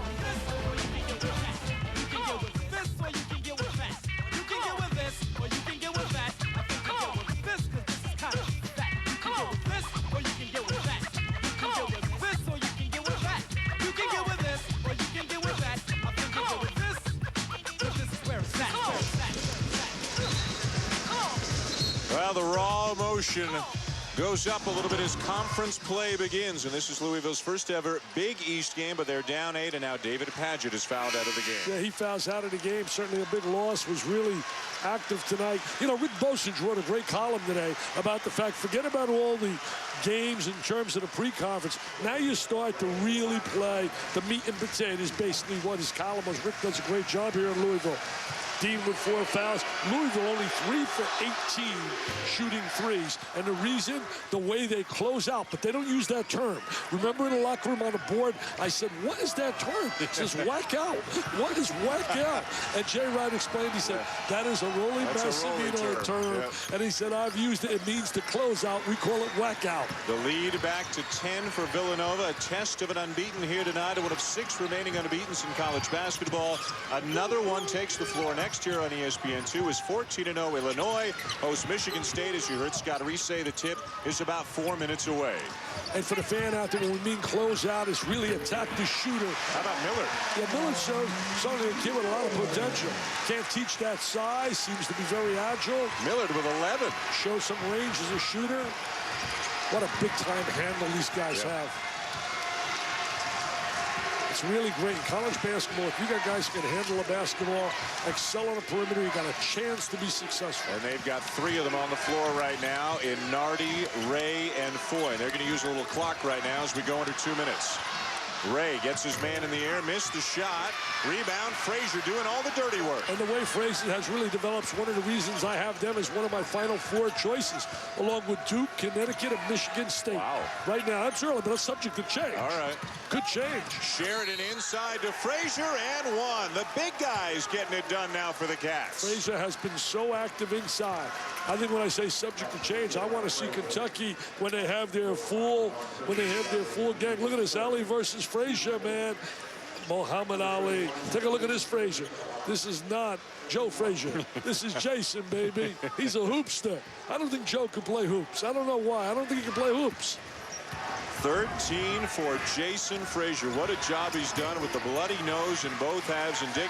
Well, the raw emotion goes up a little bit as conference play begins, and this is Louisville's first ever Big East game, but they're down 8, and now David Padgett is fouled out of the game. Yeah, he fouls out of the game. Certainly a big loss. Was really active tonight. You know, Rick Bosich wrote a great column today about the fact, forget about all the games in terms of the pre-conference. Now you start to really play the meat and potatoes, basically what his column was. Rick does a great job here in Louisville. Dean with 4 fouls. Louisville only 3 for 18 shooting threes. And the reason, the way they close out, but they don't use that term. Remember in the locker room on the board, I said, what is that term? It says whack out. What is whack out? And Jay Wright explained, he said, that is a rolling Massimino term. Yep. And he said, I've used it. It means to close out. We call it whack out. The lead back to 10 for Villanova. A test of an unbeaten here tonight. One of 6 remaining unbeatens in college basketball. Another one takes the floor next year on ESPN2 is 14-0 Illinois. Hosts Michigan State. As you heard Scott Reese say, the tip is about 4 minutes away. And for the fan out there, when we mean close out, it's really attack the shooter. How about Miller? Yeah, Miller shows certainly a kid with a lot of potential. Can't teach that size. Seems to be very agile. Millard with 11. Shows some range as a shooter. What a big-time handle these guys have. It's really great in college basketball. If you got guys who can handle a basketball, excel on the perimeter, you got a chance to be successful. And they've got 3 of them on the floor right now in Nardi, Ray, and Foye. They're going to use a little clock right now as we go under 2 minutes. Ray gets his man in the air, missed the shot. Rebound, Frazier doing all the dirty work. And the way Frazier has really developed, one of the reasons I have them as one of my final 4 choices, along with Duke, Connecticut, and Michigan State. Wow. Right now, that's early, but it's subject to change. All right. Could change. Sheridan inside to Frazier, and 1. The big guy's getting it done now for the Cats. Frazier has been so active inside. I think when I say subject to change, I want to see Kentucky when they have their full gang. Look at this, Ali versus Frazier, man. Muhammad Ali. Take a look at this Frazier. This is not Joe Frazier. This is Jason, baby. He's a hoopster. I don't think Joe can play hoops. I don't know why. I don't think he can play hoops. 13 for Jason Frazier. What a job he's done with the bloody nose in both halves. And Dick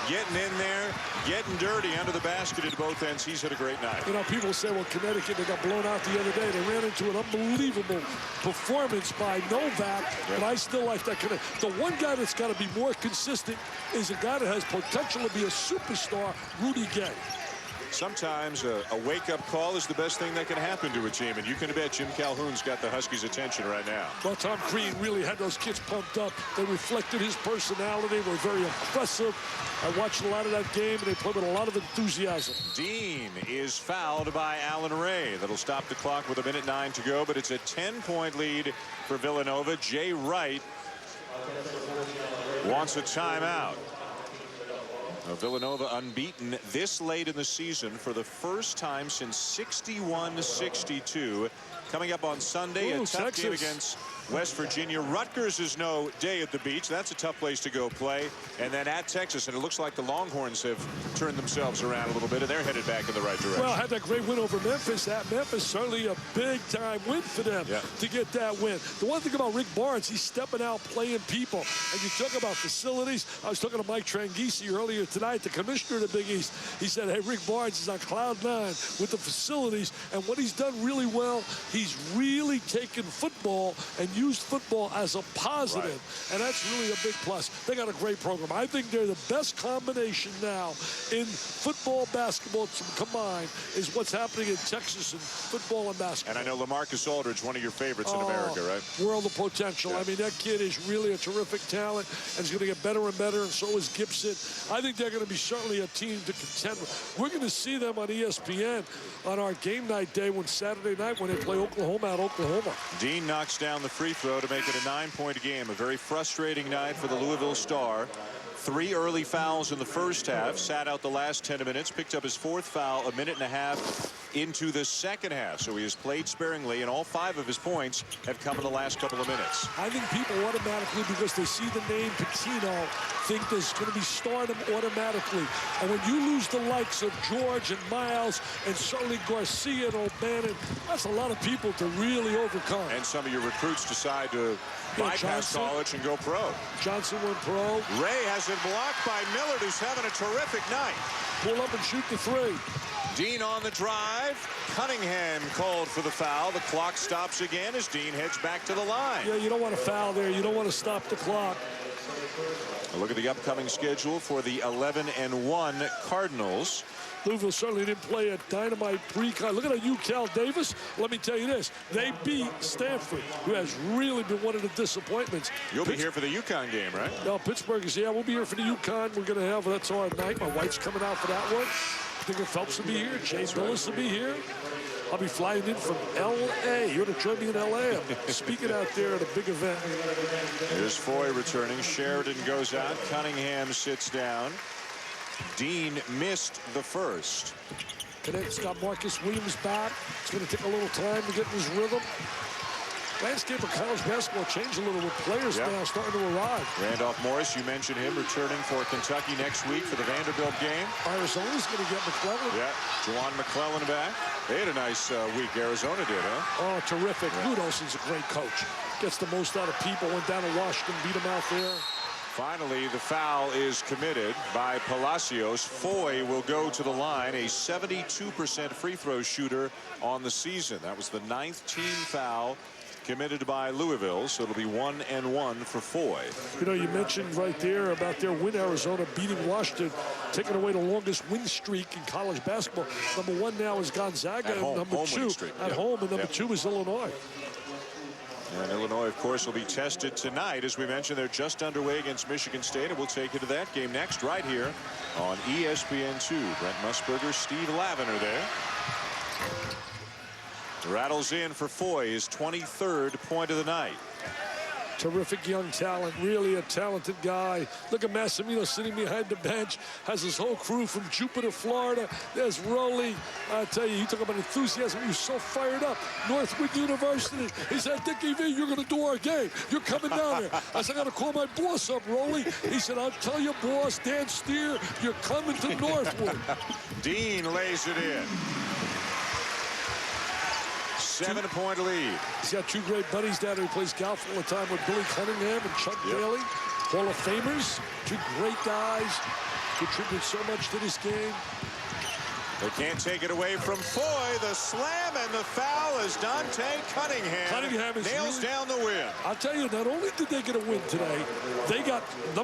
getting in there, getting dirty under the basket at both ends. He's had a great night. You know, people say, well, Connecticut, they got blown out the other day. They ran into an unbelievable performance by Novak, but I still like that. The one guy that's got to be more consistent is a guy that has potential to be a superstar, Rudy Gay. Sometimes a wake-up call is the best thing that can happen to a team, and you can bet Jim Calhoun's got the Huskies' attention right now. Well, Tom Crean really had those kids pumped up. They reflected his personality, were very impressive. I watched a lot of that game, and they played with a lot of enthusiasm. Dean is fouled by Allen Ray. That'll stop the clock with 1:09 to go, but it's a 10-point lead for Villanova. Jay Wright wants a timeout. Villanova unbeaten this late in the season for the first time since 61-62. Coming up on Sunday, a tough game against West Virginia. Rutgers is no day at the beach. That's a tough place to go play. And then at Texas, and it looks like the Longhorns have turned themselves around a little bit, and they're headed back in the right direction. Well, had that great win over Memphis. That Memphis certainly a big-time win for them to get that win. The one thing about Rick Barnes, he's stepping out, playing people. And you talk about facilities. I was talking to Mike Tranghese earlier tonight, the commissioner of the Big East. He said, hey, Rick Barnes is on cloud 9 with the facilities. And what he's done really well, he's really taken football and used football as a positive. And that's really a big plus. They got a great program. I think they're the best combination now in football, basketball combined is what's happening in Texas in football and basketball. And I know LaMarcus Aldridge, one of your favorites in America, right? World of potential. I mean, that kid is really a terrific talent and is going to get better and better, and so is Gibson. I think they're going to be certainly a team to contend with. We're going to see them on ESPN on our game night day Saturday night when they play Oklahoma at Oklahoma. Dean knocks down the free throw to make it a 9-point game. A very frustrating night for the Louisville Star. 3 early fouls in the first half, sat out the last 10 minutes, picked up his 4th foul 1.5 minutes into the second half. So he has played sparingly, and all 5 of his points have come in the last couple of minutes. I think people automatically, because they see the name Pitino, think there's going to be stardom automatically. And when you lose the likes of George and Miles and certainly Garcia and O'Bannon, that's a lot of people to really overcome. And some of your recruits decide to bypass college and go pro. Johnson went pro. Ray has it blocked by Millard, who's having a terrific night. pull up and shoot the three. Dean on the drive. Cunningham called for the foul. The clock stops again as Dean heads back to the line. Yeah, you don't want to foul there. You don't want to stop the clock. A look at the upcoming schedule for the 11-1 Cardinals. Louisville certainly didn't play a dynamite pre-con. Look at that UCal Davis. Let me tell you this. They beat Stanford, who has really been one of the disappointments. You'll be here for the UConn game, right? No, Pittsburgh is, yeah, we'll be here for the UConn. We're going to have, that's our night. My wife's coming out for that one. Digger Phelps will be here. Jay Billis will be here. I'll be flying in from L.A. You're to join me in L.A. I'm speaking out there at a big event. Here's Foye returning. Sheridan goes out. Cunningham sits down. Dean missed the first. Connect's got Marcus Williams back. It's going to take a little time to get in his rhythm. Landscape of college basketball changed a little with players now starting to arrive. Randolph Morris, you mentioned him returning for Kentucky next week for the Vanderbilt game. Arizona's going to get McClellan. Yeah, Juwan McClellan back. They had a nice week. Arizona did, huh? Oh, terrific. Lute Olson's a great coach. Gets the most out of people. Went down to Washington, beat him out there. Finally, the foul is committed by Palacios. Foye will go to the line, a 72% free throw shooter on the season. That was the 9th team foul committed by Louisville, so it'll be 1-1 for Foye. You know, you mentioned right there about their win, Arizona beating Washington, taking away the longest win streak in college basketball. Number 1 now is Gonzaga, and number 2 at home, and number 2 is Illinois. And Illinois, of course, will be tested tonight. As we mentioned, they're just underway against Michigan State, and we'll take you to that game next right here on ESPN2. Brent Musburger, Steve Lavin are there. Rattles in for Foye, his 23rd point of the night. Terrific young talent, really a talented guy. Look at Massimino sitting behind the bench, has his whole crew from Jupiter, Florida. There's Rowley. I tell you, you talk about enthusiasm. He was so fired up. Northwood University. He said, Dickie V, you're going to do our game. You're coming down here. I said, I got to call my boss up, Rowley. He said, I'll tell your boss, Dan Steer, you're coming to Northwood. Dean lays it in. 7-point lead. He's got 2 great buddies down there. He plays golf all the time with Billy Cunningham and Chuck Daly. Hall of Famers. 2 great guys. Contribute so much to this game. They can't take it away from Foye. The slam and the foul as Dante Cunningham nails down the win. I'll tell you, not only did they get a win today, they got the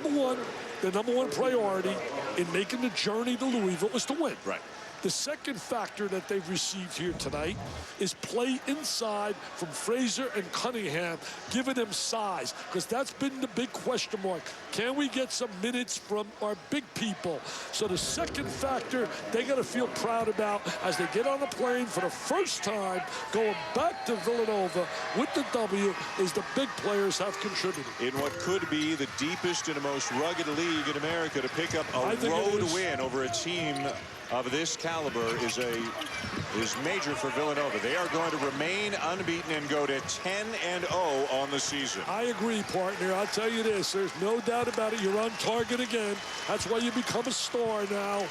number one priority in making the journey to Louisville was to win. Right. The second factor that they've received here tonight is play inside from Fraser and Cunningham, giving them size, because that's been the big question mark. Can we get some minutes from our big people? So the second factor they got to feel proud about as they get on the plane for the first time going back to Villanova with the W is the big players have contributed. In what could be the deepest and most rugged league in America, to pick up a road win over a team of this caliber is major for Villanova. They are going to remain unbeaten and go to 10-0 on the season. I agree, partner. I'll tell you this, there's no doubt about it. You're on target again. That's why you become a star now.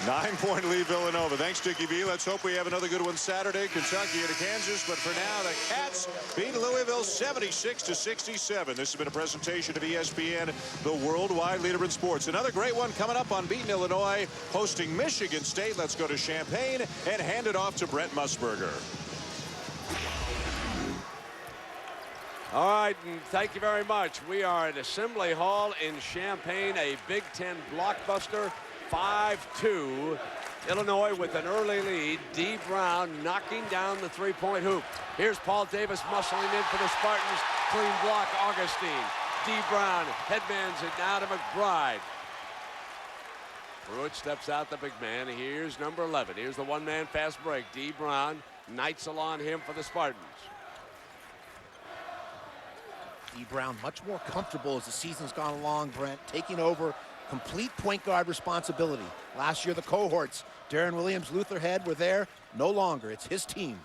9-point lead, Villanova. Thanks, Dickie V. Let's hope we have another good one Saturday. Kentucky into Kansas. But for now, the Cats beat Louisville 76-67. This has been a presentation of ESPN, the worldwide leader in sports. Another great one coming up on beating Illinois, hosting Michigan State. Let's go to Champaign and hand it off to Brent Musburger. All right, and thank you very much. We are at Assembly Hall in Champaign, a Big Ten blockbuster. 5-2, Illinois with an early lead. D. Brown knocking down the three-point hoop. Here's Paul Davis muscling in for the Spartans. Clean block, Augustine. D. Brown headmans it now to McBride. Pruitt steps out, the big man. Here's number 11. Here's the one-man fast break. D. Brown, Neitzel on him for the Spartans. D. Brown much more comfortable as the season's gone along, Brent, taking over complete point guard responsibility. Last year, the cohorts, Darren Williams, Luther Head, were there. No longer. It's his team.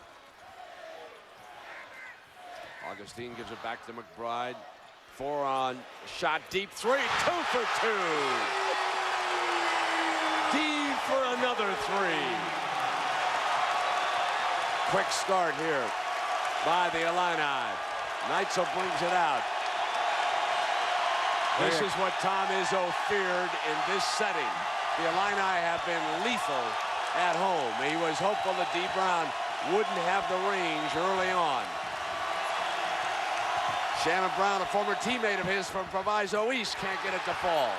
Augustine gives it back to McBride. 4 on shot, deep 3, 2 for 2. D for another 3. Quick start here by the Illini. Neitzel brings it out. This is what Tom Izzo feared in this setting. the Illini have been lethal at home. He was hopeful that D. Brown wouldn't have the range early on. Shannon Brown, a former teammate of his from Proviso East, can't get it to fall.